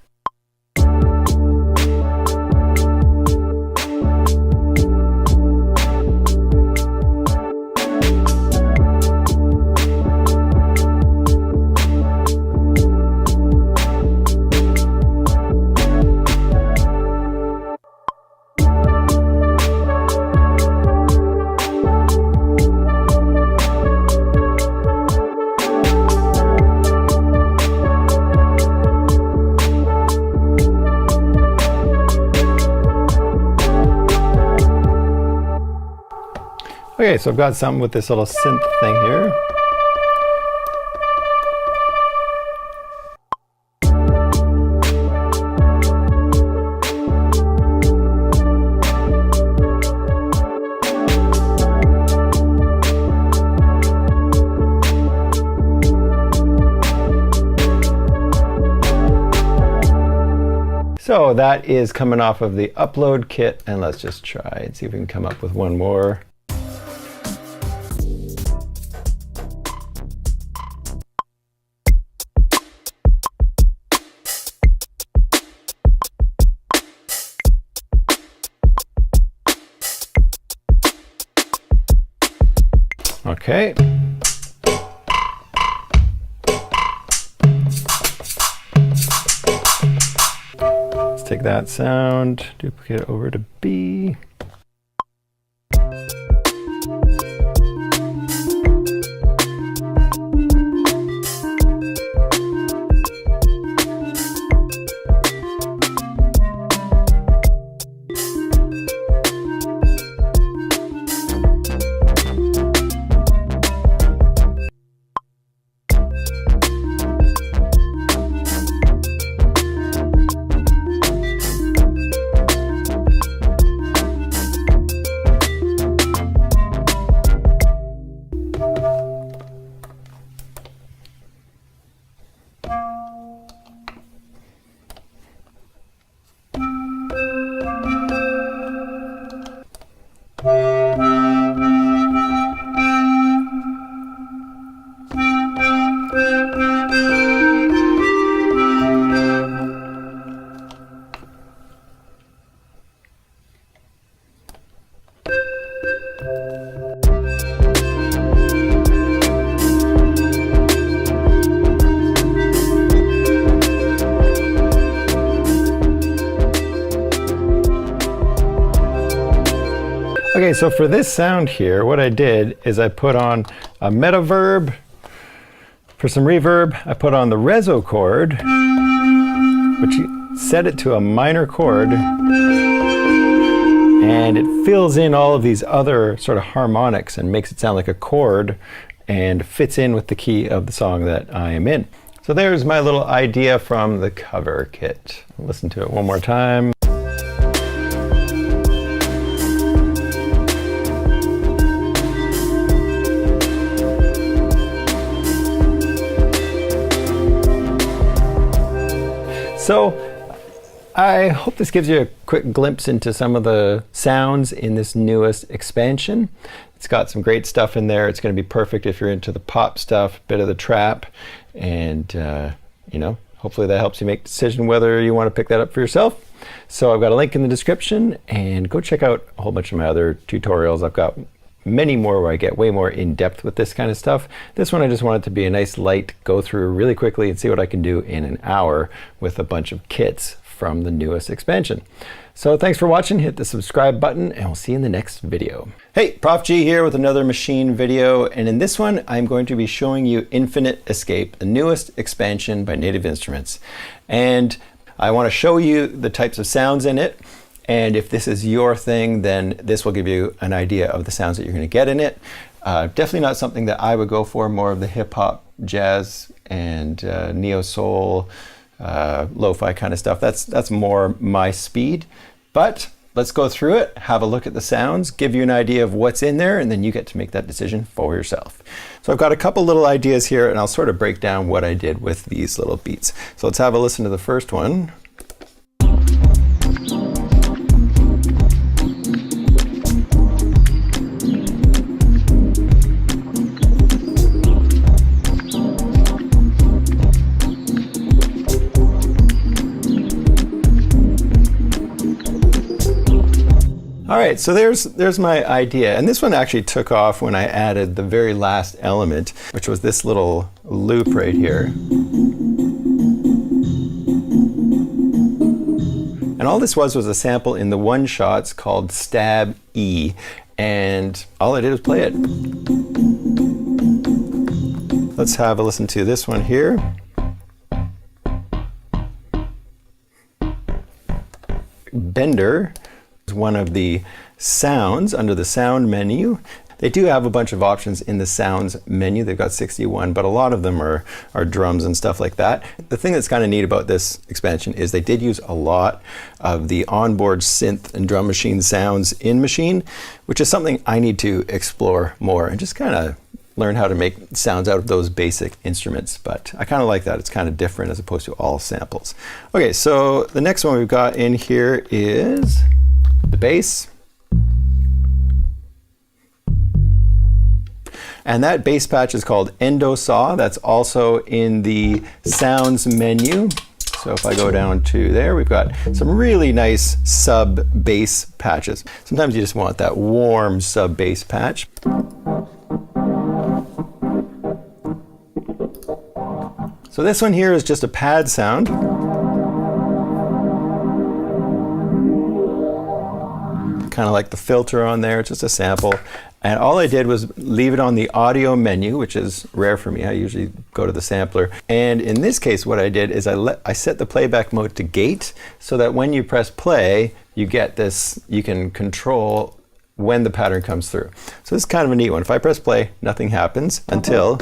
Okay, so I've got something with this little synth thing here. So that is coming off of the upload kit, and let's just try and see if we can come up with one more. Okay. Let's take that sound, duplicate it over to B. Okay, so for this sound here, what I did is I put on a meta verb. For some reverb, I put on the reso chord, which set it to a minor chord, and it fills in all of these other sort of harmonics and makes it sound like a chord and fits in with the key of the song that I am in. So there's my little idea from the cover kit. Listen to it one more time. So I hope this gives you a quick glimpse into some of the sounds in this newest expansion. It's got some great stuff in there. It's going to be perfect if you're into the pop stuff, bit of the trap, and you know, hopefully that helps you make a decision whether you want to pick that up for yourself. So I've got a link in the description, and go check out a whole bunch of my other tutorials. I've got many more where I get way more in depth with this kind of stuff. This one I just want it to be a nice light go through really quickly and see what I can do in an hour with a bunch of kits from the newest expansion. So thanks for watching, hit the subscribe button, and we'll see you in the next video. Hey, Prof G here with another machine video, and in this one I'm going to be showing you Infinite Escape, the newest expansion by Native Instruments. And I want to show you the types of sounds in it, and if this is your thing, then this will give you an idea of the sounds that you're going to get in it. Definitely not something that I would go for, more of the hip-hop, jazz, and neo-soul, lo-fi kind of stuff. That's more my speed. But let's go through it, have a look at the sounds, give you an idea of what's in there, and then you get to make that decision for yourself. So I've got a couple little ideas here, and I'll sort of break down what I did with these little beats. So let's have a listen to the first one. All right, so there's my idea. And this one actually took off when I added the very last element, which was this little loop right here. And all this was a sample in the one shots called Stab E. And all I did was play it. Let's have a listen to this one here. Bender is one of the sounds under the sound menu. They do have a bunch of options in the sounds menu. They've got 61, but a lot of them are drums and stuff like that. The thing that's kind of neat about this expansion is they did use a lot of the onboard synth and drum machine sounds in Machine, which is something I need to explore more and just kind of learn how to make sounds out of those basic instruments. But I kind of like that. It's kind of different as opposed to all samples. Okay, so the next one we've got in here is the bass. And that bass patch is called Endo Saw. That's also in the sounds menu. So if I go down to there, we've got some really nice sub bass patches. Sometimes you just want that warm sub bass patch. So this one here is just a pad sound. Kind of like the filter on there, it's just a sample. And all I did was leave it on the audio menu, which is rare for me. I usually go to the sampler. And in this case, what I did is I set the playback mode to gate so that when you press play, you get this, you can control when the pattern comes through. So this is kind of a neat one. If I press play, nothing happens until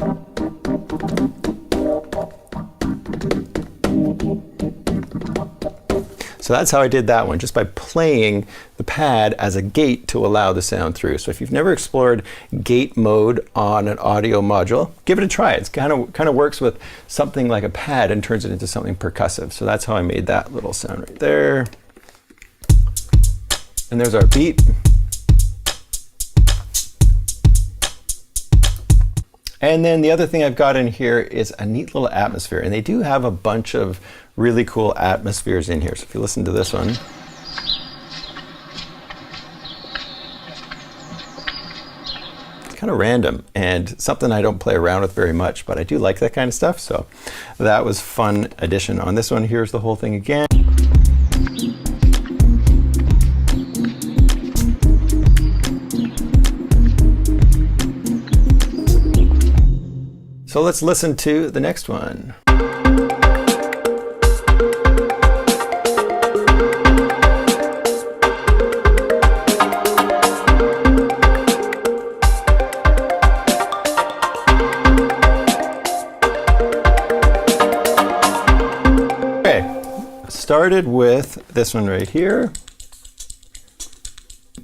so that's how I did that one, just by playing the pad as a gate to allow the sound through. So if you've never explored gate mode on an audio module, give it a try. It's kind of works with something like a pad and turns it into something percussive. So that's how I made that little sound right there. And there's our beat. And then the other thing I've got in here is a neat little atmosphere, and they do have a bunch of really cool atmospheres in here. So if you listen to this one, it's kind of random and something I don't play around with very much, but I do like that kind of stuff. So that was fun addition on this one. Here's the whole thing again. So let's listen to the next one. Started with this one right here.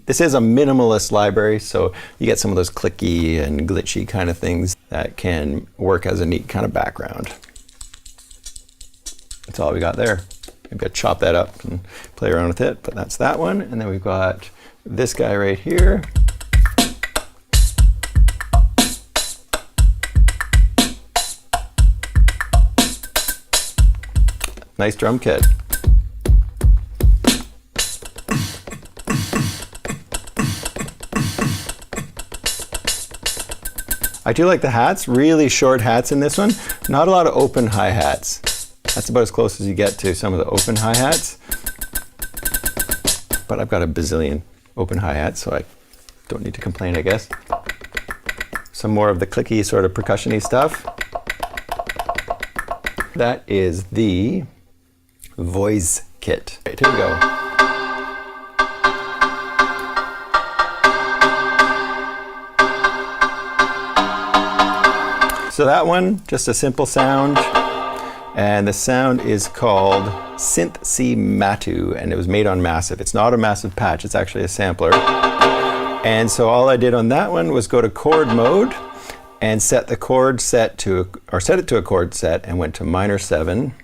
This is a minimalist library, so you get some of those clicky and glitchy kind of things that can work as a neat kind of background. That's all we got there. Maybe I'll chop that up and play around with it, but that's that one. And then we've got this guy right here. Nice drum kit. I do like the hats, really short hats in this one. Not a lot of open hi-hats. That's about as close as you get to some of the open hi-hats. But I've got a bazillion open hi-hats, so I don't need to complain, I guess. Some more of the clicky sort of percussion-y stuff. That is the voice kit. Right, here we go. So that one, just a simple sound. And the sound is called Synth C Matu, and it was made on Massive. It's not a Massive patch, it's actually a sampler. And so all I did on that one was go to chord mode and set the chord set to, or set it to a chord set, and went to minor 7.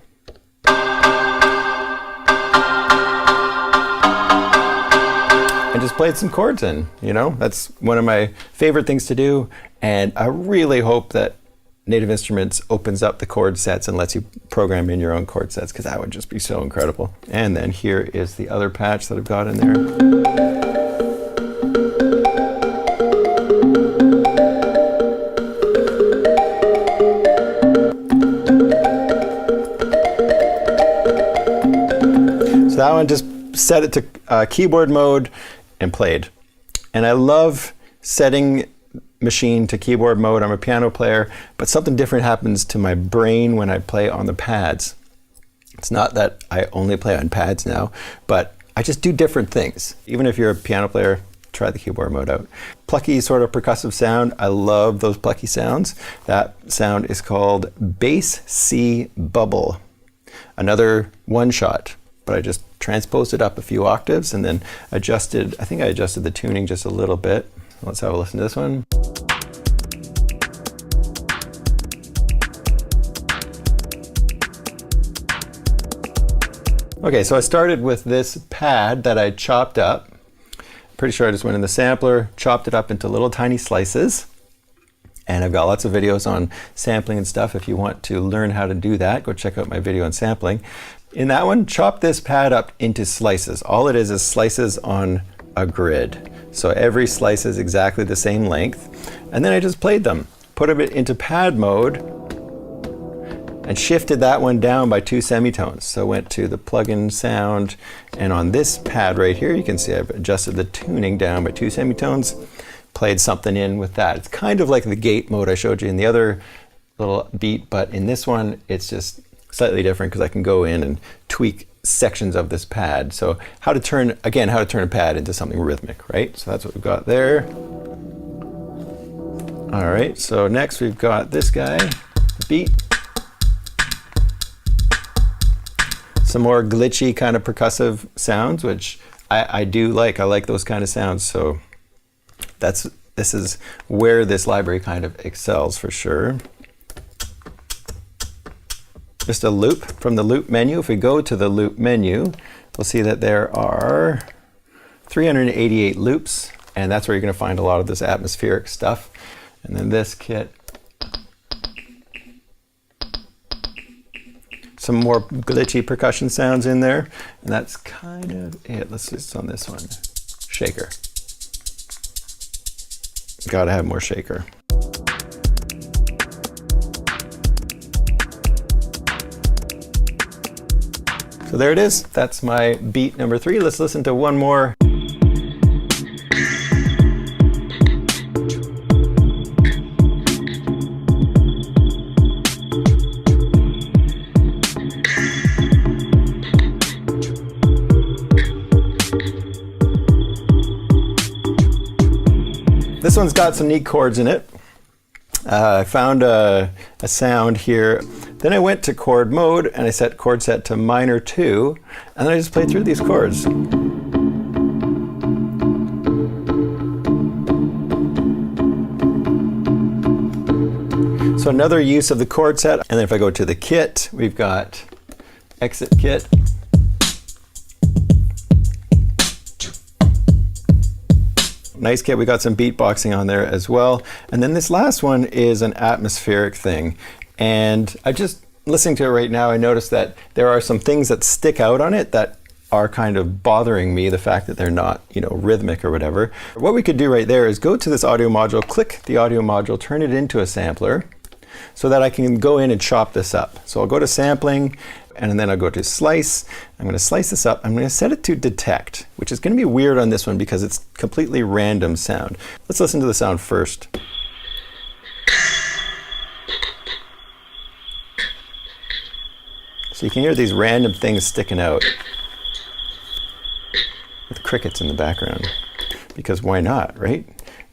And just played some chords in, you know? That's one of my favorite things to do, and I really hope that Native Instruments opens up the chord sets and lets you program in your own chord sets, because that would just be so incredible. And then here is the other patch that I've got in there. So that one, just set it to keyboard mode and played. And I love setting machine to keyboard mode. I'm a piano player, but something different happens to my brain when I play on the pads. It's not that I only play on pads now, but I just do different things. Even if you're a piano player, try the keyboard mode out. Plucky sort of percussive sound. I love those plucky sounds. That sound is called Bass C Bubble. Another one shot, but I just transposed it up a few octaves and then adjusted, I think I adjusted the tuning just a little bit. Let's have a listen to this one. Okay, so I started with this pad that I chopped up. Pretty sure I just went in the sampler, chopped it up into little tiny slices. And I've got lots of videos on sampling and stuff. If you want to learn how to do that, go check out my video on sampling. In that one, chop this pad up into slices. All it is slices on a grid. So every slice is exactly the same length. And then I just played them, put it into pad mode, and shifted that one down by 2 semitones. So went to the plugin sound, and on this pad right here, you can see I've adjusted the tuning down by 2 semitones, played something in with that. It's kind of like the gate mode I showed you in the other little beat, but in this one, it's just slightly different because I can go in and tweak sections of this pad. So how to turn, again, how to turn a pad into something rhythmic, right? So that's what we've got there. All right, so next we've got this guy, beat. Some more glitchy kind of percussive sounds, which I do like. I like those kind of sounds. So this is where this library kind of excels for sure. Just a loop from the loop menu. If we go to the loop menu, we'll see that there are 388 loops, and that's where you're going to find a lot of this atmospheric stuff. And then this kit, some more glitchy percussion sounds in there, and that's kind of it. Let's just on this one, shaker. Gotta have more shaker. So there it is. That's my beat number 3. Let's listen to one more. This one's got some neat chords in it. I found a sound here. Then I went to chord mode and I set chord set to minor 2, and then I just played through these chords. So another use of the chord set. And then if I go to the kit, we've got exit kit. Nice kit. We got some beatboxing on there as well. And then this last one is an atmospheric thing. And I just listening to it right now, I noticed that there are some things that stick out on it that are kind of bothering me, the fact that they're not, you know, rhythmic or whatever. What we could do right there is go to this audio module, click the audio module, turn it into a sampler so that I can go in and chop this up. So I'll go to sampling and then I'll go to slice. I'm going to slice this up. I'm going to set it to detect, which is going to be weird on this one because it's completely random sound. Let's listen to the sound first. So you can hear these random things sticking out with crickets in the background, because why not, right?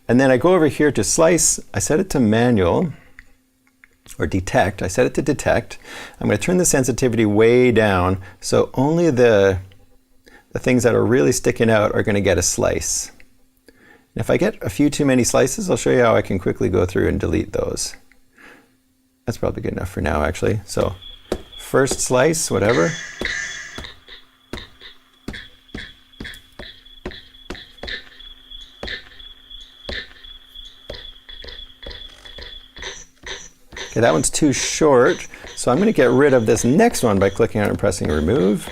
And then I go over here to slice. I set it to manual, or detect. I set it to detect. I'm going to turn the sensitivity way down so only the things that are really sticking out are going to get a slice. And if I get a few too many slices, I'll show you how I can quickly go through and delete those. That's probably good enough for now, actually. So first slice, whatever. Okay, that one's too short, so I'm going to get rid of this next one by clicking on it and pressing remove.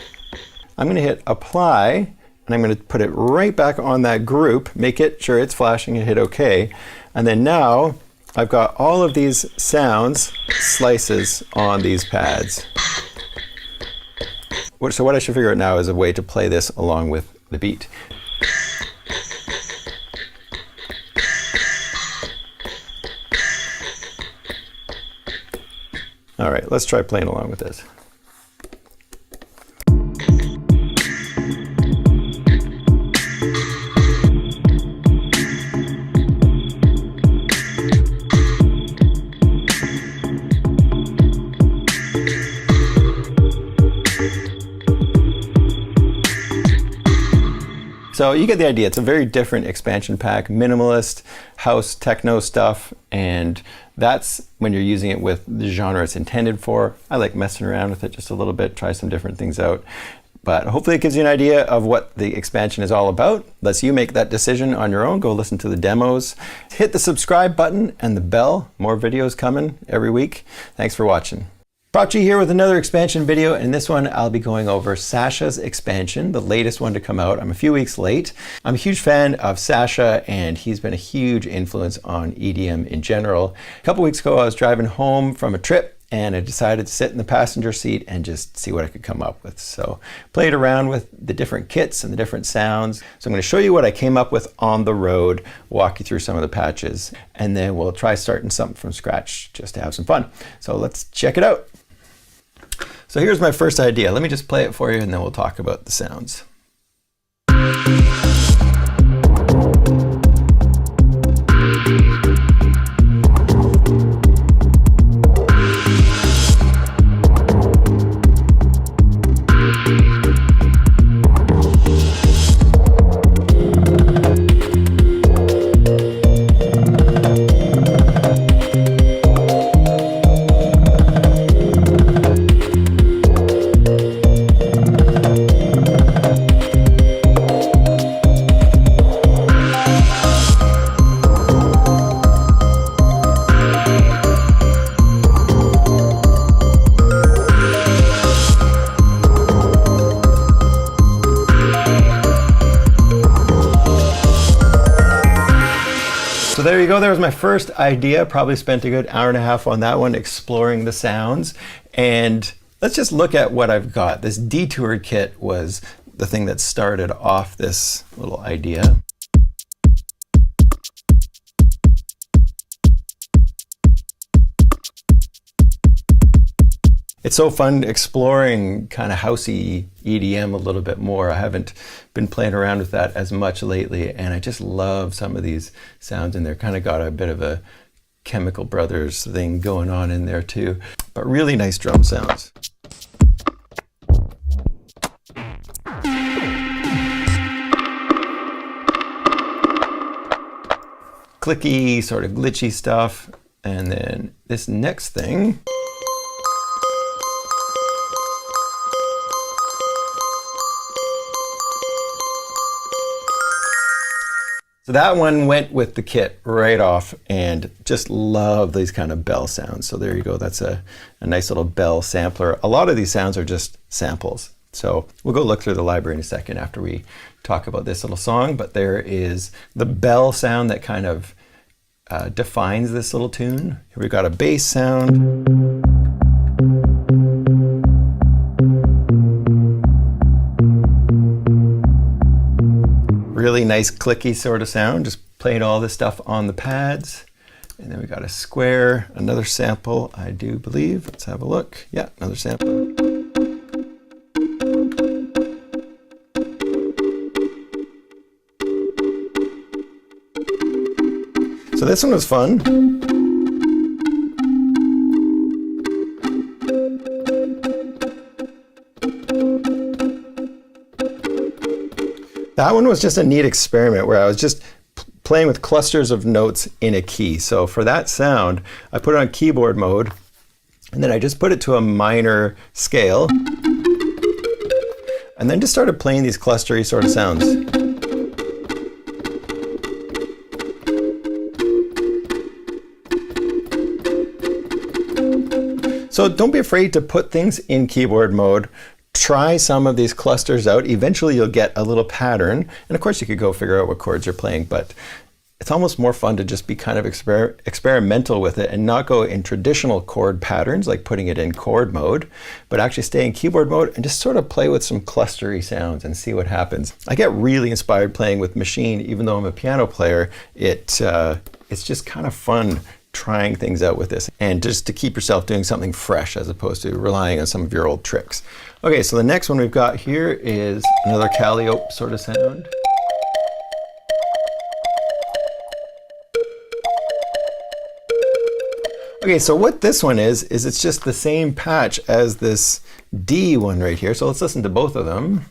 I'm going to hit apply, and I'm going to put it right back on that group, make it sure it's flashing, and hit OK. And then now I've got all of these sounds, slices on these pads. So what I should figure out now is a way to play this along with the beat. All right, let's try playing along with this. So you get the idea. It's a very different expansion pack, minimalist, house, techno stuff, and that's when you're using it with the genre it's intended for. I like messing around with it just a little bit, try some different things out. But hopefully it gives you an idea of what the expansion is all about. Lets you make that decision on your own. Go listen to the demos. Hit the subscribe button and the bell. More videos coming every week. Thanks for watching. Brought you here with another expansion video. In this one, I'll be going over Sasha's expansion, the latest one to come out. I'm a few weeks late. I'm a huge fan of Sasha, and he's been a huge influence on EDM in general. A couple weeks ago, I was driving home from a trip, and I decided to sit in the passenger seat and just see what I could come up with. So played around with the different kits and the different sounds. So I'm going to show you what I came up with on the road, walk you through some of the patches, and then we'll try starting something from scratch just to have some fun. So let's check it out. So here's my first idea. Let me just play it for you and then we'll talk about the sounds. So there you go, there was my first idea. Probably spent a good hour and a half on that one, exploring the sounds. And let's just look at what I've got. This detoured kit was the thing that started off this little idea. It's so fun exploring kind of housey EDM a little bit more. I haven't been playing around with that as much lately, and I just love some of these sounds in there. Kind of got a bit of a Chemical Brothers thing going on in there too, but really nice drum sounds. Clicky, sort of glitchy stuff, and then this next thing. So that one went with the kit right off, and just love these kind of bell sounds. So there you go, that's a nice little bell sampler. A lot of these sounds are just samples. So we'll go look through the library in a second after we talk about this little song, but there is the bell sound that kind of defines this little tune. Here we've got a bass sound. Really nice clicky sort of sound, just playing all this stuff on the pads. And then we got a square, another sample, I do believe. Let's have a look. Yeah, another sample. So this one was fun. That one was just a neat experiment where I was just playing with clusters of notes in a key. So for that sound, I put it on keyboard mode, and then I just put it to a minor scale, and then just started playing these clustery sort of sounds. So don't be afraid to put things in keyboard mode. Try some of these clusters out. Eventually you'll get a little pattern. And of course you could go figure out what chords you're playing, but it's almost more fun to just be kind of experimental with it and not go in traditional chord patterns like putting it in chord mode, but actually stay in keyboard mode and just sort of play with some clustery sounds and see what happens. I get really inspired playing with machine, even though I'm a piano player. It's just kind of fun trying things out with this, and just to keep yourself doing something fresh as opposed to relying on some of your old tricks. Okay, so the next one we've got here is another Khalil sort of sound. Okay, so what this one is it's just the same patch as this D one right here. So let's listen to both of them.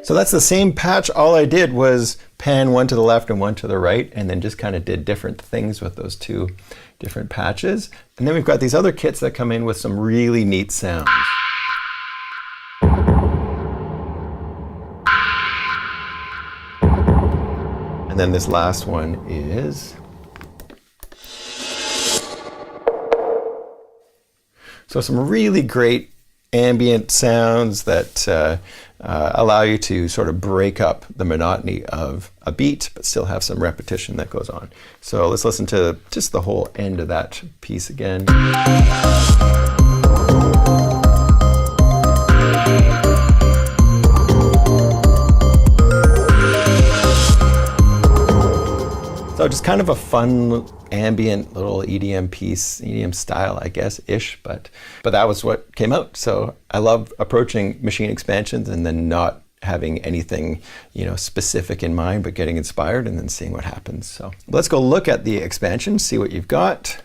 So that's the same patch. All I did was pan one to the left and one to the right, and then just kind of did different things with those two different patches. And then we've got these other kits that come in with some really neat sounds. And then this last one is... So some really great ambient sounds that allow you to sort of break up the monotony of a beat, but still have some repetition that goes on. So let's listen to just the whole end of that piece again. So just kind of a fun ambient little EDM piece, EDM style, I guess, ish, but that was what came out. So I love approaching machine expansions and then not having anything, specific in mind, but getting inspired and then seeing what happens. So let's go look at the expansion, see what you've got.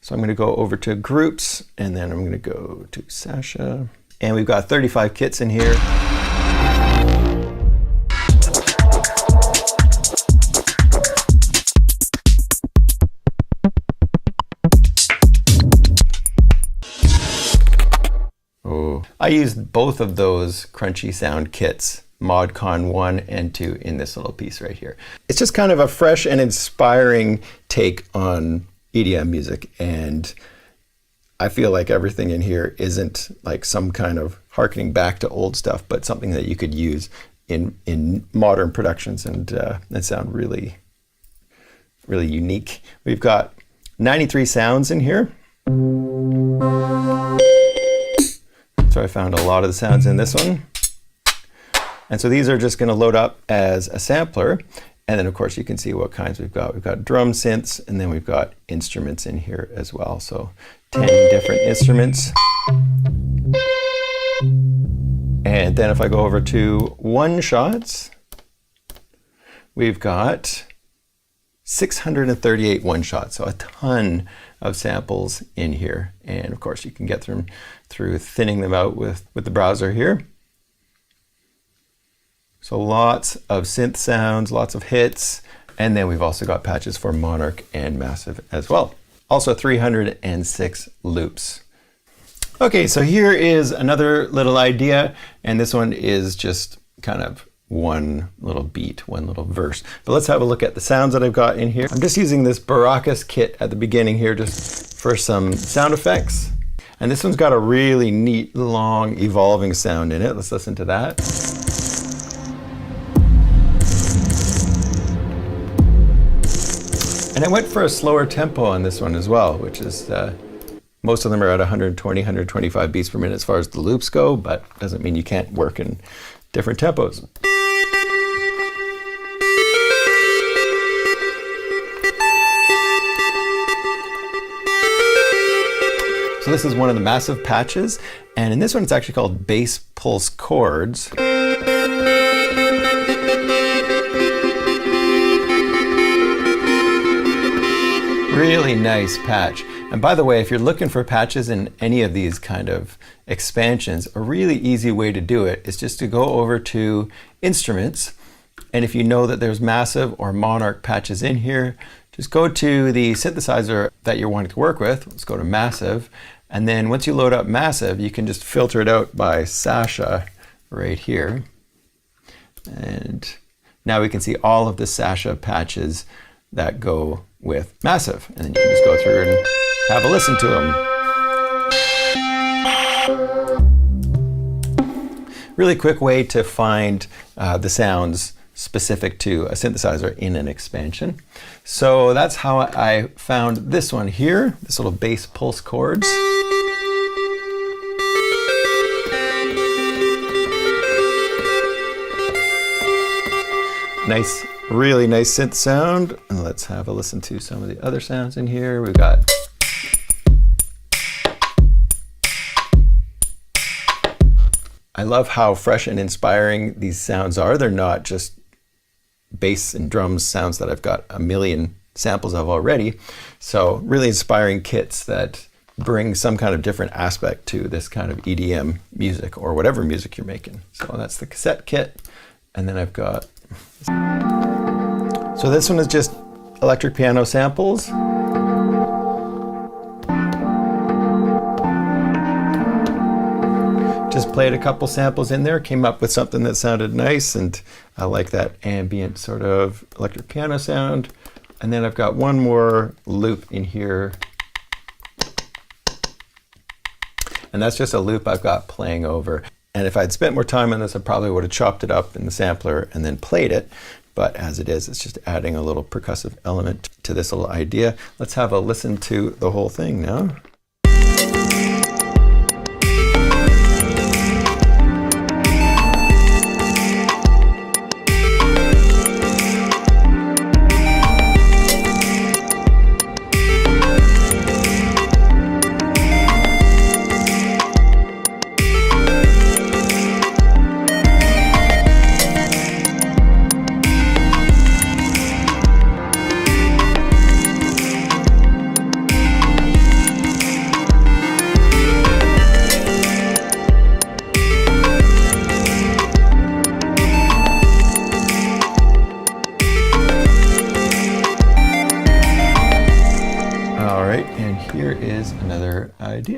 So I'm going to go over to groups, and then I'm going to go to Sasha, and we've got 35 kits in here. I used both of those crunchy sound kits, ModCon 1 and 2, in this little piece right here. It's just kind of a fresh and inspiring take on EDM music, and I feel like everything in here isn't like some kind of harkening back to old stuff, but something that you could use in modern productions and sound really, really unique. We've got 93 sounds in here. So I found a lot of the sounds in this one. And so these are just going to load up as a sampler. And then of course you can see what kinds we've got. We've got drum synths, and then we've got instruments in here as well. So 10 different instruments. And then if I go over to one shots, we've got 638 one shots. So a ton of samples in here. And of course you can get them through thinning them out with the browser here. So lots of synth sounds, lots of hits, and then we've also got patches for Monarch and Massive as well. Also 306 loops. Okay, so here is another little idea, and this one is just kind of one little beat, one little verse. But let's have a look at the sounds that I've got in here. I'm just using this Baracus kit at the beginning here just for some sound effects. And this one's got a really neat, long, evolving sound in it. Let's listen to that. And I went for a slower tempo on this one as well, which is, most of them are at 120, 125 beats per minute as far as the loops go, but doesn't mean you can't work in different tempos. So this is one of the massive patches, and in this one it's actually called bass pulse chords. Really nice patch. And by the way, if you're looking for patches in any of these kind of expansions, a really easy way to do it is just to go over to Instruments, and if you know that there's Massive or Monarch patches in here, just go to the synthesizer that you're wanting to work with. Let's go to Massive, and then once you load up Massive, you can just filter it out by Sasha right here. And now we can see all of the Sasha patches that go with Massive, and then you can just go through and have a listen to them. Really quick way to find the sounds specific to a synthesizer in an expansion. So that's how I found this one here, this little bass pulse chords. Nice, really nice synth sound. And let's have a listen to some of the other sounds in here. We've got I love how fresh and inspiring these sounds are. They're not just bass and drums sounds that I've got a million samples of already. So really inspiring kits that bring some kind of different aspect to this kind of EDM music or whatever music you're making. So that's the cassette kit. And then I've got so this one is just electric piano samples. Just played a couple samples in there, came up with something that sounded nice, and I like that ambient sort of electric piano sound. And then I've got one more loop in here. And that's just a loop I've got playing over. And if I'd spent more time on this, I probably would have chopped it up in the sampler and then played it. But as it is, it's just adding a little percussive element to this little idea. Let's have a listen to the whole thing now. And here is another idea.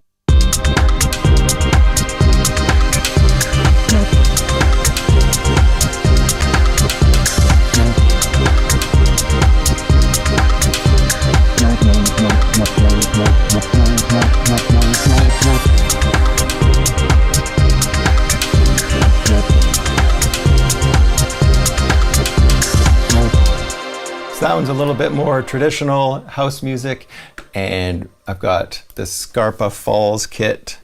So that one's a little bit more traditional house music. And I've got the Scarpa Falls kit.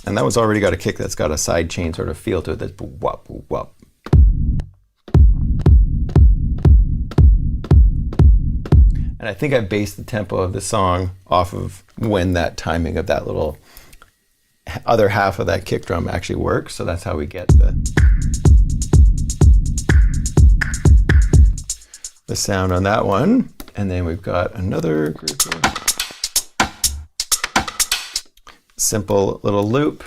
And that one's already got a kick that's got a side chain sort of feel to it. That's wop, wop. And I think I based the tempo of the song off of when that timing of that little other half of that kick drum actually works. So that's how we get the sound on that one. And then we've got another group here. Simple little loop.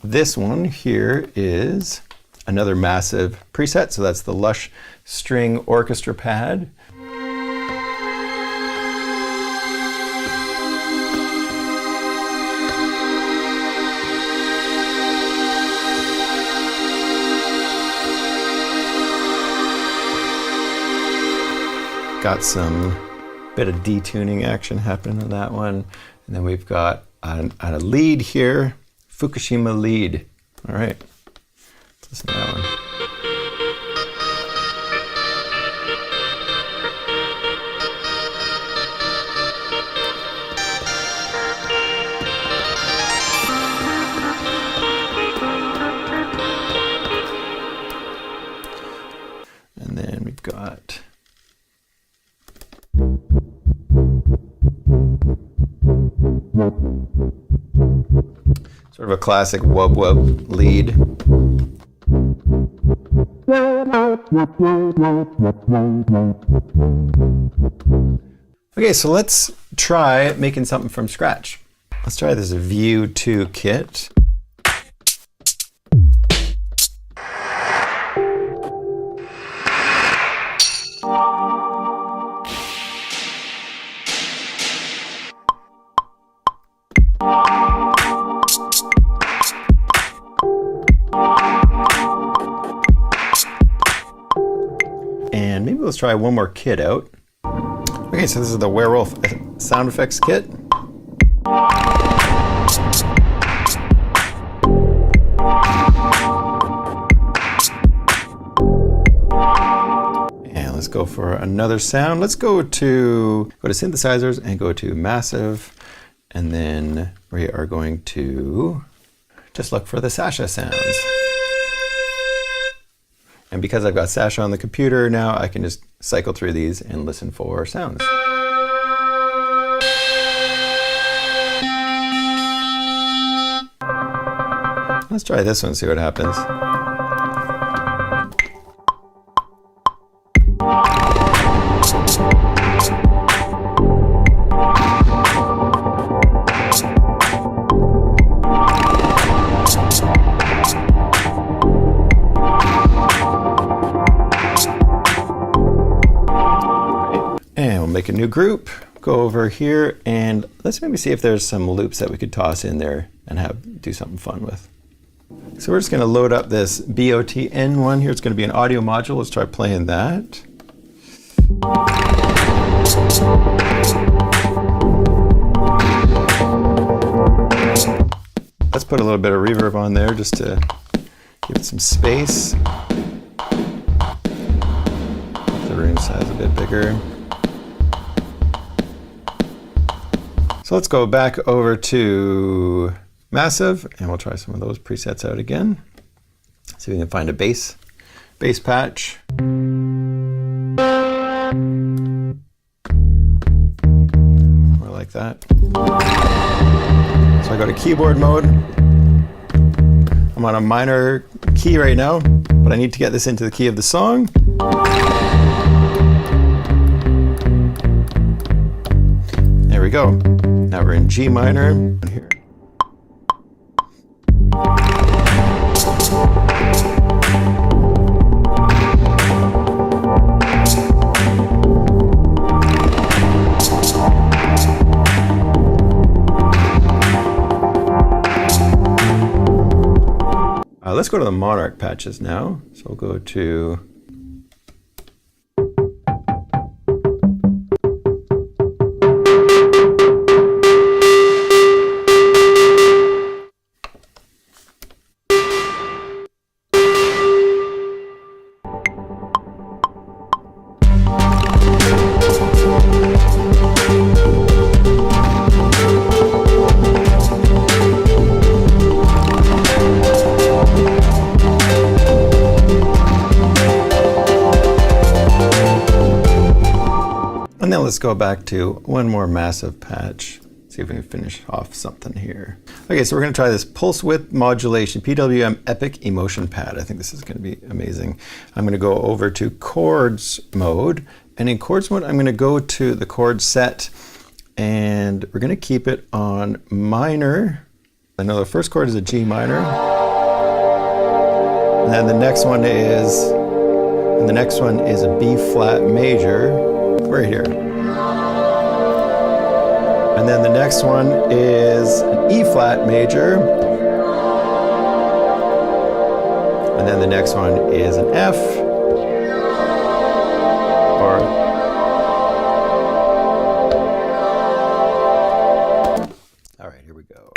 This one here is another massive preset. So that's the Lush String Orchestra pad. Got some bit of detuning action happening on that one. And then we've got a lead here, Fukushima lead. All right, let's listen to that one. And then we've got sort of a classic wub wub lead. Okay, so let's try making something from scratch. Let's try this View 2 kit. And maybe let's try one more kit out. Okay, so this is the Werewolf sound effects kit. And let's go for another sound. Let's go to synthesizers and go to massive. And then we are going to just look for the Sasha sounds. And because I've got Sasha on the computer now, I can just cycle through these and listen for sounds. Let's try this one, see what happens. And we'll make a new group, go over here, and let's maybe see if there's some loops that we could toss in there and do something fun with. So we're just going to load up this BOTN one here. It's going to be an audio module. Let's try playing that. Let's put a little bit of reverb on there just to give it some space. The room size a bit bigger. So let's go back over to Massive, and we'll try some of those presets out again. See if we can find a bass patch. More like that. So I go to keyboard mode. I'm on a minor key right now, but I need to get this into the key of the song. There we go. Now we're in G minor. Here. Let's go to the Monarch patches now. So we'll go to let's go back to one more massive patch. See if we can finish off something here. Okay, so we're going to try this pulse width modulation, PWM Epic Emotion Pad. I think this is going to be amazing. I'm going to go over to chords mode, and in chords mode, I'm going to go to the chord set, and we're going to keep it on minor. I know the first chord is a G minor, and then the next one is a B flat major, right here. And then the next one is an E flat major. And then the next one is an F. All right, here we go.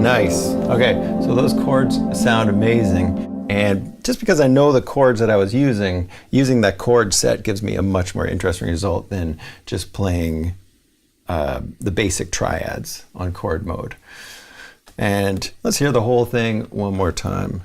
Nice. Okay, so those chords sound amazing. And just because I know the chords that I was using that chord set gives me a much more interesting result than just playing the basic triads on chord mode. And let's hear the whole thing one more time.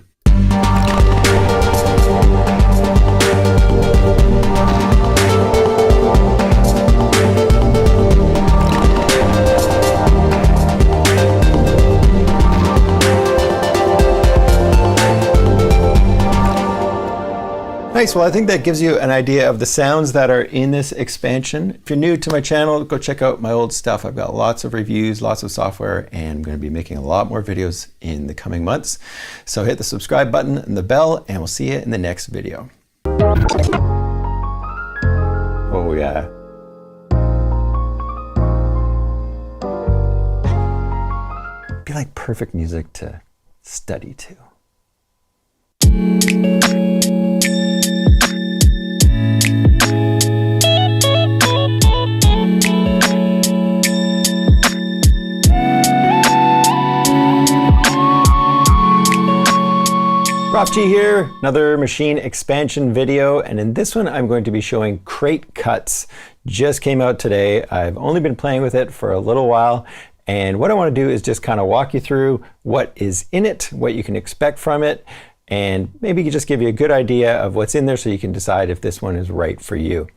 Nice, well I think that gives you an idea of the sounds that are in this expansion. If you're new to my channel, go check out my old stuff. I've got lots of reviews, lots of software, and I'm going to be making a lot more videos in the coming months. So hit the subscribe button and the bell, and we'll see you in the next video. Oh yeah. It'd be like perfect music to study to. Prof G here, another machine expansion video, and in this one I'm going to be showing crate cuts. Just came out today. I've only been playing with it for a little while, and what I want to do is just kind of walk you through what is in it, what you can expect from it, and maybe just give you a good idea of what's in there so you can decide if this one is right for you.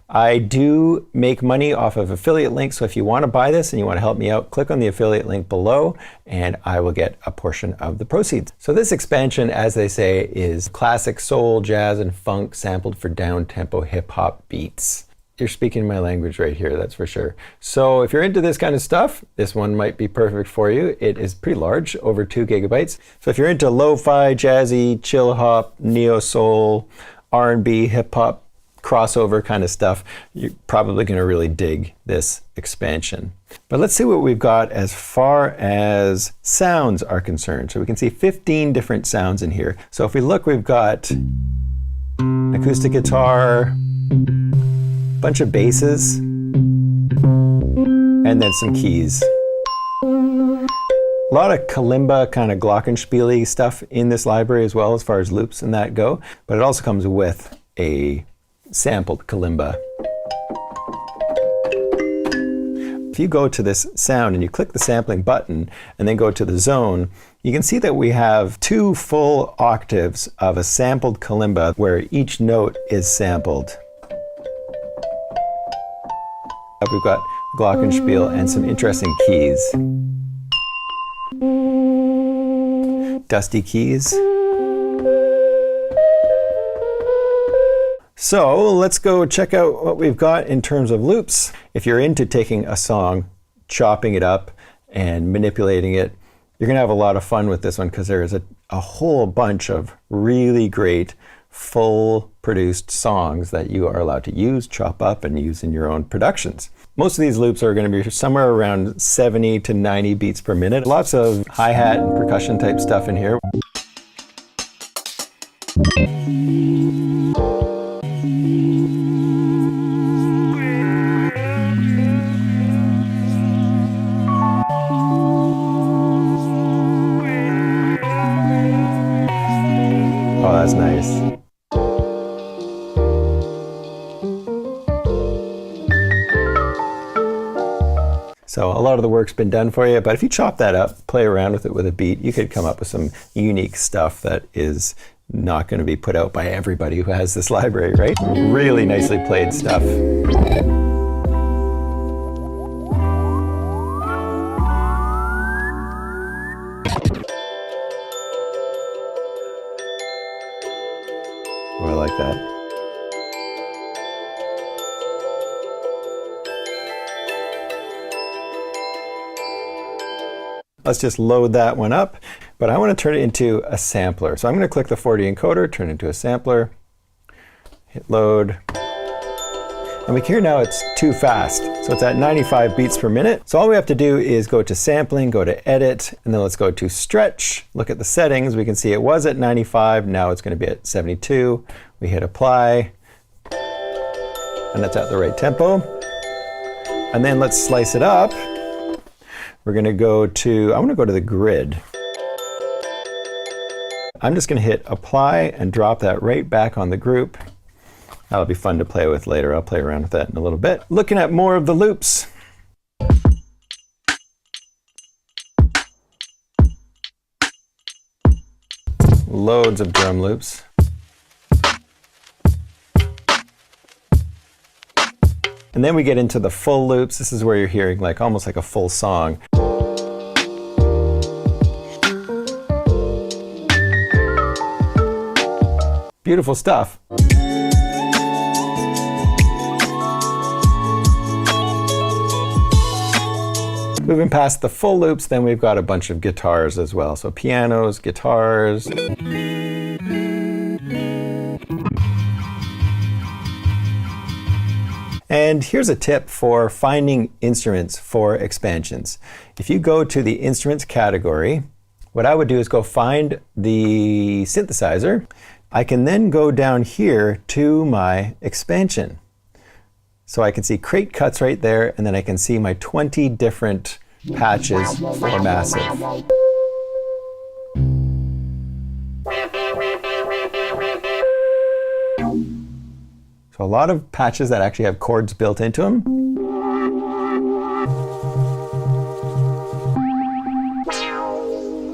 I do make money off of affiliate links, so if you want to buy this and you want to help me out, click on the affiliate link below and I will get a portion of the proceeds. So this expansion, as they say, is classic soul, jazz, and funk sampled for down-tempo hip-hop beats. You're speaking my language right here, that's for sure. So if you're into this kind of stuff, this one might be perfect for you. It is pretty large, over 2 gigabytes. So if you're into lo-fi, jazzy, chill hop, neo-soul, R&B, hip-hop, crossover kind of stuff, you're probably going to really dig this expansion. But let's see what we've got as far as sounds are concerned. So we can see 15 different sounds in here. So if we look, we've got acoustic guitar, bunch of basses, and then some keys. A lot of kalimba, kind of glockenspiel-y stuff in this library as well, as far as loops and that go, but it also comes with a sampled kalimba. If you go to this sound and you click the sampling button and then go to the zone, you can see that we have 2 full octaves of a sampled kalimba where each note is sampled. We've got glockenspiel and some interesting keys. Dusty keys. So let's go check out what we've got in terms of loops. If you're into taking a song, chopping it up, and manipulating it, you're going to have a lot of fun with this one because there is a whole bunch of really great full produced songs that you are allowed to use, chop up, and use in your own productions. Most of these loops are going to be somewhere around 70 to 90 beats per minute. Lots of hi-hat and percussion type stuff in here. Oh, that's nice. So a lot of the work's been done for you, but if you chop that up, play around with it with a beat, you could come up with some unique stuff that is not going to be put out by everybody who has this library, right? Really nicely played stuff. that. Let's just load that one up, but I want to turn it into a sampler. So I'm going to click the 4D encoder, turn it into a sampler, hit load. And we can hear now it's too fast. So it's at 95 beats per minute. So all we have to do is go to sampling, go to edit, and then let's go to stretch. Look at the settings. We can see it was at 95. Now it's going to be at 72. We hit apply, and that's at the right tempo. And then let's slice it up. We're going to go to, I want to go to the grid. I'm just going to hit apply and drop that right back on the group. That'll be fun to play with later. I'll play around with that in a little bit. Looking at more of the loops. Loads of drum loops. And then we get into the full loops. This is where you're hearing like almost like a full song. Beautiful stuff. Moving past the full loops, then we've got a bunch of guitars as well. So pianos, guitars. And here's a tip for finding instruments for expansions. If you go to the instruments category, what I would do is go find the synthesizer. I can then go down here to my expansion. So I can see crate cuts right there, and then I can see my 20 different patches for massive. So a lot of patches that actually have chords built into them.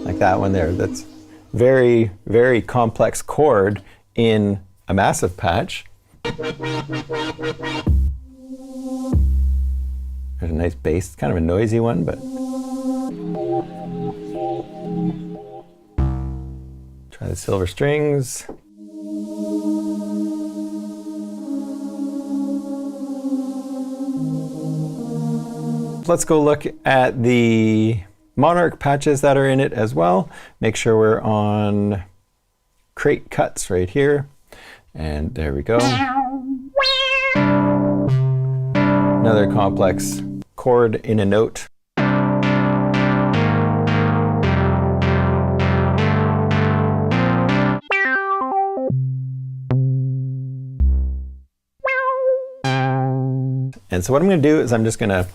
Like that one there. That's very, very complex chord in a massive patch. There's a nice bass. It's kind of a noisy one, but try the silver strings. Let's go look at the Monarch patches that are in it as well. Make sure we're on crate cuts right here. And there we go. Another complex chord in a note. And so what I'm going to do is I'm just going to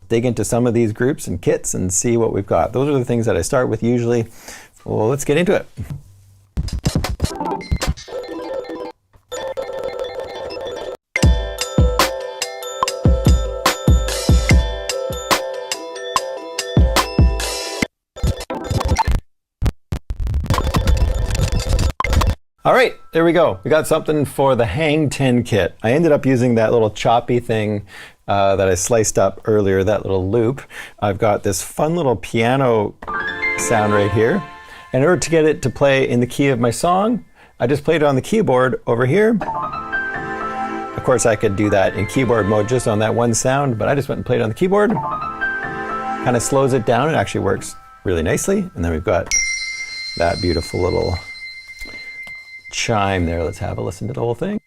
dig into some of these groups and kits and see what we've got. Those are the things that I start with usually. Well, let's get into it. All right, there we go. We got something for the Hang 10 kit. I ended up using that little choppy thing that I sliced up earlier, that little loop. I've got this fun little piano sound right here. In order to get it to play in the key of my song, I just played it on the keyboard over here. Of course, I could do that in keyboard mode just on that one sound, but I just went and played it on the keyboard. Kind of slows it down. It actually works really nicely. And then we've got that beautiful little chime there. Let's have a listen to the whole thing.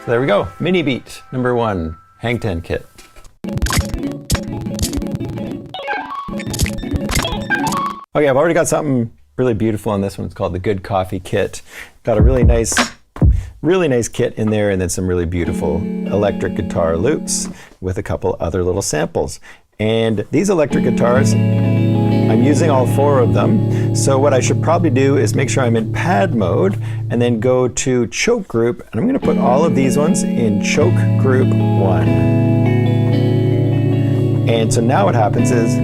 So there we go. Mini beat number 1, Hang 10 kit. Okay, I've already got something really beautiful on this one. It's called the Good Coffee kit. Got a really nice kit in there, and then some really beautiful electric guitar loops with a couple other little samples. And these electric guitars, I'm using all 4 of them. So what I should probably do is make sure I'm in pad mode and then go to choke group. And I'm going to put all of these ones in choke group 1. And so now what happens is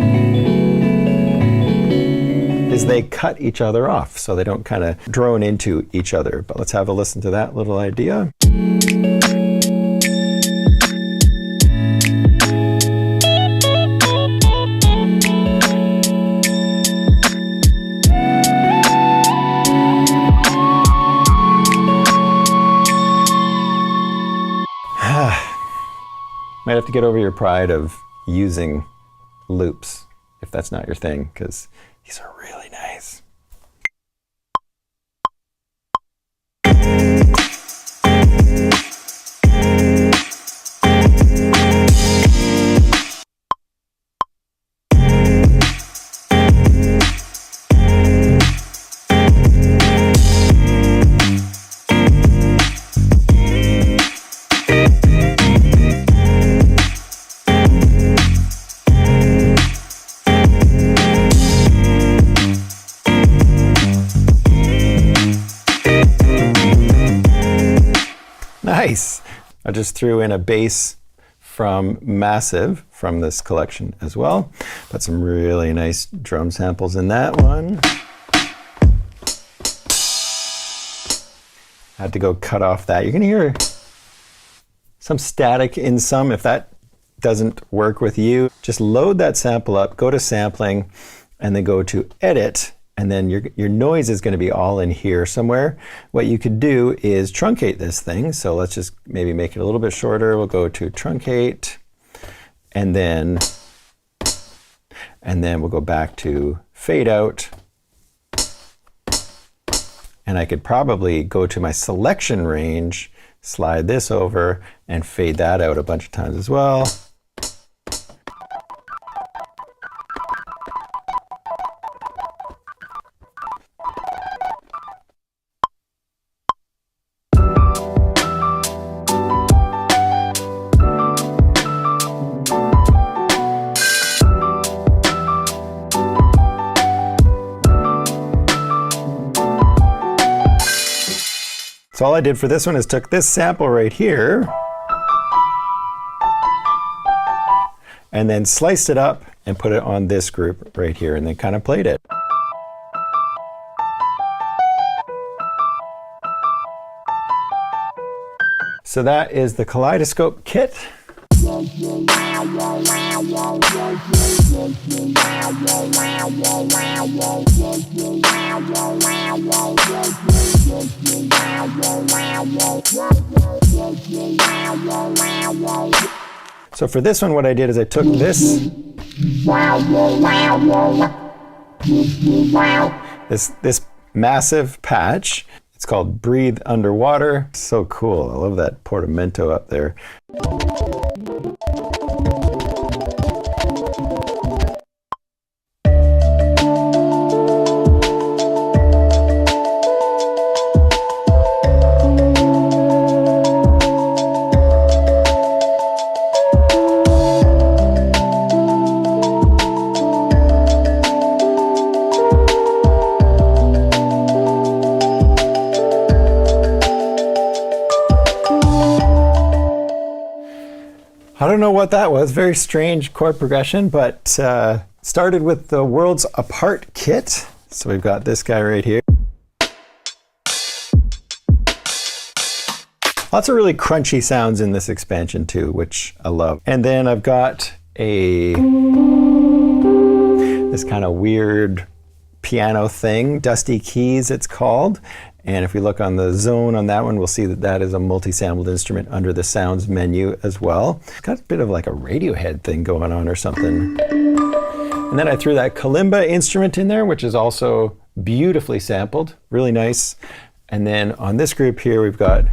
is they cut each other off so they don't kind of drone into each other. But let's have a listen to that little idea. Might have to get over your pride of using loops if that's not your thing, because these are really nice. Nice. I just threw in a bass from Massive from this collection as well. Got some really nice drum samples in that one. Had to go cut off that. You're gonna hear some static in some. If that doesn't work with you, just load that sample up, go to sampling, and then go to edit. And then your noise is going to be all in here somewhere. What you could do is truncate this thing. So let's just maybe make it a little bit shorter. We'll go to truncate, and then we'll go back to fade out. And I could probably go to my selection range, slide this over, and fade that out a bunch of times as well. So all I did for this one is took this sample right here and then sliced it up and put it on this group right here and then kind of played it. So that is the Kaleidoscope kit. So for this one, what I did is I took this massive patch. It's called Breathe Underwater. So cool. I love that portamento up there. I don't know what that was. Very strange chord progression, but started with the Worlds Apart kit. So we've got this guy right here. Lots of really crunchy sounds in this expansion too, which I love. And then I've got this kind of weird piano thing, Dusty Keys it's called. And if we look on the zone on that one, we'll see that that is a multi-sampled instrument under the sounds menu as well. It's got a bit of like a Radiohead thing going on or something. And then I threw that kalimba instrument in there, which is also beautifully sampled, really nice. And then on this group here, we've got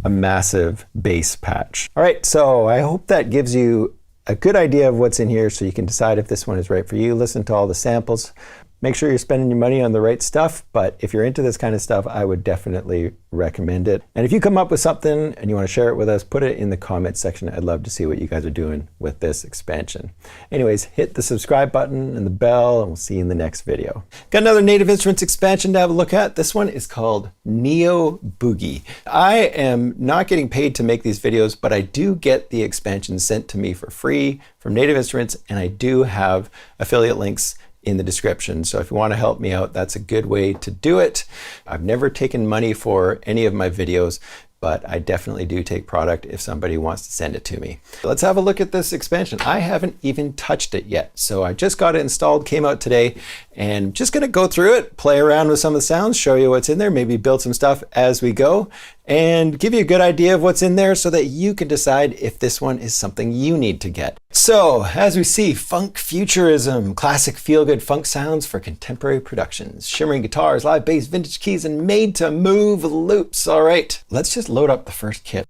a massive bass patch. All right, so I hope that gives you a good idea of what's in here so you can decide if this one is right for you. Listen to all the samples. Make sure you're spending your money on the right stuff, but if you're into this kind of stuff, I would definitely recommend it. And if you come up with something and you want to share it with us, put it in the comments section. I'd love to see what you guys are doing with this expansion. Anyways, hit the subscribe button and the bell, and we'll see you in the next video. Got another Native Instruments expansion to have a look at. This one is called Neo Boogie. I am not getting paid to make these videos, but I do get the expansion sent to me for free from Native Instruments, and I do have affiliate links in the description. So if you want to help me out, that's a good way to do it. I've never taken money for any of my videos, but I definitely do take product if somebody wants to send it to me. Let's have a look at this expansion. I haven't even touched it yet. So I just got it installed, came out today, and just gonna go through it, play around with some of the sounds, show you what's in there, maybe build some stuff as we go, and give you a good idea of what's in there so that you can decide if this one is something you need to get. So as we see, funk futurism, classic feel-good funk sounds for contemporary productions, shimmering guitars, live bass, vintage keys, and made to move loops. All right, let's just load up the first kit.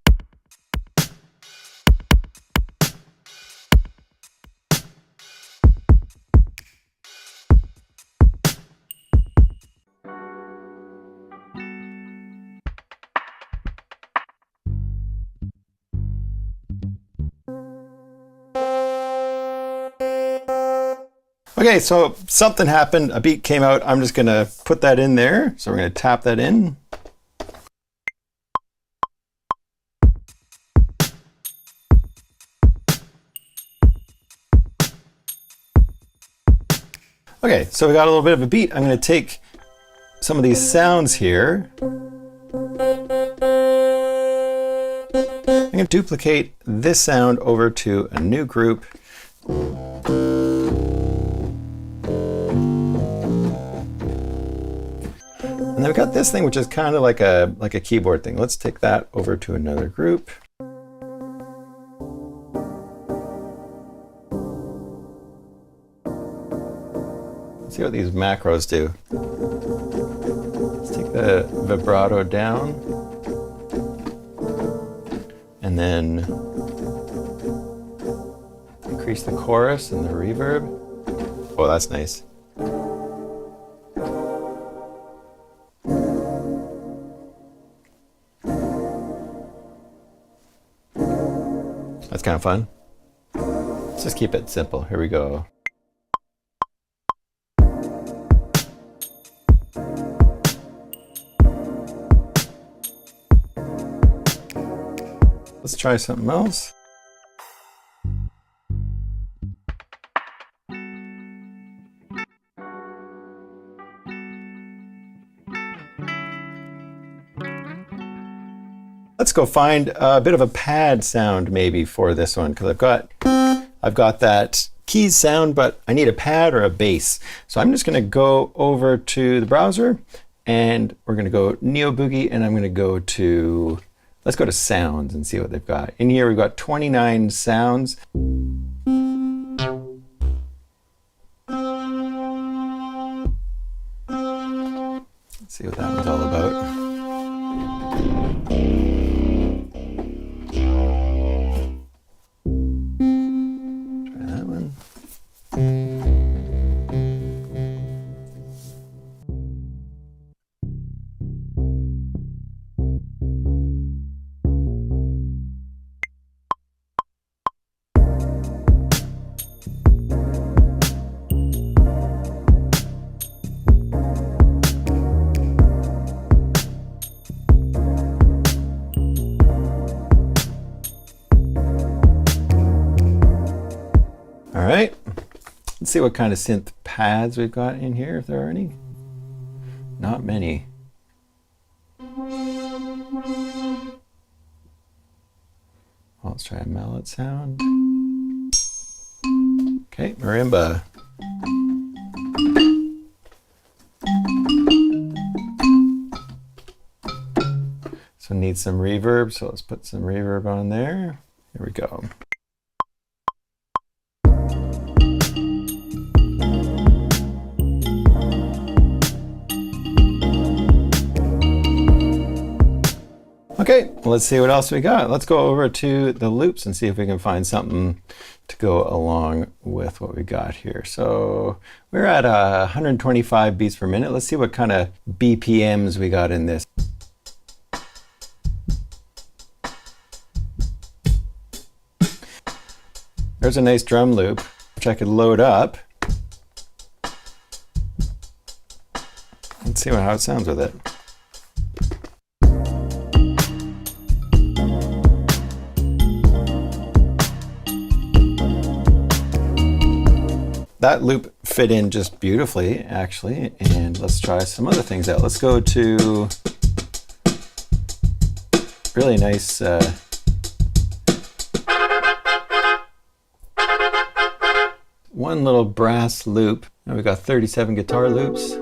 Okay, so something happened, a beat came out. I'm just gonna put that in there. So we're gonna tap that in. Okay, so we got a little bit of a beat. I'm gonna take some of these sounds here. I'm gonna duplicate this sound over to a new group. And then we've got this thing, which is kind of like a keyboard thing. Let's take that over to another group. Let's see what these macros do. Let's take the vibrato down. And then increase the chorus and the reverb. Oh, that's nice. That's kind of fun. Let's just keep it simple. Here we go. Let's try something else. Let's go find a bit of a pad sound maybe for this one, because I've got that keys sound, but I need a pad or a bass. So I'm just gonna go over to the browser and we're gonna go Neo Boogie, and I'm gonna go to, let's go to sounds and see what they've got. In here we've got 29 sounds. Let's see what that one's all about. All right, let's see what kind of synth pads we've got in here, if there are any. Not many. Well, let's try a mallet sound. Okay, marimba. So need some reverb, so let's put some reverb on there. Here we go. Okay, well, let's see what else we got. Let's go over to the loops and see if we can find something to go along with what we got here. So we're at 125 beats per minute. Let's see what kind of BPMs we got in this. There's a nice drum loop, which I could load up. Let's see how it sounds with it. That loop fit in just beautifully, actually, and let's try some other things out. Let's go to really nice one little brass loop. Now we've got 37 guitar loops.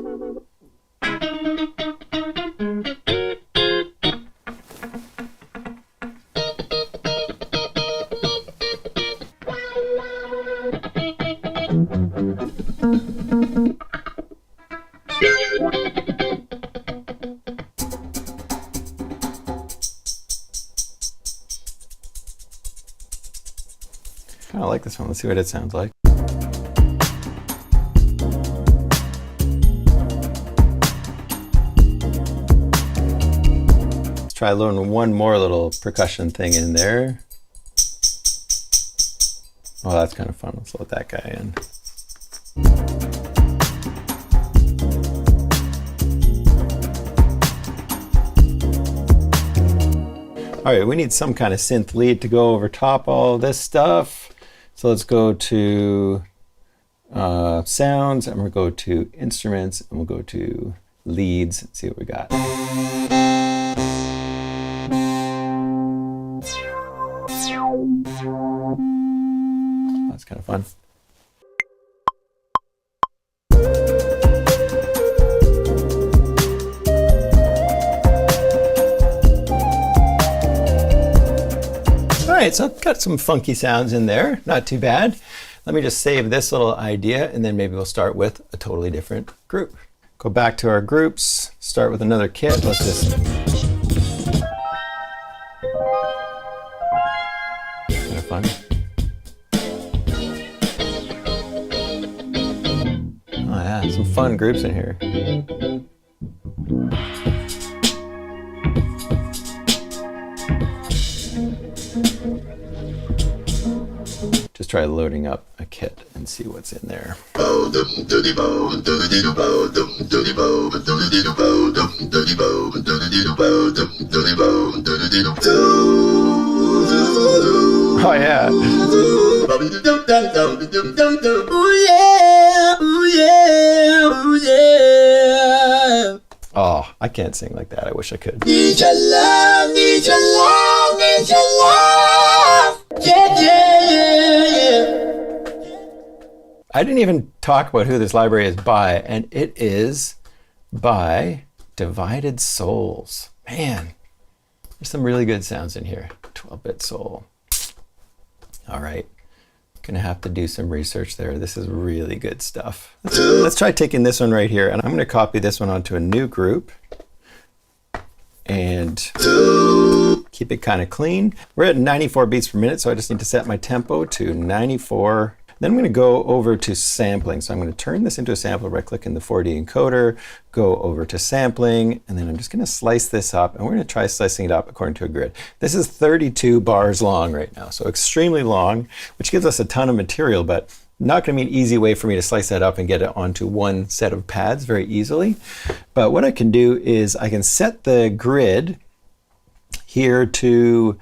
Kind of like this one. Let's see what it sounds like. Let's try loading one more little percussion thing in there. Oh, that's kind of fun. Let's load that guy in. All right, we need some kind of synth lead to go over top all this stuff. So let's go to sounds, and we'll go to instruments, and we'll go to leads and see what we got. That's kind of fun. All right, so I've got some funky sounds in there, not too bad. Let me just save this little idea, and then maybe we'll start with a totally different group. Go back to our groups, start with another kit. Let's just... kind of fun. Oh yeah, some fun groups in here. Just try loading up a kit and see what's in there. Oh yeah. Oh, I can't sing like that. I wish I could. Need your love, need your love, need your love. Yeah, yeah, yeah, yeah. I didn't even talk about who this library is by, and it is by Divided Souls. Man, there's some really good sounds in here. 12-bit soul. All right, gonna have to do some research there. This is really good stuff. Let's try taking this one right here, and I'm gonna copy this one onto a new group and keep it kind of clean. We're at 94 beats per minute, so I just need to set my tempo to 94. Then I'm going to go over to sampling. So I'm going to turn this into a sampler by clicking the 4D encoder, go over to sampling, and then I'm just going to slice this up, and we're going to try slicing it up according to a grid. This is 32 bars long right now, so extremely long, which gives us a ton of material, but not going to be an easy way for me to slice that up and get it onto one set of pads very easily. But what I can do is I can set the grid here to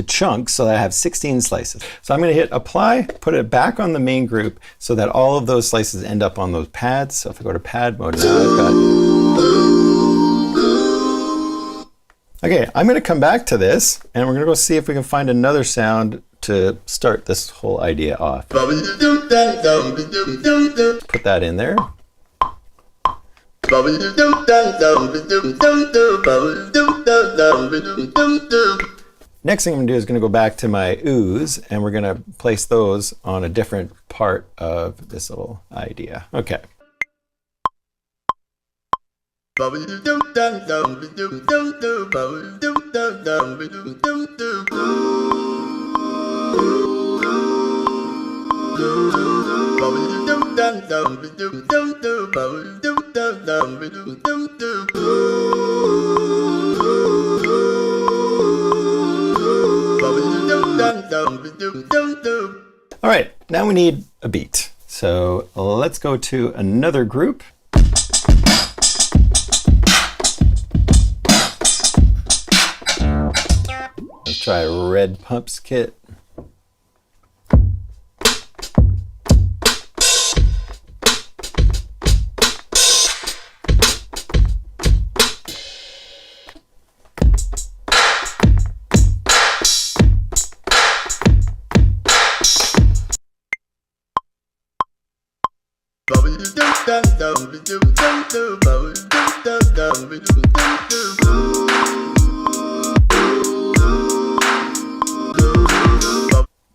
chunks so that I have 16 slices. So I'm going to hit apply, put it back on the main group so that all of those slices end up on those pads. So if I go to pad mode now, I've got... Okay, I'm going to come back to this, and we're going to go see if we can find another sound to start this whole idea off. Put that in there. Next thing I'm going to do is going to go back to my ooze, and we're going to place those on a different part of this little idea. Okay. All right, now we need a beat. So let's go to another group. Let's try Red Pumps Kit.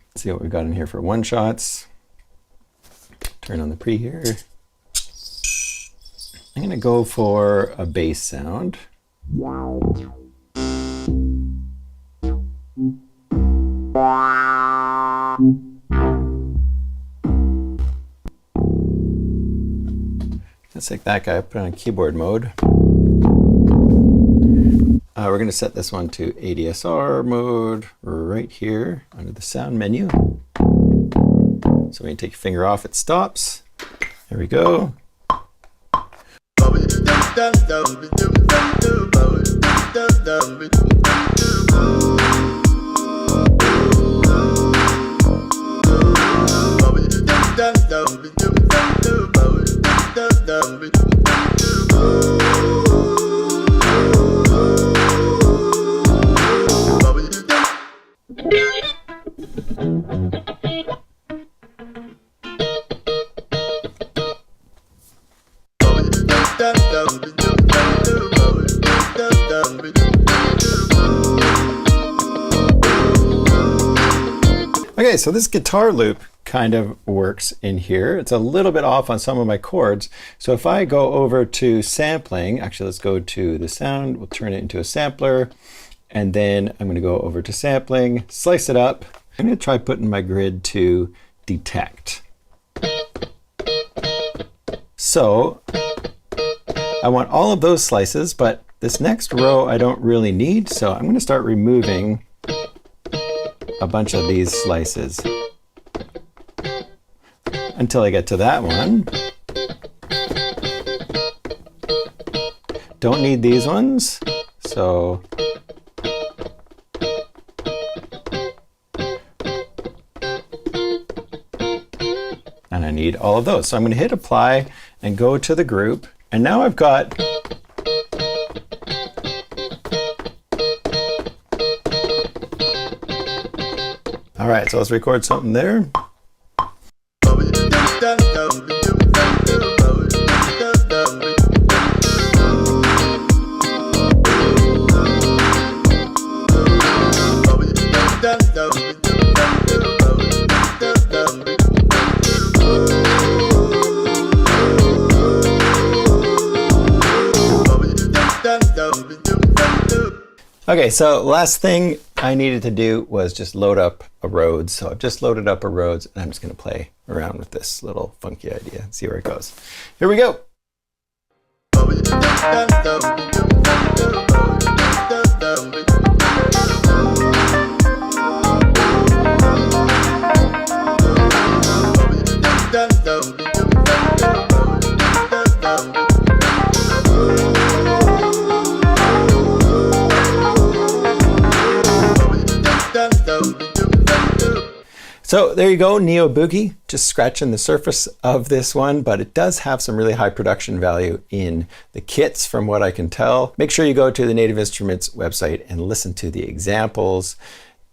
Let's see what we've got in here for one shots. Turn on the pre here. I'm going to go for a bass sound. Let's take that guy, put it on keyboard mode. We're going to set this one to ADSR mode right here under the sound menu. So when you take your finger off, it stops. There we go. Okay, so this guitar loop kind of works in here. It's a little bit off on some of my chords. So if I go over to sampling, actually let's go to the sound, we'll turn it into a sampler, and then I'm gonna go over to sampling, slice it up. I'm gonna try putting my grid to detect. So I want all of those slices, but this next row I don't really need, so I'm gonna start removing a bunch of these slices until I get to that one. Don't need these ones, so and I need all of those. So I'm going to hit apply and go to the group, and now I've got all right, so let's record something there. Okay, so last thing I needed to do was just load up a Rhodes. So I've just loaded up a Rhodes, and I'm just going to play around with this little funky idea and see where it goes. Here we go. So there you go, Neo Boogie, just scratching the surface of this one, but it does have some really high production value in the kits from what I can tell. Make sure you go to the Native Instruments website and listen to the examples.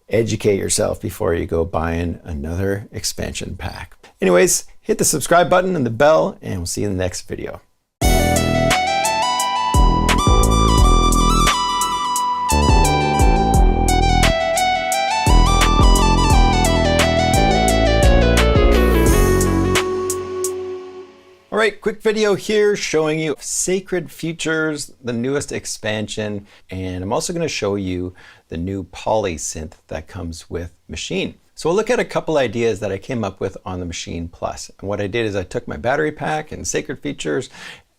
Educate yourself before you go buying another expansion pack. Anyways, hit the subscribe button and the bell, and we'll see you in the next video. All right, quick video here showing you Sacred Futures, the newest expansion, and I'm also going to show you the new poly synth that comes with Machine. So we'll look at a couple ideas that I came up with on the Machine Plus. And what I did is I took my battery pack and Sacred Features,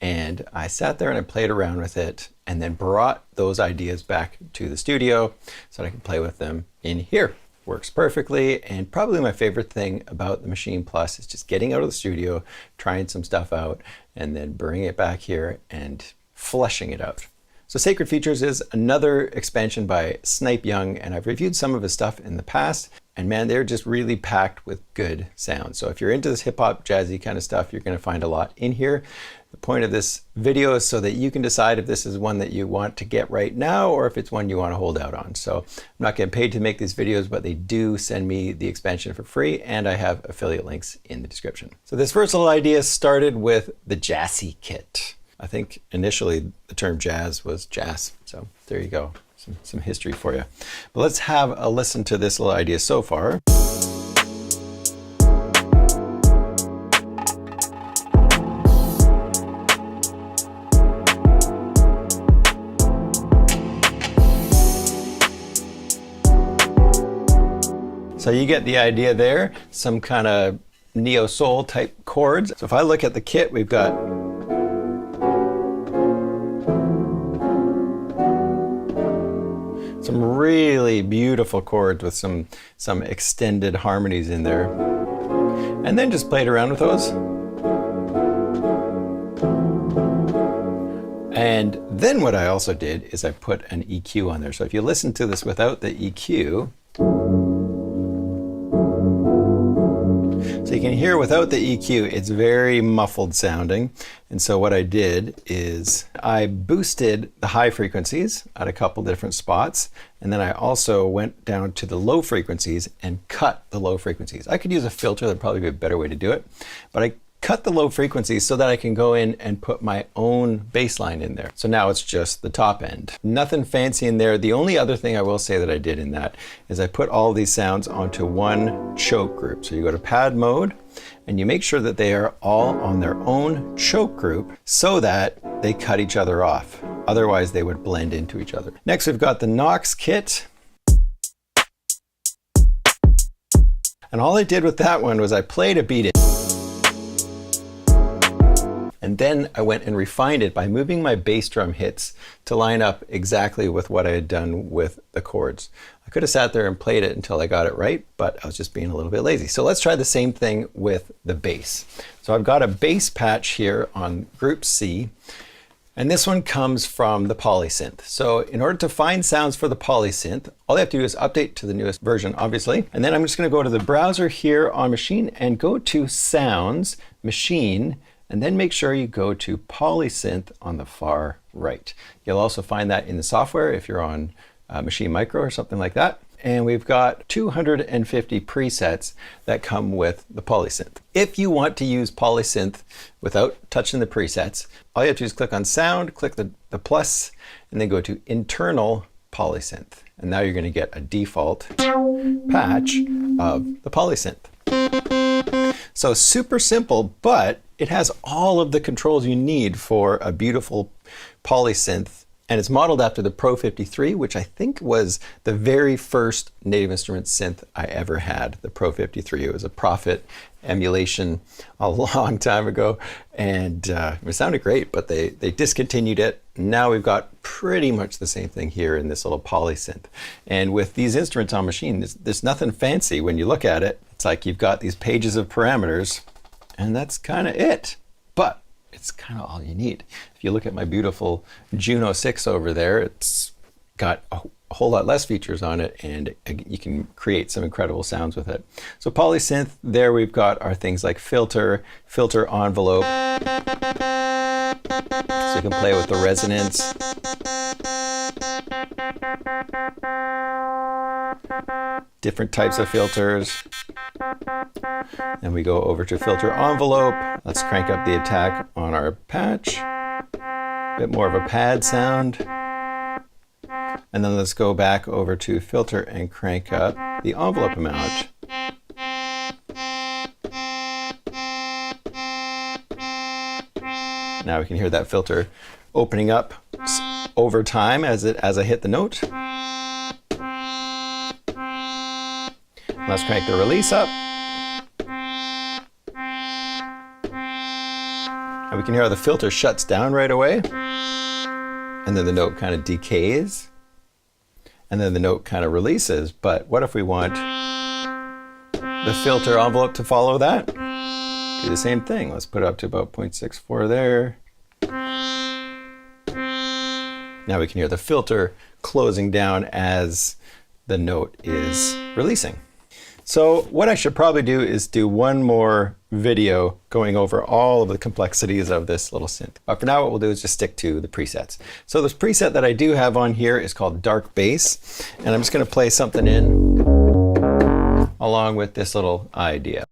and I sat there and I played around with it, and then brought those ideas back to the studio so that I can play with them in here. Works perfectly, and probably my favorite thing about the Machine Plus is just getting out of the studio, trying some stuff out, and then bringing it back here and fleshing it out. So Sacred Features is another expansion by Snipe Young, and I've reviewed some of his stuff in the past, and man, they're just really packed with good sound. So if you're into this hip hop, jazzy kind of stuff, you're going to find a lot in here. The point of this video is so that you can decide if this is one that you want to get right now or if it's one you want to hold out on. So I'm not getting paid to make these videos, but they do send me the expansion for free, and I have affiliate links in the description. So this first little idea started with the Jazzy Kit. I think initially the term jazz was jazz. So there you go, some history for you. But let's have a listen to this little idea so far. So you get the idea there, some kind of neo-soul type chords. So if I look at the kit, we've got some really beautiful chords with some extended harmonies in there. And then just played around with those. And then what I also did is I put an EQ on there. So if you listen to this without the EQ, so you can hear without the EQ, it's very muffled sounding. And so what I did is I boosted the high frequencies at a couple different spots. And then I also went down to the low frequencies and cut the low frequencies. I could use a filter, that'd probably be a better way to do it. But I cut the low frequencies so that I can go in and put my own bass line in there. So now it's just the top end. Nothing fancy in there. The only other thing I will say that I did in that is I put all these sounds onto one choke group. So you go to pad mode and you make sure that they are all on their own choke group so that they cut each other off. Otherwise they would blend into each other. Next we've got the Knox kit. And all I did with that one was I played a beat in. And then I went and refined it by moving my bass drum hits to line up exactly with what I had done with the chords. I could have sat there and played it until I got it right, but I was just being a little bit lazy. So let's try the same thing with the bass. So I've got a bass patch here on group C, and this one comes from the Polysynth. So in order to find sounds for the Polysynth, all I have to do is update to the newest version, obviously. And then I'm just gonna go to the browser here on Machine and go to Sounds, Machine, and then make sure you go to Polysynth on the far right. You'll also find that in the software if you're on Machine Micro or something like that. And we've got 250 presets that come with the Polysynth. If you want to use Polysynth without touching the presets, all you have to do is click on Sound, click the plus, and then go to Internal Polysynth. And now you're going to get a default patch of the Polysynth. So super simple, but it has all of the controls you need for a beautiful Polysynth. And it's modeled after the Pro 53, which I think was the very first Native Instruments synth I ever had, the Pro 53. It was a Prophet emulation a long time ago, and it sounded great, but they discontinued it. Now we've got pretty much the same thing here in this little Polysynth. And with these instruments on Machine, there's nothing fancy when you look at it. It's like you've got these pages of parameters, and that's kind of it. But it's kind of all you need. If you look at my beautiful Juno 6 over there, it's got a whole lot less features on it, and you can create some incredible sounds with it. So Polysynth, there we've got our things like filter, filter envelope. So you can play with the resonance. Different types of filters. Then we go over to filter envelope. Let's crank up the attack on our patch. A bit more of a pad sound. And then let's go back over to filter and crank up the envelope amount. Now we can hear that filter opening up over time as I hit the note. Let's crank the release up. And we can hear how the filter shuts down right away. And then the note kind of decays. And then the note kind of releases. But what if we want the filter envelope to follow that? Do the same thing. Let's put it up to about 0.64 there. Now we can hear the filter closing down as the note is releasing. So what I should probably do is do one more video going over all of the complexities of this little synth. But for now, what we'll do is just stick to the presets. So this preset that I do have on here is called Dark Bass, and I'm just going to play something in along with this little idea.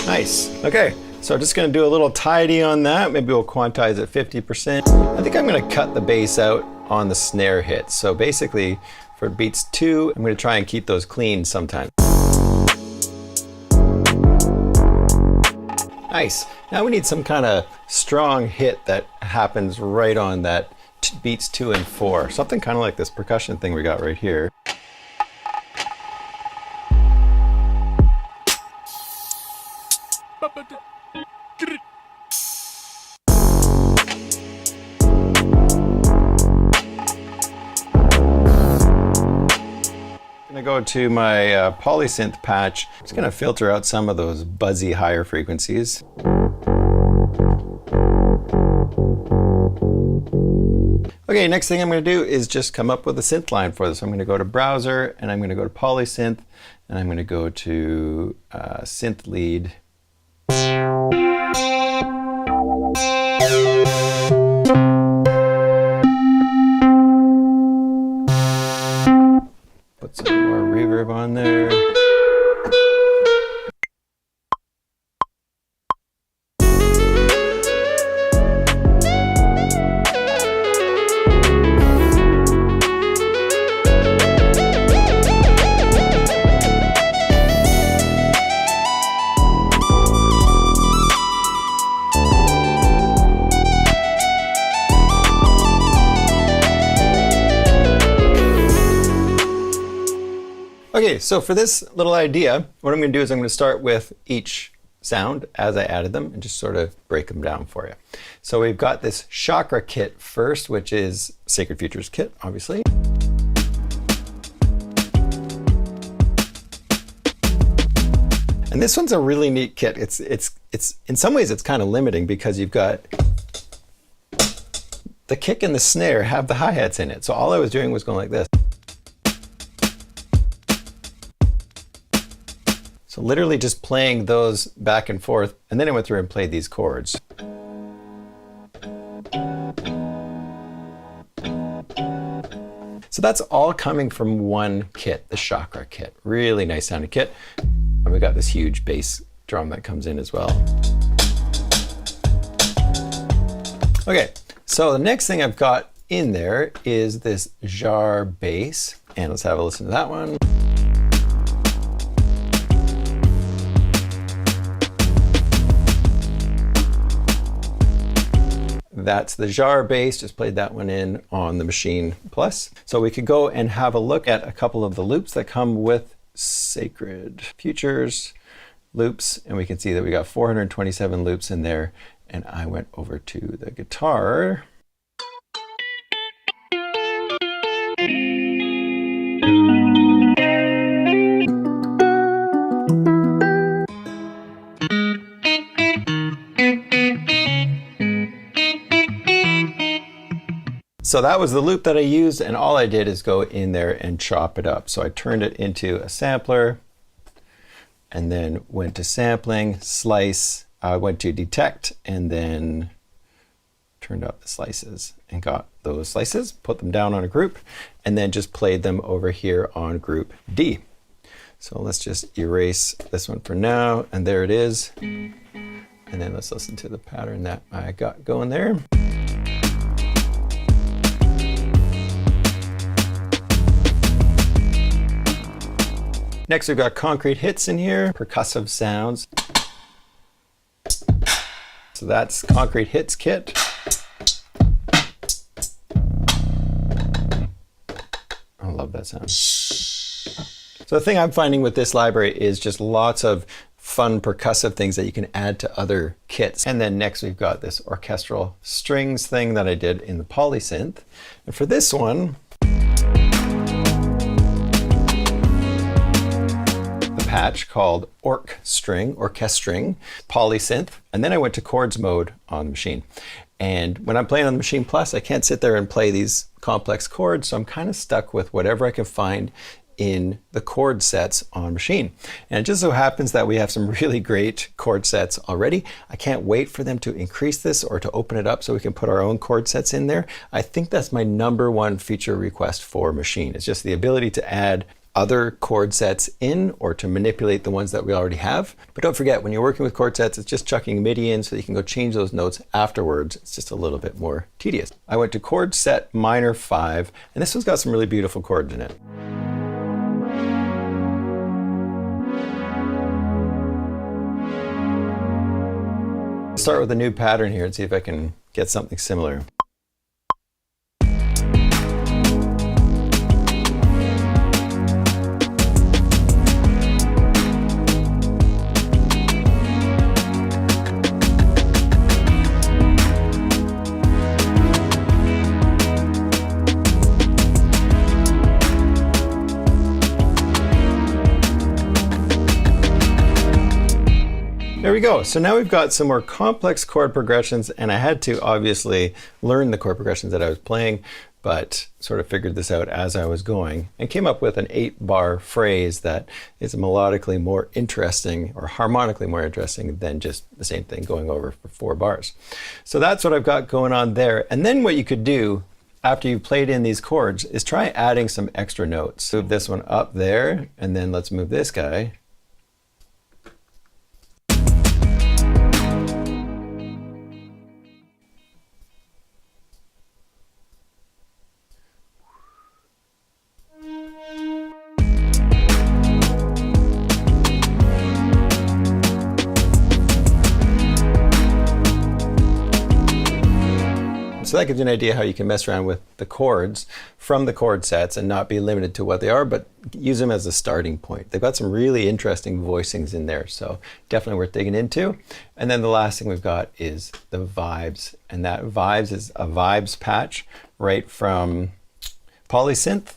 Nice. Okay, so I'm just going to do a little tidy on that. Maybe we'll quantize it 50%. I think I'm going to cut the bass out on the snare hits. So basically, for beats 2, I'm going to try and keep those clean sometime. Nice. Now we need some kind of strong hit that happens right on that beats 2 and 4. Something kind of like this percussion thing we got right here. I'm going to go to my polysynth patch. I'm just going to filter out some of those buzzy higher frequencies. Okay, next thing I'm going to do is just come up with a synth line for this. I'm going to go to browser and I'm going to go to polysynth and I'm going to go to synth lead. Put some more reverb on there. Okay, so for this little idea, what I'm going to do is I'm going to start with each sound as I added them and just sort of break them down for you. So we've got this chakra kit first, which is Sacred Futures kit, obviously. And this one's a really neat kit. It's in some ways it's kind of limiting because you've got the kick and the snare have the hi-hats in it. So all I was doing was going like this. So literally just playing those back and forth, and then I went through and played these chords. So that's all coming from one kit, the chakra kit. Really nice sounding kit. And we got this huge bass drum that comes in as well. Okay, so the next thing I've got in there is this jar bass, and let's have a listen to that one. That's the jar bass, just played that one in on the Machine Plus. So we could go and have a look at a couple of the loops that come with Sacred Futures loops, and we can see that we got 427 loops in there, and I went over to the guitar. So that was the loop that I used, and all I did is go in there and chop it up. So I turned it into a sampler and then went to sampling, slice, I went to detect, and then turned up the slices and got those slices, put them down on a group, and then just played them over here on group D. So let's just erase this one for now, and there it is. And then let's listen to the pattern that I got going there. Next, we've got concrete hits in here, percussive sounds. So that's concrete hits kit. I love that sound. So the thing I'm finding with this library is just lots of fun percussive things that you can add to other kits. And then next we've got this orchestral strings thing that I did in the polysynth. And for this one, the patch called orchestring, polysynth. And then I went to chords mode on the machine. And when I'm playing on the Machine Plus, I can't sit there and play these complex chords. So I'm kind of stuck with whatever I can find in the chord sets on Machine. And it just so happens that we have some really great chord sets already. I can't wait for them to increase this or to open it up so we can put our own chord sets in there. I think that's my #1 feature request for Machine. It's just the ability to add other chord sets in or to manipulate the ones that we already have. But don't forget, when you're working with chord sets, it's just chucking MIDI in so you can go change those notes afterwards. It's just a little bit more tedious. I went to chord set minor 5, and this one's got some really beautiful chords in it. Start with a new pattern here and see if I can get something similar. There we go. So now we've got some more complex chord progressions, and I had to obviously learn the chord progressions that I was playing, but sort of figured this out as I was going and came up with an 8-bar phrase that is melodically more interesting or harmonically more interesting than just the same thing going over for 4 bars. So that's what I've got going on there. And then what you could do after you've played in these chords is try adding some extra notes. Move this one up there, and then let's move this guy. So that gives you an idea how you can mess around with the chords from the chord sets and not be limited to what they are, but use them as a starting point. They've got some really interesting voicings in there, so definitely worth digging into. And then the last thing we've got is the vibes, and that vibes is a vibes patch right from polysynth.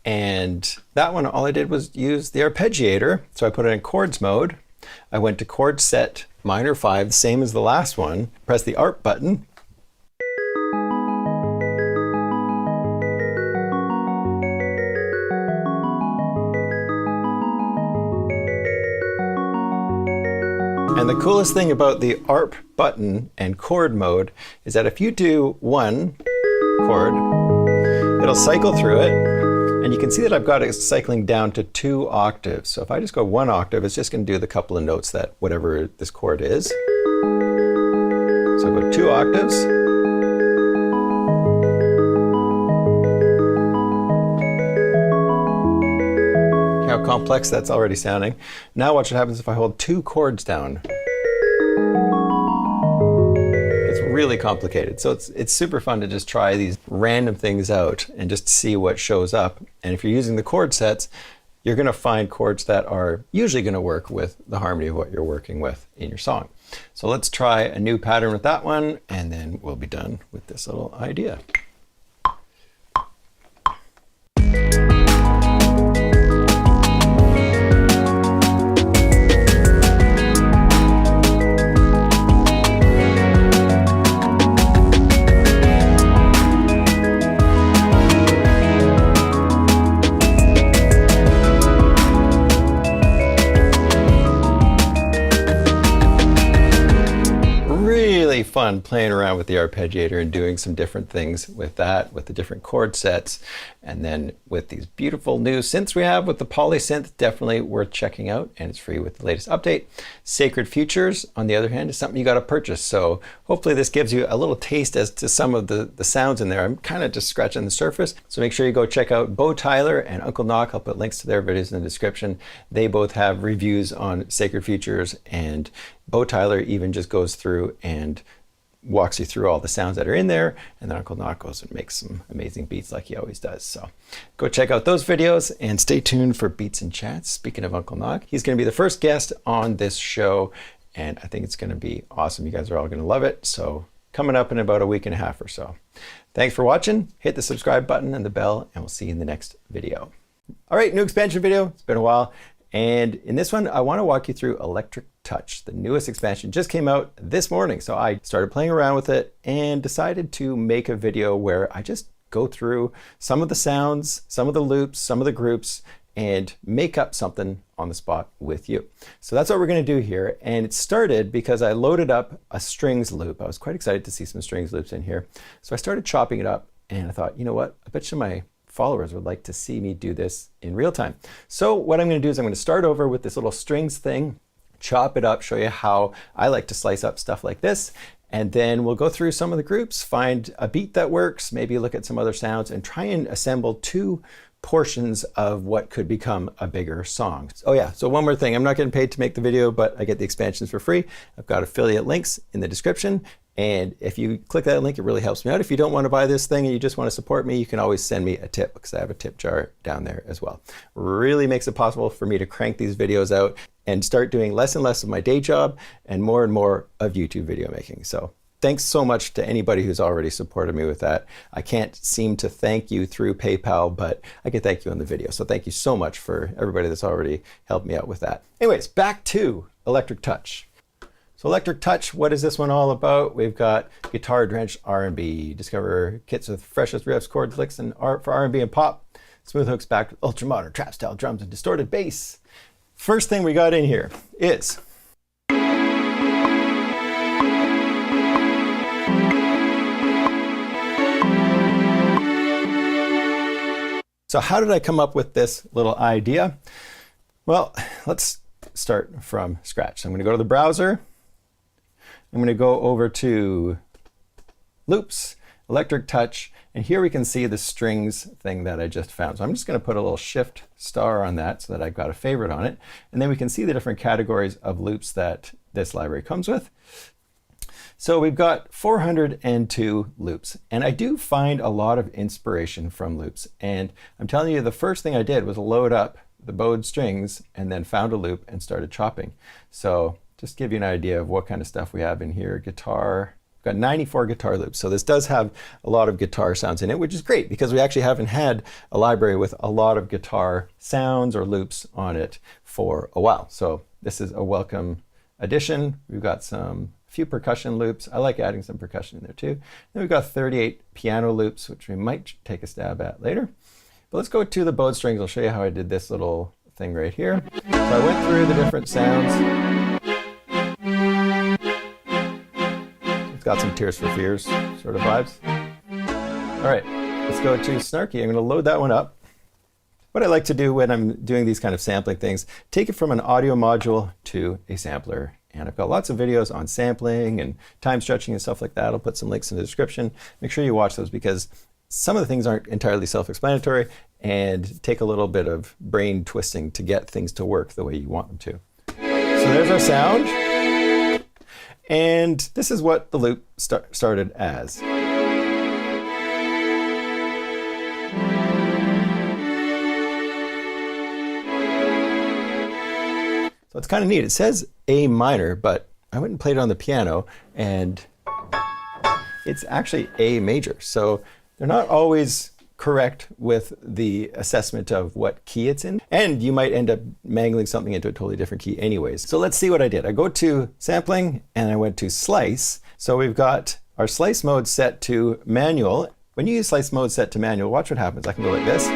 And that one, all I did was use the arpeggiator. So I put it in chords mode. I went to chord set minor 5, the same as the last one. Press the ARP button. And the coolest thing about the ARP button and chord mode is that if you do one chord, it'll cycle through it. And you can see that I've got it cycling down to 2 octaves. So if I just go 1 octave, it's just going to do the couple of notes that whatever this chord is. So I'll go 2 octaves. How complex that's already sounding. Now watch what happens if I hold 2 chords down. It's really complicated. So it's super fun to just try these random things out and just see what shows up. And if you're using the chord sets, you're going to find chords that are usually going to work with the harmony of what you're working with in your song. So let's try a new pattern with that one, and then we'll be done with this little idea. fun playing around with the arpeggiator and doing some different things with that, with the different chord sets. And then with these beautiful new synths we have with the polysynth, definitely worth checking out, and it's free with the latest update. Sacred Futures, on the other hand, is something you got to purchase. So hopefully this gives you a little taste as to some of the sounds in there. I'm kind of just scratching the surface. So make sure you go check out Bo Tyler and Uncle Knock. I'll put links to their videos in the description. They both have reviews on Sacred Futures, and Bo Tyler even just goes through and walks you through all the sounds that are in there, and then Uncle Knock goes and makes some amazing beats like he always does. So go check out those videos and stay tuned for Beats and Chats. Speaking of Uncle Knock, he's going to be the first guest on this show, and I think it's going to be awesome. You guys are all going to love it. So coming up in about a week and a half or so. Thanks for watching. Hit the subscribe button and the bell, and we'll see you in the next video. All right, new expansion video. It's been a while. And in this one, I want to walk you through Electric Touch. The newest expansion just came out this morning. So I started playing around with it and decided to make a video where I just go through some of the sounds, some of the loops, some of the groups, and make up something on the spot with you. So that's what we're going to do here. And it started because I loaded up a strings loop. I was quite excited to see some strings loops in here. So I started chopping it up, and I thought, you know what? I bet you my followers would like to see me do this in real time. So what I'm going to do is I'm going to start over with this little strings thing, chop it up, show you how I like to slice up stuff like this, and then we'll go through some of the groups, find a beat that works, maybe look at some other sounds, and try and assemble two portions of what could become a bigger song. Oh yeah, so one more thing. I'm not getting paid to make the video, but I get the expansions for free. I've got affiliate links in the description, and if you click that link, it really helps me out. If you don't want to buy this thing and you just want to support me, you can always send me a tip, because I have a tip jar down there as well. Really makes it possible for me to crank these videos out and start doing less and less of my day job and more of YouTube video making. So thanks so much to anybody who's already supported me with that. I can't seem to thank you through PayPal, but I can thank you in the video. So thank you so much for everybody that's already helped me out with that. Anyways, back to Electric Touch. So Electric Touch, what is this one all about? We've got guitar-drenched R&B. Discover kits with freshest riffs, chords, licks, and art for R&B and pop. Smooth hooks back with ultra-modern trap-style drums and distorted bass. First thing we got in here is so how did I come up with this little idea? Well, let's start from scratch. So I'm going to go to the browser. I'm going to go over to Loops, Electric Touch, and here we can see the strings thing that I just found. So I'm just going to put a little shift star on that so that I've got a favorite on it. And then we can see the different categories of loops that this library comes with. So we've got 402 loops, and I do find a lot of inspiration from loops. And I'm telling you, the first thing I did was load up the bowed strings and then found a loop and started chopping. So just give you an idea of what kind of stuff we have in here. Guitar, we've got 94 guitar loops. So this does have a lot of guitar sounds in it, which is great because we actually haven't had a library with a lot of guitar sounds or loops on it for a while. So this is a welcome addition. We've got some few percussion loops. I like adding some percussion in there too. Then we've got 38 piano loops, which we might take a stab at later. But let's go to the bowed strings. I'll show you how I did this little thing right here. So I went through the different sounds. It's got some Tears for Fears sort of vibes. All right, let's go to Snarky. I'm going to load that one up. What I like to do when I'm doing these kind of sampling things, take it from an audio module to a sampler. And I've got lots of videos on sampling and time stretching and stuff like that. I'll put some links in the description. Make sure you watch those because some of the things aren't entirely self-explanatory and take a little bit of brain twisting to get things to work the way you want them to. So there's our sound. And this is what the loop started as. So it's kind of neat. It says A minor, but I went and played it on the piano, and it's actually A major. So they're not always correct with the assessment of what key it's in. And you might end up mangling something into a totally different key anyways. So let's see what I did. I go to sampling, and I went to slice. So we've got our slice mode set to manual. When you use slice mode set to manual, watch what happens. I can go like this.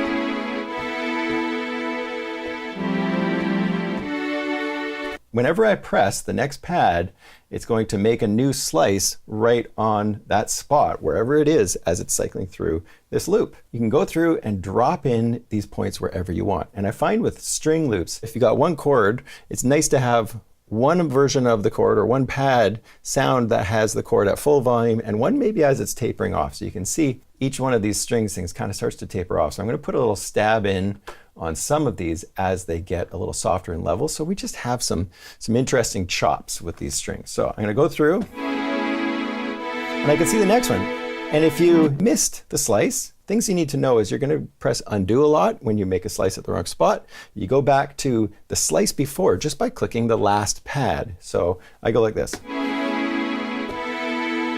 whenever I press the next pad, it's going to make a new slice right on that spot, wherever it is, as it's cycling through this loop. You can go through and drop in these points wherever you want. And I find with string loops, if you got one chord, it's nice to have one version of the chord or one pad sound that has the chord at full volume and one maybe as it's tapering off. So you can see each one of these strings things kind of starts to taper off. So I'm going to put a little stab in on some of these as they get a little softer in level. So we just have some interesting chops with these strings. So I'm going to go through and I can see the next one. And if you missed the slice, things you need to know is you're going to press undo a lot when you make a slice at the wrong spot. You go back to the slice before just by clicking the last pad. So I go like this.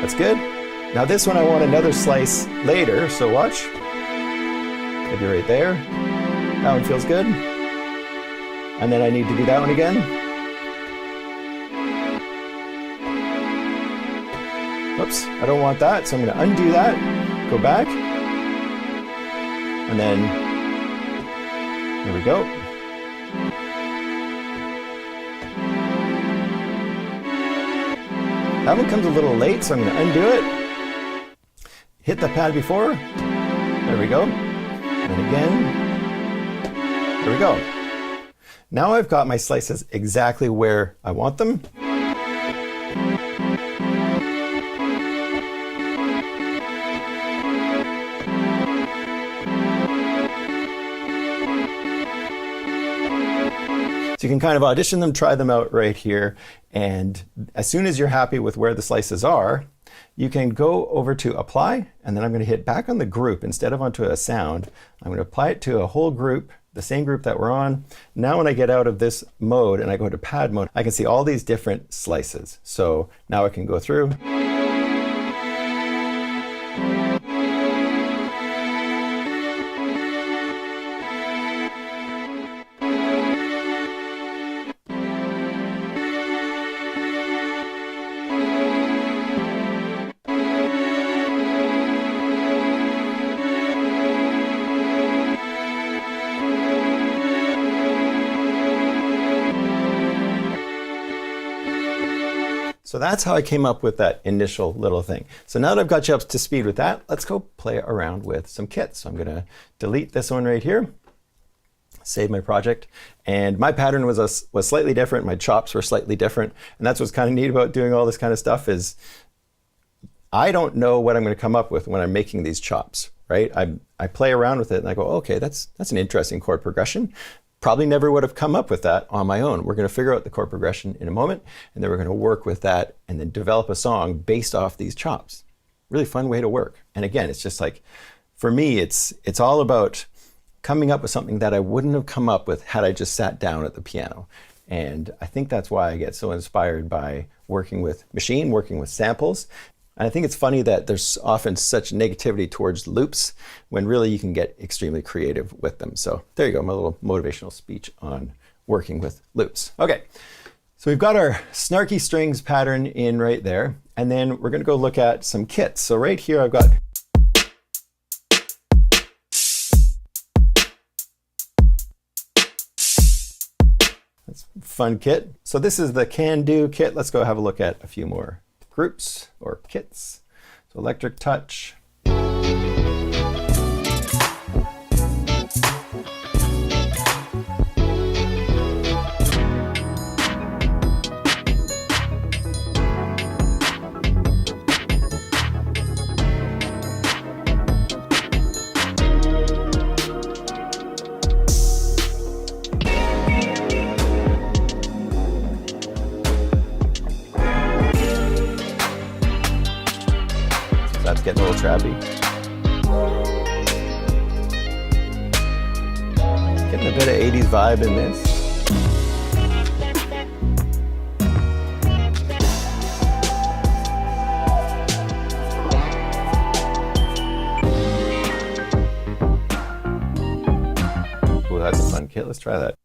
That's good. Now this one I want another slice later, so watch. Maybe right there. That one feels good. And then I need to do that one again. Oops, I don't want that, so I'm going to undo that, go back, and then there we go. That one comes a little late, so I'm going to undo it. Hit the pad before. There we go. And again. There we go. Now I've got my slices exactly where I want them. So you can kind of audition them, try them out right here. And as soon as you're happy with where the slices are, you can go over to apply, and then I'm going to hit back on the group instead of onto a sound. I'm going to apply it to a whole group, the same group that we're on. Now when I get out of this mode and I go to pad mode, I can see all these different slices. So now I can go through. So that's how I came up with that initial little thing. So now that I've got you up to speed with that, let's go play around with some kits. So I'm going to delete this one right here, save my project. And my pattern was slightly different. My chops were slightly different. And that's what's kind of neat about doing all this kind of stuff is I don't know what I'm going to come up with when I'm making these chops, right? I play around with it and I go, okay, that's an interesting chord progression. Probably never would have come up with that on my own. We're going to figure out the chord progression in a moment, and then we're going to work with that and then develop a song based off these chops. Really fun way to work. And again, it's just like, for me, it's all about coming up with something that I wouldn't have come up with had I just sat down at the piano. And I think that's why I get so inspired by working with machine, working with samples. And I think it's funny that there's often such negativity towards loops when really you can get extremely creative with them. So there you go, my little motivational speech on working with loops. Okay, so we've got our snarky strings pattern in right there. And then we're going to go look at some kits. So right here I've got that's a fun kit. So this is the Can Do kit. Let's go have a look at a few more groups or kits. So electric touch. That's getting a little trappy. Getting a bit of 80s vibe in this. Ooh, that's a fun kit. Let's try that.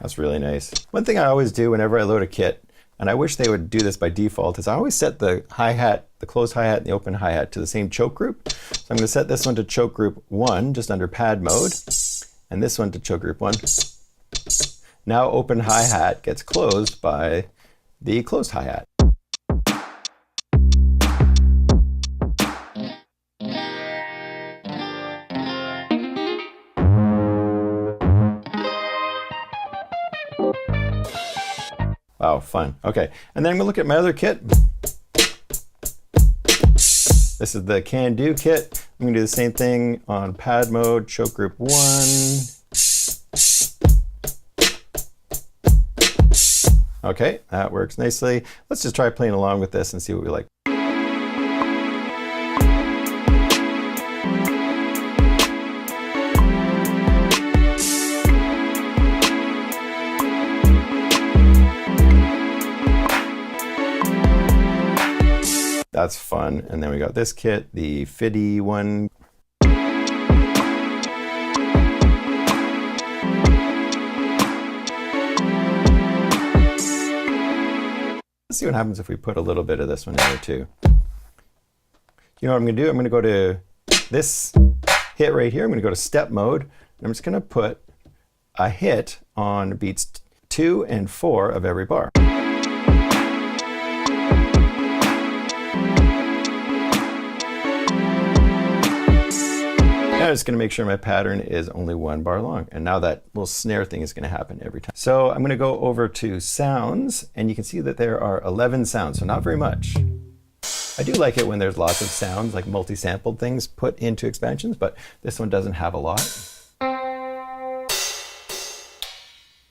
That's really nice. One thing I always do whenever I load a kit, and I wish they would do this by default, is I always set the hi-hat, the closed hi-hat and the open hi-hat to the same choke group. So I'm going to set this one to choke group 1, just under pad mode, and this one to choke group 1. Now open hi-hat gets closed by the closed hi-hat. Wow, fun. Okay, and then I'm gonna look at my other kit. This is the Can Do kit. I'm gonna do the same thing on pad mode, choke group 1. Okay, that works nicely. Let's just try playing along with this and see what we like. That's fun. And then we got this kit, the Fiddy one. Let's see what happens if we put a little bit of this one in there too. You know what I'm gonna do? I'm gonna go to this hit right here. I'm gonna go to step mode, and I'm just gonna put a hit on beats 2 and 4 of every bar. Now I'm just going to make sure my pattern is only 1 bar long. And now that little snare thing is going to happen every time. So I'm going to go over to sounds, and you can see that there are 11 sounds, so not very much. I do like it when there's lots of sounds, like multi-sampled things put into expansions, but this one doesn't have a lot.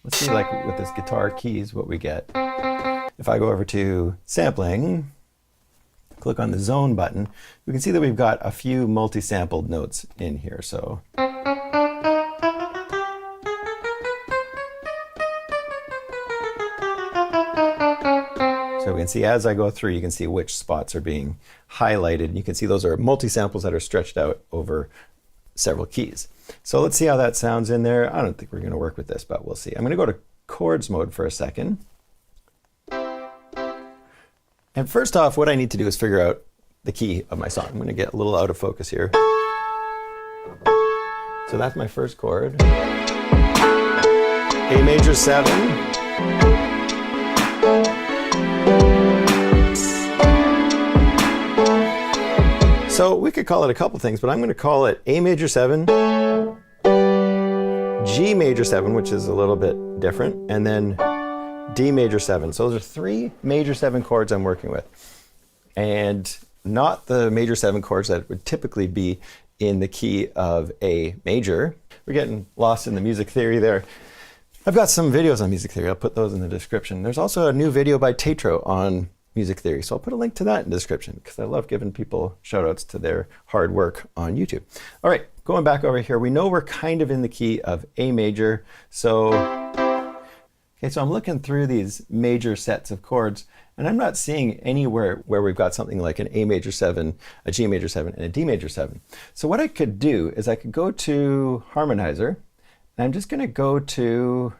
Let's see, like with this guitar keys, what we get. If I go over to sampling, click on the zone button, we can see that we've got a few multi-sampled notes in here. So we can see as I go through, you can see which spots are being highlighted. You can see those are multi-samples that are stretched out over several keys. So let's see how that sounds in there. I don't think we're going to work with this, but we'll see. I'm going to go to chords mode for a second. And first off, what I need to do is figure out the key of my song. I'm going to get a little out of focus here. So that's my first chord. A major 7. So we could call it a couple things, but I'm going to call it A major 7, G major 7, which is a little bit different, and then D major 7. So those are 3 major 7 chords I'm working with. And not the major 7 chords that would typically be in the key of A major. We're getting lost in the music theory there. I've got some videos on music theory. I'll put those in the description. There's also a new video by Tatro on music theory. So I'll put a link to that in the description because I love giving people shout outs to their hard work on YouTube. All right, going back over here, we know we're kind of in the key of A major. Okay, so I'm looking through these major sets of chords, and I'm not seeing anywhere where we've got something like an A major 7, a G major 7, and a D major 7. So what I could do is I could go to Harmonizer, and I'm just going to go to,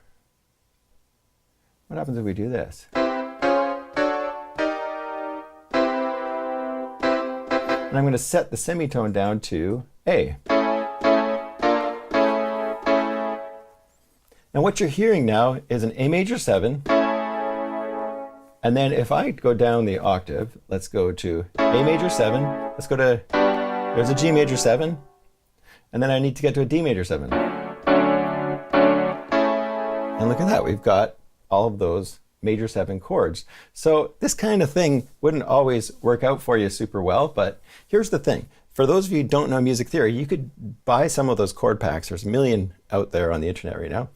what happens if we do this? And I'm going to set the semitone down to A. Now what you're hearing now is an A major 7, and then if I go down the octave, let's go to A major 7, let's go to, there's a G major 7, and then I need to get to a D major 7. And look at that, we've got all of those major 7 chords. So this kind of thing wouldn't always work out for you super well, but here's the thing. For those of you who don't know music theory, you could buy some of those chord packs. There's a million out there on the internet right now.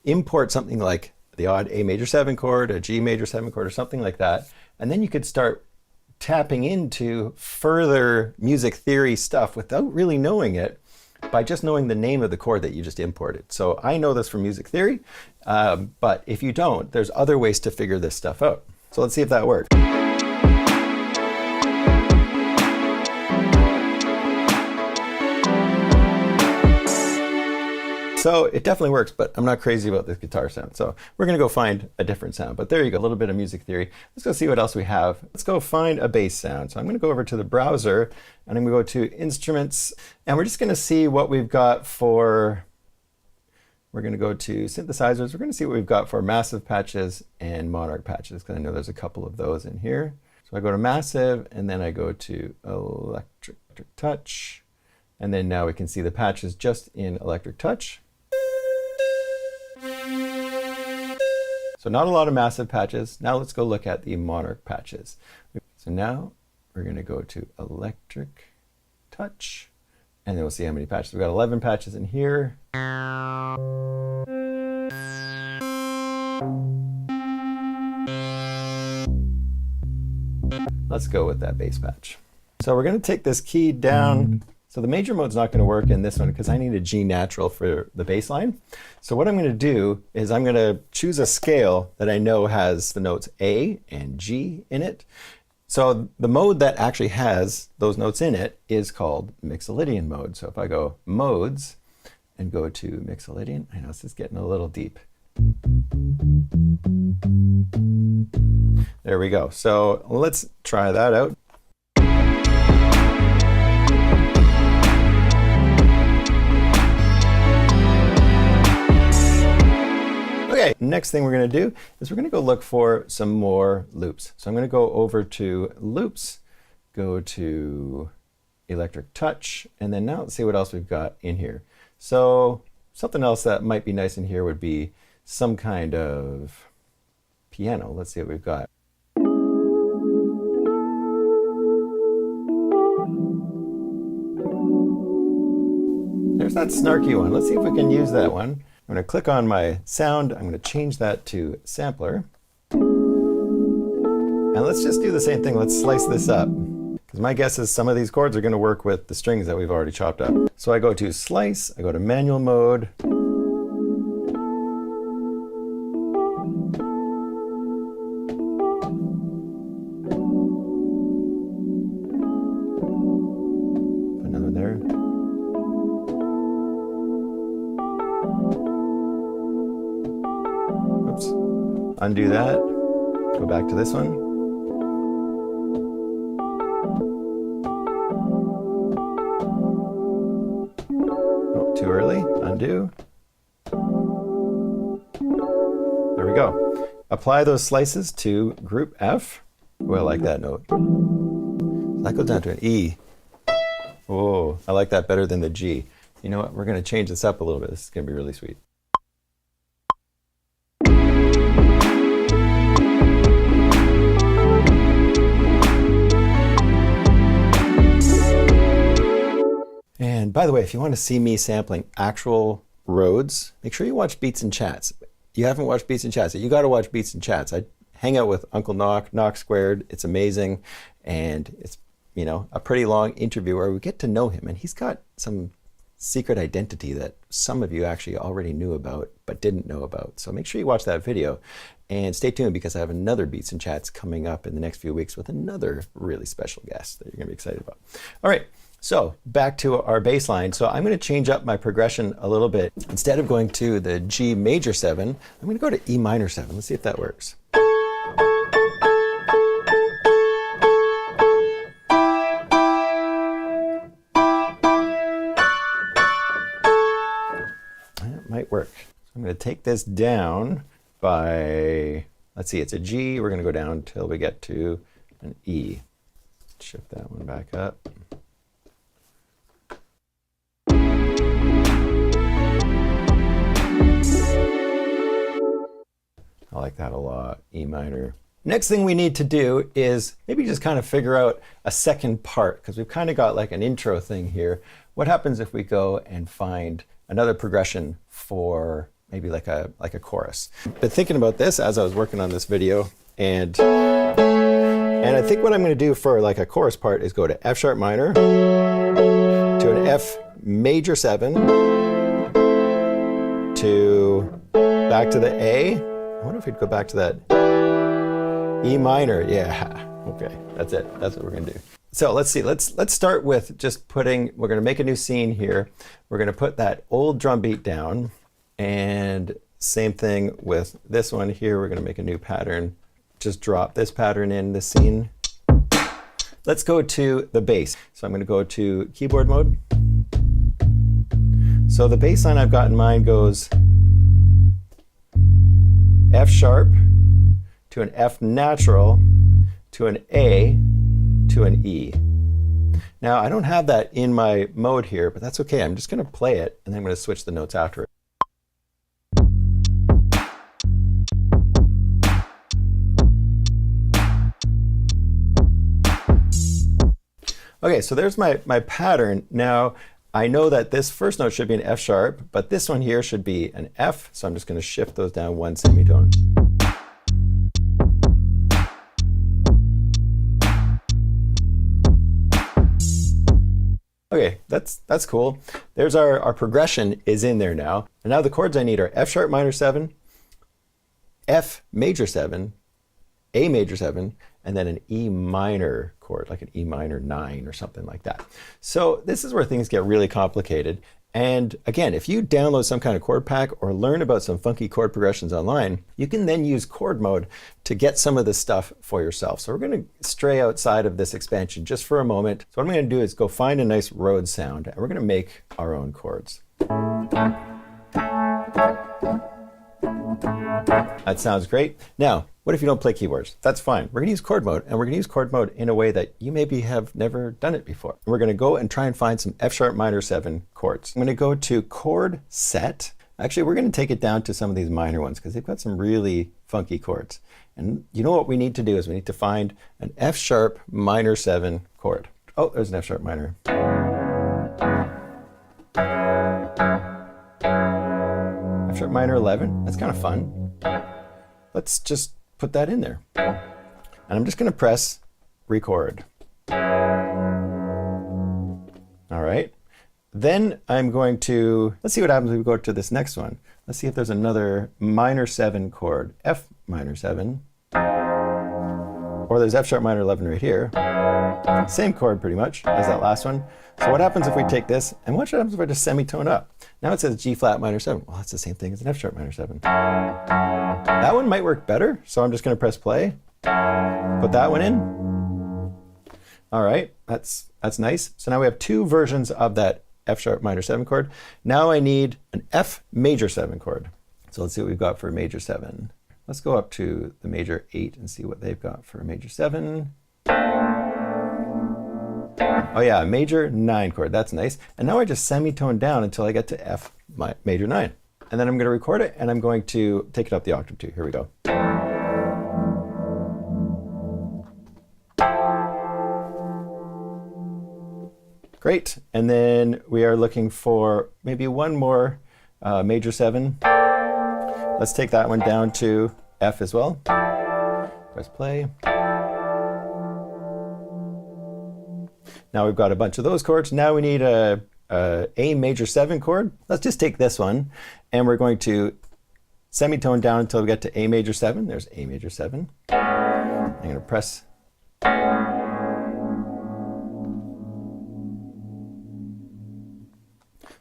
Import something like the odd A major 7 chord, a G major 7 chord, or something like that. And then you could start tapping into further music theory stuff without really knowing it by just knowing the name of the chord that you just imported. So I know this from music theory, but if you don't, there's other ways to figure this stuff out. So let's see if that works. So it definitely works, but I'm not crazy about this guitar sound. So we're gonna go find a different sound. But there you go, a little bit of music theory. Let's go see what else we have. Let's go find a bass sound. So I'm gonna go over to the browser and I'm gonna go to instruments and we're just gonna see what we've got for, we're gonna go to synthesizers. We're gonna see what we've got for massive patches and monarch patches, because I know there's a couple of those in here. So I go to massive and then I go to electric touch. And then now we can see the patches just in electric touch. So not a lot of massive patches. Now let's go look at the monarch patches. So now we're gonna go to electric touch and then we'll see how many patches. We've got 11 patches in here. Let's go with that bass patch. So we're gonna take this key down. So the major mode's not going to work in this one because I need a G natural for the bass line. So what I'm going to do is I'm going to choose a scale that I know has the notes A and G in it. So the mode that actually has those notes in it is called Mixolydian mode. So if I go modes and go to Mixolydian, I know this is getting a little deep. There we go. So let's try that out. Okay, next thing we're going to do is we're going to go look for some more loops. So I'm going to go over to loops, go to electric touch, and then now let's see what else we've got in here. So something else that might be nice in here would be some kind of piano. Let's see what we've got. There's that snarky one. Let's see if we can use that one. I'm going to click on my sound. I'm going to change that to sampler. And let's just do the same thing. Let's slice this up. Because my guess is some of these chords are going to work with the strings that we've already chopped up. So I go to slice, I go to manual mode. Another there. Undo that, go back to this one. Oh, too early, undo. There we go. Apply those slices to group F. Oh, I like that note. That goes down to an E. Oh, I like that better than the G. You know what, we're gonna change this up a little bit. This is gonna be really sweet. And by the way, if you want to see me sampling actual Rhodes, make sure you watch Beats and Chats. You haven't watched Beats and Chats, you got to watch Beats and Chats. I hang out with Uncle Knock Squared. It's amazing. And it's, you know, a pretty long interview where we get to know him. And he's got some secret identity that some of you actually already knew about, but didn't know about. So make sure you watch that video and stay tuned because I have another Beats and Chats coming up in the next few weeks with another really special guest that you're going to be excited about. All right. So back to our bass line. So I'm going to change up my progression a little bit. Instead of going to the G major 7, I'm going to go to E minor 7. Let's see if that works. That might work. So I'm going to take this down by, let's see, it's a G. We're going to go down till we get to an E. Shift that one back up. I like that a lot, E minor. Next thing we need to do is maybe just kind of figure out a second part, because we've kind of got like an intro thing here. What happens if we go and find another progression for maybe like a chorus? Been thinking about this as I was working on this video, and I think what I'm going to do for like a chorus part is go to F sharp minor, to an F major 7, to back to the A. I wonder if we'd go back to that E minor. Yeah, okay, that's it. That's what we're gonna do. So let's see, let's start with just putting, we're gonna make a new scene here. We're gonna put that old drum beat down, and same thing with this one here. We're gonna make a new pattern. Just drop this pattern in the scene. Let's go to the bass. So I'm gonna go to keyboard mode. So the bass line I've got in mind goes F sharp to an F natural to an A to an E. Now I don't have that in my mode here, but that's okay. I'm just gonna play it and then I'm gonna switch the notes after it. Okay, so there's my pattern. Now I know that this first note should be an F sharp, but this one here should be an F, so I'm just gonna shift those down one semitone. Okay, that's cool. There's our progression is in there now. And now the chords I need are F sharp minor 7, F major 7, A major 7, and then an E minor chord, like an E minor 9 or something like that. So this is where things get really complicated. And again, if you download some kind of chord pack or learn about some funky chord progressions online, you can then use chord mode to get some of this stuff for yourself. So we're going to stray outside of this expansion just for a moment. So what I'm going to do is go find a nice Rhodes sound, and we're going to make our own chords. That sounds great. Now, what if you don't play keyboards? That's fine. We're going to use chord mode, and we're going to use chord mode in a way that you maybe have never done it before. And we're going to go and try and find some F sharp minor 7 chords. I'm going to go to chord set. Actually, we're going to take it down to some of these minor ones because they've got some really funky chords. And you know what we need to do is we need to find an F sharp minor 7 chord. Oh, there's an F sharp minor. F sharp minor 11. That's kind of fun. Let's just put that in there. And I'm just going to press record. All right. Then I'm going to, let's see what happens when we go to this next one. Let's see if there's another minor 7 chord, F minor 7. Or there's F sharp minor 11 right here. Same chord pretty much as that last one. So what happens if we take this, and what happens if I just semitone up? Now it says G flat minor 7. Well, that's the same thing as an F sharp minor 7. That one might work better, so I'm just going to press play. Put that one in. All right, that's nice. So now we have 2 versions of that F sharp minor 7 chord. Now I need an F major 7 chord. So let's see what we've got for a major 7. Let's go up to the major 8 and see what they've got for a major 7. Oh yeah, major 9 chord, that's nice. And now I just semitone down until I get to F major 9. And then I'm going to record it, and I'm going to take it up the octave too. Here we go. Great. And then we are looking for maybe one more major 7. Let's take that one down to F as well. Press play. Now we've got a bunch of those chords. Now we need a major 7 chord. Let's just take this one, and we're going to semitone down until we get to A major 7. There's A major 7. I'm going to press.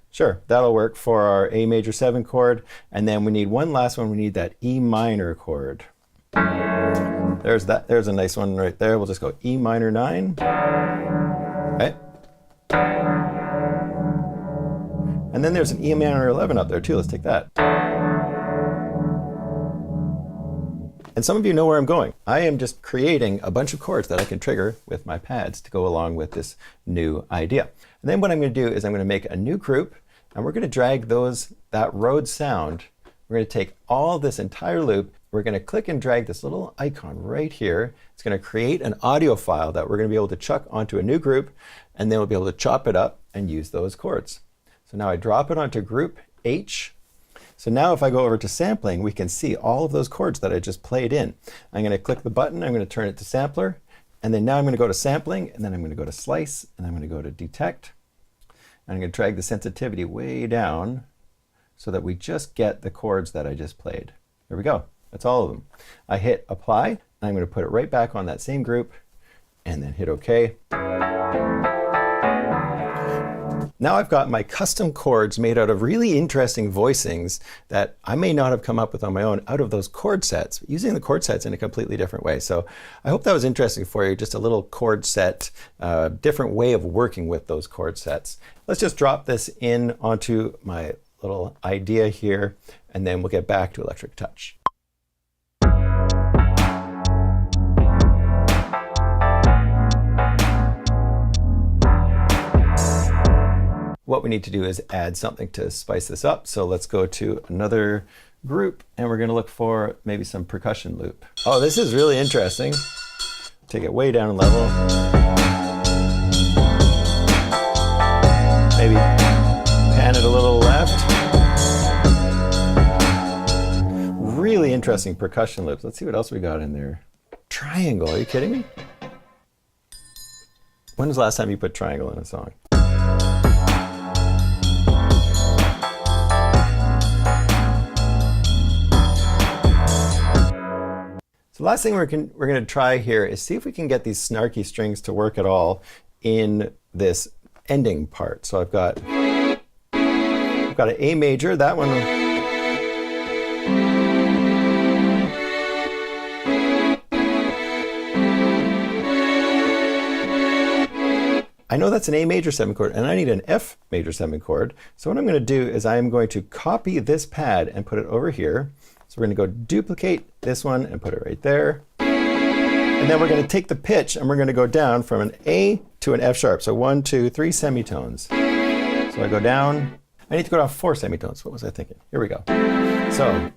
Sure, that'll work for our A major 7 chord. And then we need one last one. We need that E minor chord. There's a nice one right there. We'll just go E minor 9. Okay. And then there's an E minor 11 up there too. Let's take that. And some of you know where I'm going. I am just creating a bunch of chords that I can trigger with my pads to go along with this new idea. And then what I'm going to do is I'm going to make a new group, and we're going to drag that Rhodes sound. We're going to take all this entire loop. We're going to click and drag this little icon right here. It's going to create an audio file that we're going to be able to chuck onto a new group, and then we'll be able to chop it up and use those chords. So now I drop it onto group H. So now if I go over to sampling, we can see all of those chords that I just played in. I'm going to click the button, I'm going to turn it to sampler, and then now I'm going to go to sampling, and then I'm going to go to slice, and I'm going to go to detect. And I'm going to drag the sensitivity way down so that we just get the chords that I just played. There we go. That's all of them. I hit apply, and I'm going to put it right back on that same group, and then hit OK. Now I've got my custom chords made out of really interesting voicings that I may not have come up with on my own out of those chord sets, using the chord sets in a completely different way. So I hope that was interesting for you, just a little chord set, different way of working with those chord sets. Let's just drop this in onto my little idea here, and then we'll get back to electric touch. What we need to do is add something to spice this up. So let's go to another group and we're going to look for maybe some percussion loop. Oh, this is really interesting. Take it way down in level. Maybe pan it a little left. Really interesting percussion loops. Let's see what else we got in there. Triangle, are you kidding me? When was the last time you put triangle in a song? So the last thing we're going to try here is see if we can get these snarky strings to work at all in this ending part. So I've got an A major, that one. I know that's an A major 7 chord and I need an F major 7 chord. So what I'm going to do is I'm going to copy this pad and put it over here. So we're going to go duplicate this one and put it right there. And then we're going to take the pitch and we're going to go down from an A to an F sharp. So 1, 2, 3 semitones. So I go down. I need to go down 4 semitones. What was I thinking? Here we go. So.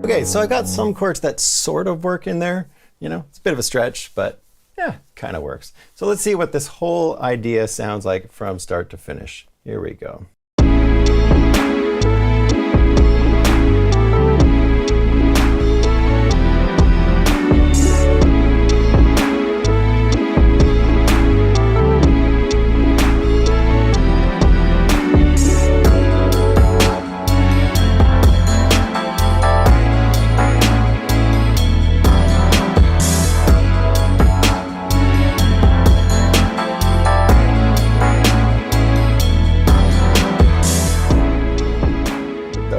Okay, so I got some chords that sort of work in there. You know, it's a bit of a stretch, but yeah, kind of works. So let's see what this whole idea sounds like from start to finish. Here we go.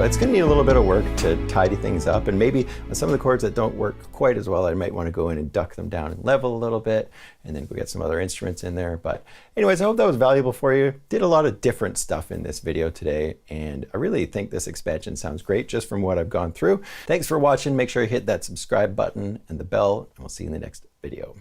It's going to need a little bit of work to tidy things up, and maybe on some of the chords that don't work quite as well, I might want to go in and duck them down and level a little bit, and then go get some other instruments in there. But anyways, I hope that was valuable for you. Did a lot of different stuff in this video today, and I really think this expansion sounds great just from what I've gone through. Thanks for watching. Make sure you hit that subscribe button and the bell, and we'll see you in the next video.